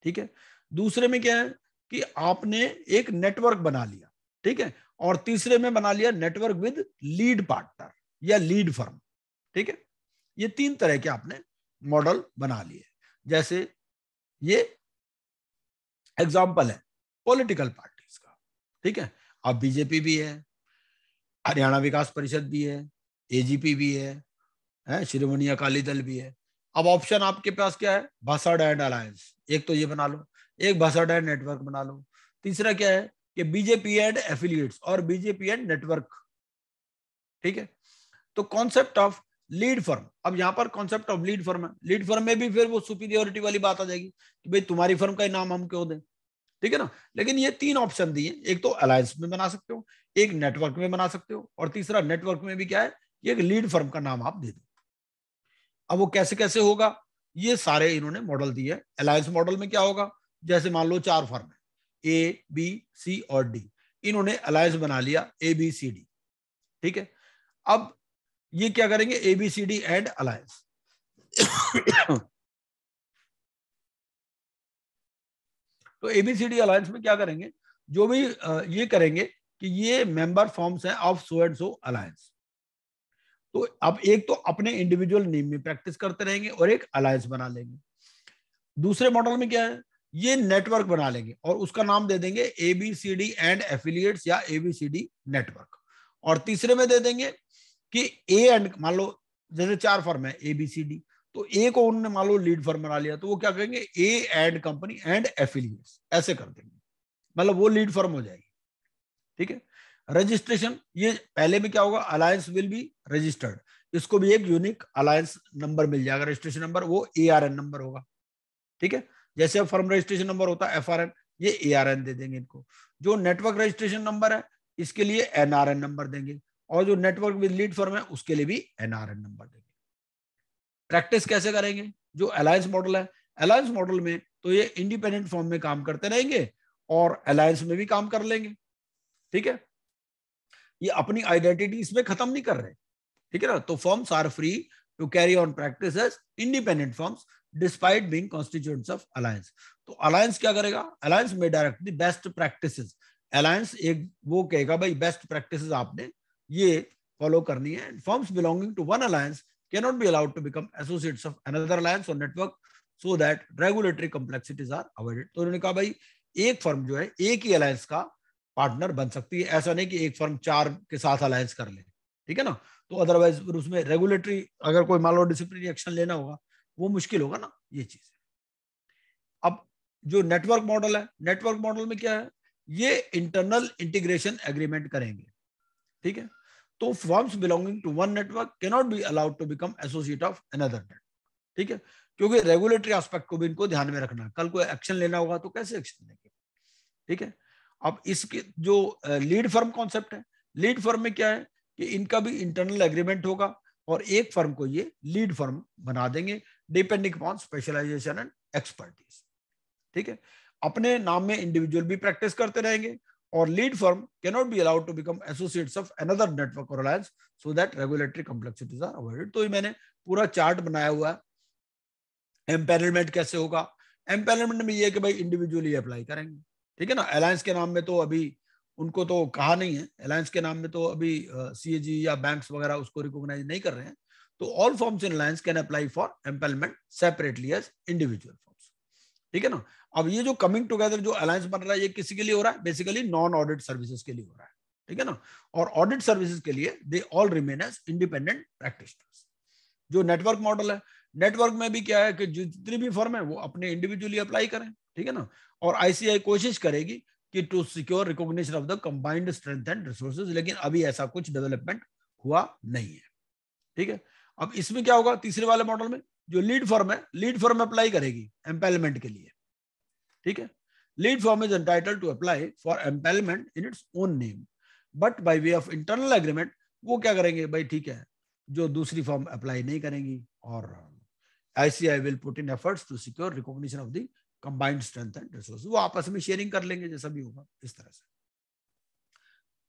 ठीक है। दूसरे में क्या है कि आपने एक नेटवर्क बना लिया, ठीक है, और तीसरे में बना लिया नेटवर्क विद लीड पार्टनर या लीड फर्म, ठीक है। ये 3 तरह के आपने मॉडल बना लिए। जैसे ये एग्जाम्पल है पॉलिटिकल पार्टीज का, ठीक है। अब बीजेपी भी है, हरियाणा विकास परिषद भी है, एजीपी भी है, शिरोमणि अकाली दल भी है। अब ऑप्शन आपके पास क्या है, भासाड एंड अलायंस, एक तो ये बना लो, एक भासाड एंड नेटवर्क बना लो। तीसरा क्या है कि बीजेपी एंड एफिलिएट्स और बीजेपी एंड नेटवर्क, ठीक है। तो कॉन्सेप्ट ऑफ लीड फर्म, अब यहां पर कॉन्सेप्ट ऑफ लीड फर्म है। लीड फर्म में भी फिर वो सुपीरियोरिटी वाली बात आ जाएगी कि भाई तुम्हारी फर्म का नाम हम क्यों दें, ठीक है ना। लेकिन ये 3 ऑप्शन दिए, एक तो अलायंस में बना सकते हो, एक नेटवर्क में बना सकते हो, और तीसरा नेटवर्क में भी क्या है, ये एक लीड फर्म का नाम आप दे दो। अब वो कैसे कैसे होगा, ये सारे इन्होंने मॉडल दिए। अलायंस मॉडल में क्या होगा, जैसे मान लो 4 फर्म है, ए बी सी और डी, इन्होंने अलायंस बना लिया ABCD, ठीक है। अब ये क्या करेंगे, ABCD एंड अलायंस। तो ABCD अलायंस में क्या करेंगे, जो भी ये करेंगे कि ये मेंबर फॉर्म्स हैं of so and so alliance. तो अब एक तो अपने इंडिविजुअल नेम में प्रैक्टिस करते रहेंगे और एक अलायंस बना लेंगे। दूसरे मॉडल में क्या है, ये नेटवर्क बना लेंगे और उसका नाम दे देंगे ABCD एंड एफिलिएट्स या ABCD नेटवर्क। और तीसरे में दे देंगे कि ए एंड, मान लो जैसे 4 फर्म है ABCD, तो ए को उन्होंने मान लो लीड फर्म बना लिया, तो वो क्या कहेंगे A and company and affiliates, ऐसे कर देंगे, मतलब वो लीड फर्म हो जाएगी। ठीक है। रजिस्ट्रेशन, ये पहले में क्या होगा, अलायंस विल बी रजिस्टर्ड, इसको भी एक यूनिक अलायंस नंबर मिल जाएगा, रजिस्ट्रेशन नंबर, वो ARN नंबर होगा। ठीक है। जैसे फर्म रजिस्ट्रेशन नंबर होता है FRN, ये ARN दे देंगे इनको। जो नेटवर्क रजिस्ट्रेशन नंबर है इसके लिए NRN नंबर देंगे, और जो नेटवर्क विद लीड फर्म है उसके लिए भी NRN नंबर देंगे। प्रैक्टिस कैसे करेंगे, जो अलायंस मॉडल है, अलायंस मॉडल में तो ये इंडिपेंडेंट फॉर्म में काम करते रहेंगे और अलायंस में भी काम कर लेंगे। ठीक है। ये अपनी आइडेंटिटी इसमें खत्म नहीं कर रहे। ठीक है ना। तो firms are free to carry on practice as independent firms despite being constituents of alliance. तो अलायंस क्या करेगा, अलायंस में direct the best practices, alliance एक वो कहेगा भाई बेस्ट प्रैक्टिसेस आपने ये फॉलो करनी है। Firms belonging to one alliance cannot be allowed to become associates of another alliance और network so that regulatory complexities are avoided. तो उन्होंने कहा भाई एक फर्म जो है एक ही अलायंस का पार्टनर बन सकती है, ऐसा नहीं कि एक फर्म 4 के साथ अलायंस कर ले। ठीक है ना। तो अदरवाइज उसमें रेगुलेटरी अगर कोई मान लो डिसिप्लिनरी एक्शन लेना होगा वो मुश्किल होगा ना, ये चीज है। अब जो नेटवर्क मॉडल है, नेटवर्क मॉडल में क्या है, ये इंटरनल इंटीग्रेशन एग्रीमेंट करेंगे। ठीक है। तो firms belonging to one network can not be allowed to become associate of another network. ठीक है। क्योंकि रेगुलेटरी एस्पेक्ट को भी इनको ध्यान में रखना, कल कोई एक्शन लेना होगा तो कैसे एक्शन लेंगे। ठीक है। अब इसके जो लीड फर्म कॉन्सेप्ट है, लीड फर्म में क्या है कि इनका भी इंटरनल एग्रीमेंट होगा और एक फर्म को ये लीड फर्म बना देंगे depending upon specialization and expertise. ठीक है। अपने नाम में इंडिविजुअल भी प्रैक्टिस करते रहेंगे और lead firm can not be allowed to become associates of another network और alliance so that regulatory complexities are avoided. तो ये मैंने पूरा चार्ट बनाया हुआ है। एम्पैनलमेंट कैसे होगा, एम्पैनलमेंट में ये कि भाई इंडिविजुअली अप्लाई करेंगे। ठीक है ना। अलायंस के नाम में तो अभी उनको तो कहा नहीं है, अलायंस के नाम में तो अभी CAG या बैंक्स वगैरह उसको रिकॉग्नाइज नहीं कर रहे हैं। तो all firms in alliance can apply for empanelment separately as individual firms. ठीक है ना। अब ये जो कमिंग टुगेदर जो अलायंस बन रहा है ये किसी के लिए हो रहा है, बेसिकली नॉन ऑडिट सर्विसेज के लिए हो रहा है। ठीक है ना। और ऑडिट सर्विसेज के लिए they all remain as independent practitioners. जो नेटवर्क मॉडल है, नेटवर्क में भी क्या है कि जितनी भी फर्म है वो अपने इंडिविजुअली अप्लाई करें। ठीक है ना। और ICAI कोशिश करेगी कि to secure recognition of the combined strength and resources, लेकिन अभी ऐसा कुछ डेवलपमेंट हुआ नहीं है। ठीक है। अब इसमें क्या होगा, तीसरे वाले मॉडल में जो लीड फर्म है, लीड फर्म अप्लाई करेगी एम्पैनलमेंट के लिए। ठीक है। Lead firm is entitled to apply for empanelment in its own name but by way of internal agreement वो क्या करेंगे भाई, ठीक है, जो दूसरी फर्म अप्लाई नहीं करेंगी और ICAI will put in efforts to secure recognition of the combined strength and resource. वो आपस में शेयरिंग कर लेंगे जैसा भी होगा इस तरह से।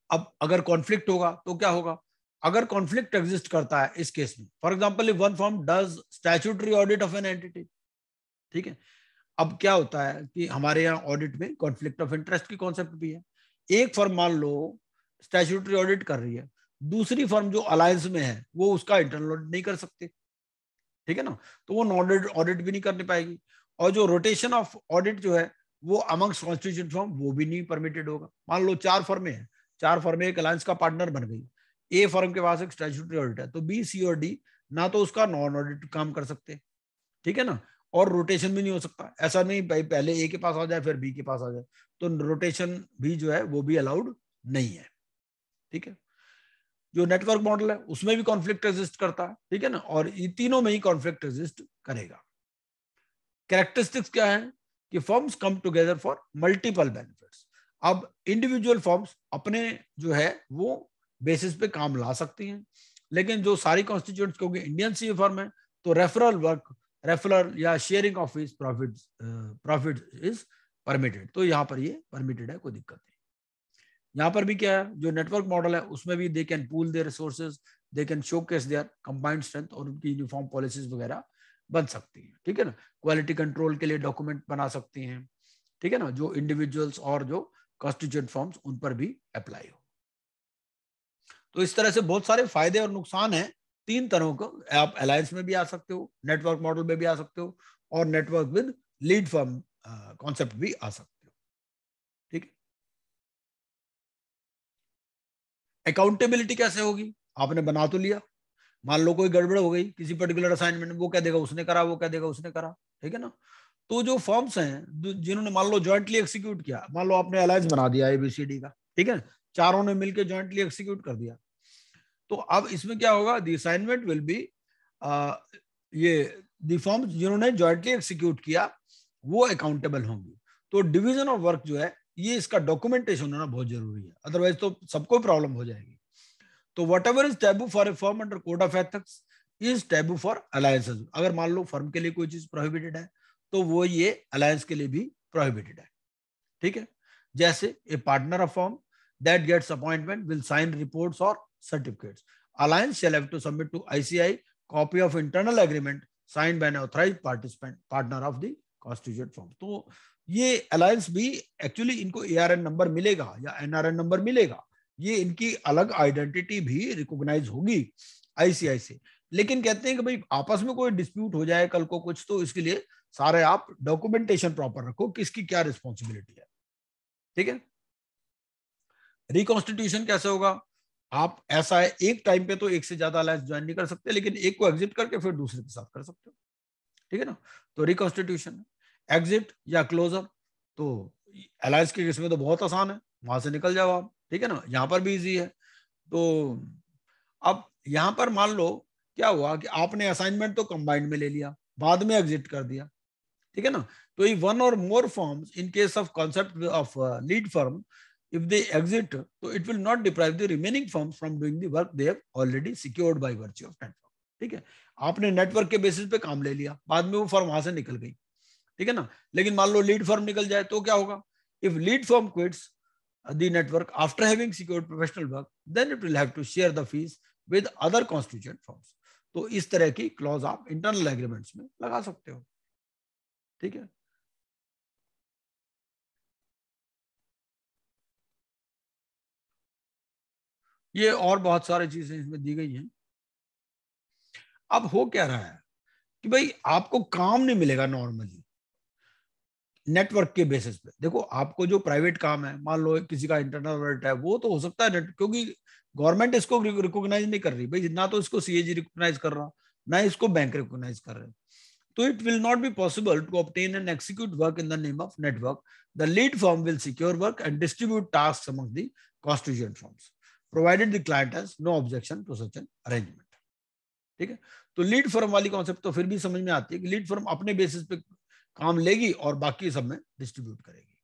अब अगर कॉन्फ्लिक्ट होगा तो क्या होगा, अगर कॉन्फ्लिक्ट एग्जिस्ट करता है इस केस में, for example if one firm does statutory audit of an entity. ठीक है। अब क्या होता है कि हमारे यहाँ ऑडिट में कॉन्फ्लिक्ट ऑफ इंटरेस्ट की कॉन्सेप्ट भी है। एक फर्म मान लो स्टैट्यूटरी ऑडिट कर रही है, दूसरी फर्म जो अलायंस में है वो उसका इंटरनल ऑडिट नहीं कर सकते। ठीक है ना। तो वो नॉन ऑडिट भी नहीं करने पाएगी और जो रोटेशन ऑफ ऑडिट जो है वो अमंग्स कॉन्स्टिट्यूएंट फर्म वो भी नहीं परमिटेड होगा। मान लो 4 फर्में हैं, 4 फर्में एक अलायंस का पार्टनर बन गई, ए फर्म के पास एक स्टैट्यूटरी ऑडिट है, तो B, C और D ना तो उसका नॉन ऑडिट काम कर सकते। ठीक है ना। और रोटेशन भी नहीं हो सकता, ऐसा नहीं भाई पहले ए के पास आ जाए फिर B के पास आ जाए, तो रोटेशन भी जो है वो भी अलाउड नहीं है। ठीक है। जो नेटवर्क मॉडल है उसमें भी कॉन्फ्लिक्ट एग्जिस्ट करता है। ठीक है ना। और ये तीनों में ही कॉन्फ्लिक्ट एग्जिस्ट करेगा। कैरेक्टरिस्टिक्स क्या है कि firms come together for multiple benefits. अब इंडिविजुअल फर्म्स अपने जो है वो बेसिस पे काम ला सकती हैं, लेकिन जो सारी कॉन्स्टिट्यूएंट्स क्योंकि इंडियन CA फर्म है तो रेफरल वर्क, रेफरल या sharing of his profit is permitted. तो यहाँ पर ये परमिटेड है, कोई दिक्कत नहीं। यहाँ पर भी क्या है, जो नेटवर्क मॉडल है उसमें भी they can pool their resources, they can showcase their combined strength और उनकी यूनिफॉर्म पॉलिसीज वगैरह बन सकती है। ठीक है ना। क्वालिटी कंट्रोल के लिए डॉक्यूमेंट बना सकती हैं। ठीक है ना। जो इंडिविजुअल्स और जो कॉन्स्टिट्यूएंट फर्म्स उन पर भी अप्लाई हो। तो इस तरह से बहुत सारे फायदे और नुकसान हैं तीन तरह को आप अलायंस में भी आ सकते हो, नेटवर्क मॉडल में भी आ सकते हो, और network with lead firm concept भी आ सकते हो। ठीक है। अकाउंटेबिलिटी कैसे होगी? आपने बना तो लिया, मान लो कोई गड़बड़ हो गई किसी पर्टिकुलर असाइनमेंट में, वो कह देगा उसने करा, वो कह देगा उसने करा। ठीक है ना। तो जो फर्म्स हैं जिन्होंने मान लो ज्वाइंटली एक्सिक्यूट किया, मान लो आपने अलायंस बना दिया ABCD का, ठीक है, चारों ने मिलकर ज्वाइंटली एक्सिक्यूट कर दिया, तो अब इसमें क्या होगा? द असाइनमेंट विल बी, ये द फर्म्स जिन्होंने ज्वाइंटली एक्सिक्यूट किया वो अकाउंटेबल होंगी। तो डिवीजन ऑफ वर्क जो है ये इसका डॉक्यूमेंटेशन होना बहुत जरूरी है, अदरवाइज तो सबको प्रॉब्लम हो जाएगी। तो whatever is taboo for a firm under code of ethics is taboo for alliances। अगर मान लो फर्म के लिए कोई चीज प्रोहिबिटेड है तो वो ये अलायंस के लिए भी प्रोहिबिटेड है। ठीक है। जैसे a partner of firm that gets appointment will sign reports or certificates. Alliance shall have to submit to ICI copy of internal agreement signed by an authorized participant partner of the constituent firm। तो ये alliance भी actually इनको ARN number मिलेगा या NRN number मिलेगा, ये इनकी अलग आइडेंटिटी भी रिकॉग्नाइज होगी ICI से। लेकिन कहते हैं कि भाई आपस में कोई डिस्प्यूट हो जाए कल को कुछ, तो इसके लिए सारे आप डॉक्यूमेंटेशन प्रॉपर रखो, किसकी क्या रिस्पॉन्सिबिलिटी है। ठीक है। रिकॉन्स्टिट्यूशन कैसे होगा? आप ऐसा है एक टाइम पे तो एक से ज्यादा अलायंस ज्वाइन नहीं कर सकते, लेकिन एक को एग्जिट करके फिर दूसरे के साथ कर सकते हो। ठीक है ना। तो रिकॉन्स्टिट्यूशन, एग्जिट या क्लोजर, तो अलायंस के केस में तो बहुत आसान है, वहां से निकल जाओ आप। ठीक है ना। यहाँ पर भी इजी है। तो अब यहाँ पर मान लो क्या हुआ कि आपने असाइनमेंट तो कंबाइंड में ले लिया, बाद में एग्जिट कर दिया। ठीक है ना। तो ये वन और मोर forms in case of concept of lead firm, if they exit, so it will not deprive the remaining firms from doing the work they have already secured by virtue of network। ठीक है। आपने network के basis पे काम ले लिया, बाद में वो फर्म वहां से निकल गई। ठीक है ना। लेकिन मान लो लीड फर्म निकल जाए तो क्या होगा? If lead firm quits the network after having secured professional work, then it will have to share the fees with other constituent firms। तो इस तरह की क्लॉज आप इंटरनल एग्रीमेंट्स में लगा सकते हो। ठीक है। ये और बहुत सारी चीजें इसमें दी गई हैं। अब हो क्या रहा है कि भाई आपको काम नहीं मिलेगा नॉर्मली नेटवर्क के बेसिस पे। देखो आपको जो प्राइवेट काम है, मान लो किसी का इंटरनल ऑडिट है, वो तो हो सकता है क्योंकि गवर्नमेंट इसको रिकॉग्नाइज नहीं कर रही भाई, ना तो इसको CAG रिकॉग्नाइज कर रहा, ना इसको बैंक रिकॉग्नाइज कर रहे। तो it will not be possible to obtain and execute work in the name of network. The lead firm will secure work and distribute task among the constituent firms provided the client has no objection to such an arrangement। ठीक है। तो lead firm वाली concept तो फिर भी समझ में आती है कि लीड फर्म अपने बेसिस पे काम लेगी और बाकी सब में डिस्ट्रीब्यूट करेगी।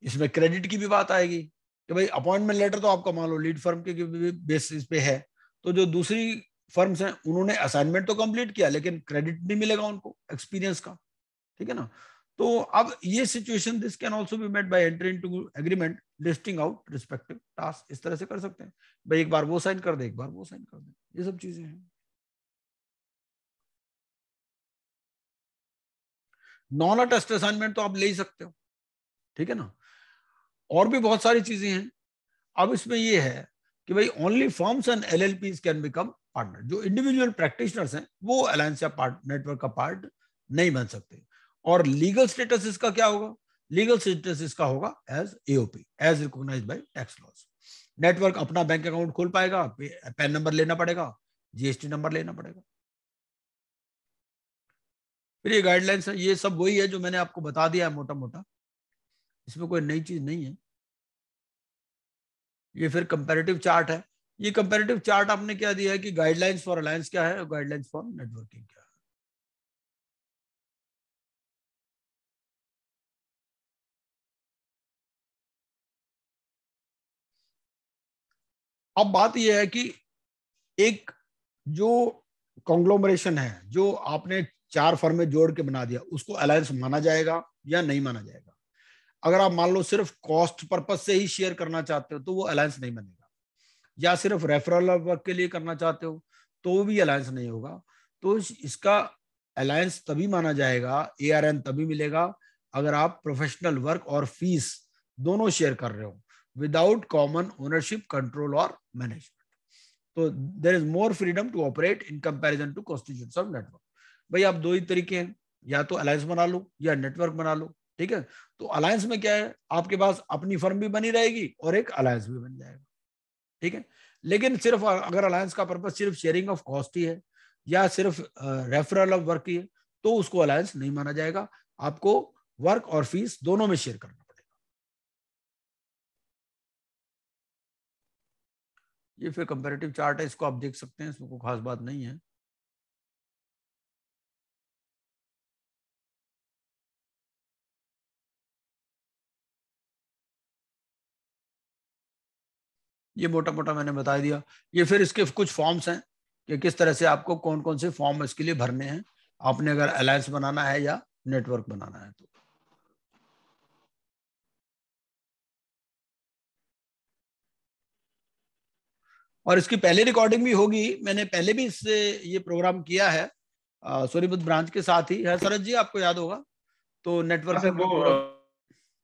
इसमें क्रेडिट की भी बात आएगी कि भाई अपॉइंटमेंट लेटर तो आपका मान लो लीड फर्म के बेसिस पे है, तो जो दूसरी फर्म्स हैं उन्होंने असाइनमेंट तो कंप्लीट किया लेकिन क्रेडिट नहीं मिलेगा उनको एक्सपीरियंस का। ठीक है ना। तो अब ये situation this can also be made by entering into agreement listing out respective task. इस तरह से कर सकते हैं भाई, एक बार वो साइन कर दे, एक बार वो साइन कर दे, ये सब चीजें हैं। नॉन अटेस्ट असाइनमेंट तो आप ले ही सकते हो। ठीक है ना। और भी बहुत सारी चीजें हैं। अब इसमें ये है कि भाई only firms and LLPs can become partner. जो इंडिविजुअल प्रैक्टिशनर्स हैं वो अलायंस या नेटवर्क का पार्ट नहीं बन सकते। और लीगल स्टेटस इसका क्या होगा? लीगल स्टेटस इसका होगा as AOP, as recognized by tax laws. Network अपना बैंक अकाउंट खोल पाएगा, पैन नंबर लेना पड़ेगा, GST नंबर लेना पड़ेगा। फिर ये गाइडलाइंस है, ये सब वही है जो मैंने आपको बता दिया है मोटा मोटा, इसमें कोई नई चीज नहीं है। ये फिर कंपैरेटिव चार्ट है। ये कंपैरेटिव चार्ट आपने क्या दिया है कि गाइडलाइंस फॉर अलायंस क्या है और गाइडलाइंस फॉर नेटवर्किंग क्या है। अब बात यह है कि एक जो कॉन्ग्लोमरेशन है जो आपने 4 फर्में जोड़ के बना दिया, उसको अलायंस माना जाएगा या नहीं माना जाएगा? अगर आप मान लो सिर्फ कॉस्ट पर्पस से ही शेयर करना चाहते हो तो वो अलायंस नहीं बनेगा, या सिर्फ रेफरल वर्क के लिए करना चाहते हो तो वो भी अलायंस नहीं होगा। तो इसका अलायंस तभी माना जाएगा, ARN तभी मिलेगा अगर आप प्रोफेशनल वर्क और फीस दोनों शेयर कर रहे हो, without common ownership, control or management. तो there is more freedom to operate in comparison to constituents of network. भाई आप दो ही तरीके हैं, या तो अलायंस बना लो या नेटवर्क बना लो, ठीक है। तो अलायंस में क्या है, आपके पास अपनी फर्म भी बनी रहेगी और एक अलायंस भी बन जाएगा, ठीक है। लेकिन सिर्फ अगर अलायंस का पर्पस सिर्फ शेयरिंग ऑफ कॉस्ट ही है या सिर्फ रेफरल ऑफ वर्क ही है, तो उसको अलायंस नहीं माना जाएगा। आपको वर्क और फीस दोनों में शेयर करना पड़ेगा। ये फिर कंपैरेटिव चार्ट है, इसको आप देख सकते हैं, इसमें कोई खास बात नहीं है। ये मोटा मोटा मैंने बता दिया। ये फिर इसके कुछ फॉर्म्स हैं कि किस तरह से आपको कौन कौन से फॉर्म इसके लिए भरने हैं, आपने अगर अलायंस बनाना है या नेटवर्क बनाना है तो। और इसकी पहले रिकॉर्डिंग भी होगी, मैंने पहले भी इससे ये प्रोग्राम किया है सोनीपत ब्रांच के साथ ही है, शरद जी आपको याद होगा। तो नेटवर्क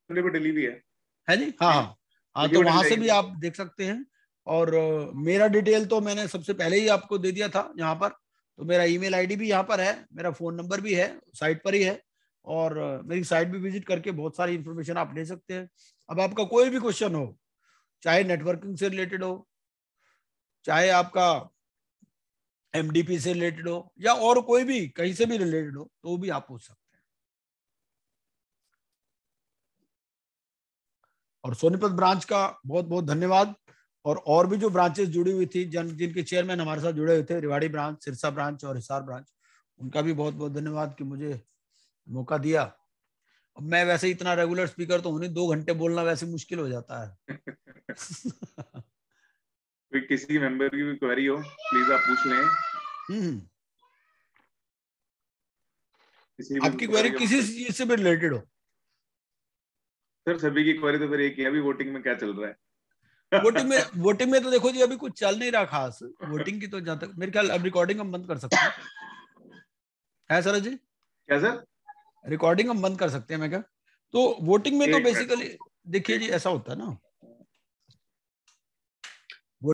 वो दिल्ली भी है जी, हाँ हाँ हाँ, तो वहां से भी आप देख सकते हैं। और मेरा डिटेल तो मैंने सबसे पहले ही आपको दे दिया था यहाँ पर, तो मेरा ईमेल आईडी भी यहाँ पर है, मेरा फोन नंबर भी है, साइट पर ही है, और मेरी साइट भी विजिट करके बहुत सारी इंफॉर्मेशन आप ले सकते हैं। अब आपका कोई भी क्वेश्चन हो, चाहे नेटवर्किंग से रिलेटेड हो, चाहे आपका एमडीपी से रिलेटेड हो, या और कोई भी कहीं से भी रिलेटेड हो, तो भी आप पूछ सकते हैं। और सोनीपत ब्रांच का बहुत बहुत धन्यवाद। और भी जो ब्रांचेस जुड़ी हुई थी, जिनके चेयरमैन हमारे साथ जुड़े हुए थे, रेवाड़ी ब्रांच, सिरसा ब्रांच और हिसार ब्रांच, उनका भी बहुत बहुत धन्यवाद कि मुझे मौका दिया। अब मैं वैसे इतना रेगुलर स्पीकर तो हूं नहीं, 2 घंटे बोलना वैसे मुश्किल हो जाता है। किसी मेंबर की भी क्वेरी हो प्लीज आप पूछ लें। आपकी क्वेरी किसी चीज से भी रिलेटेड हो सर, सभी की क्वेरी तो फिर एक ही, अभी वोटिंग में क्या चल रहा है? वोटिंग में तो देखो जी अभी कुछ चल नहीं रहा खास वोटिंग की, तो जहां तक मेरे ख्याल अब रिकॉर्डिंग हम बंद कर सकते हैं, है सर जी? क्या सर? रिकॉर्डिंग हम बंद कर सकते हैं मैं क्या? तो वोटिंग में तो बेसिकली देखिए जी ऐसा होता है ना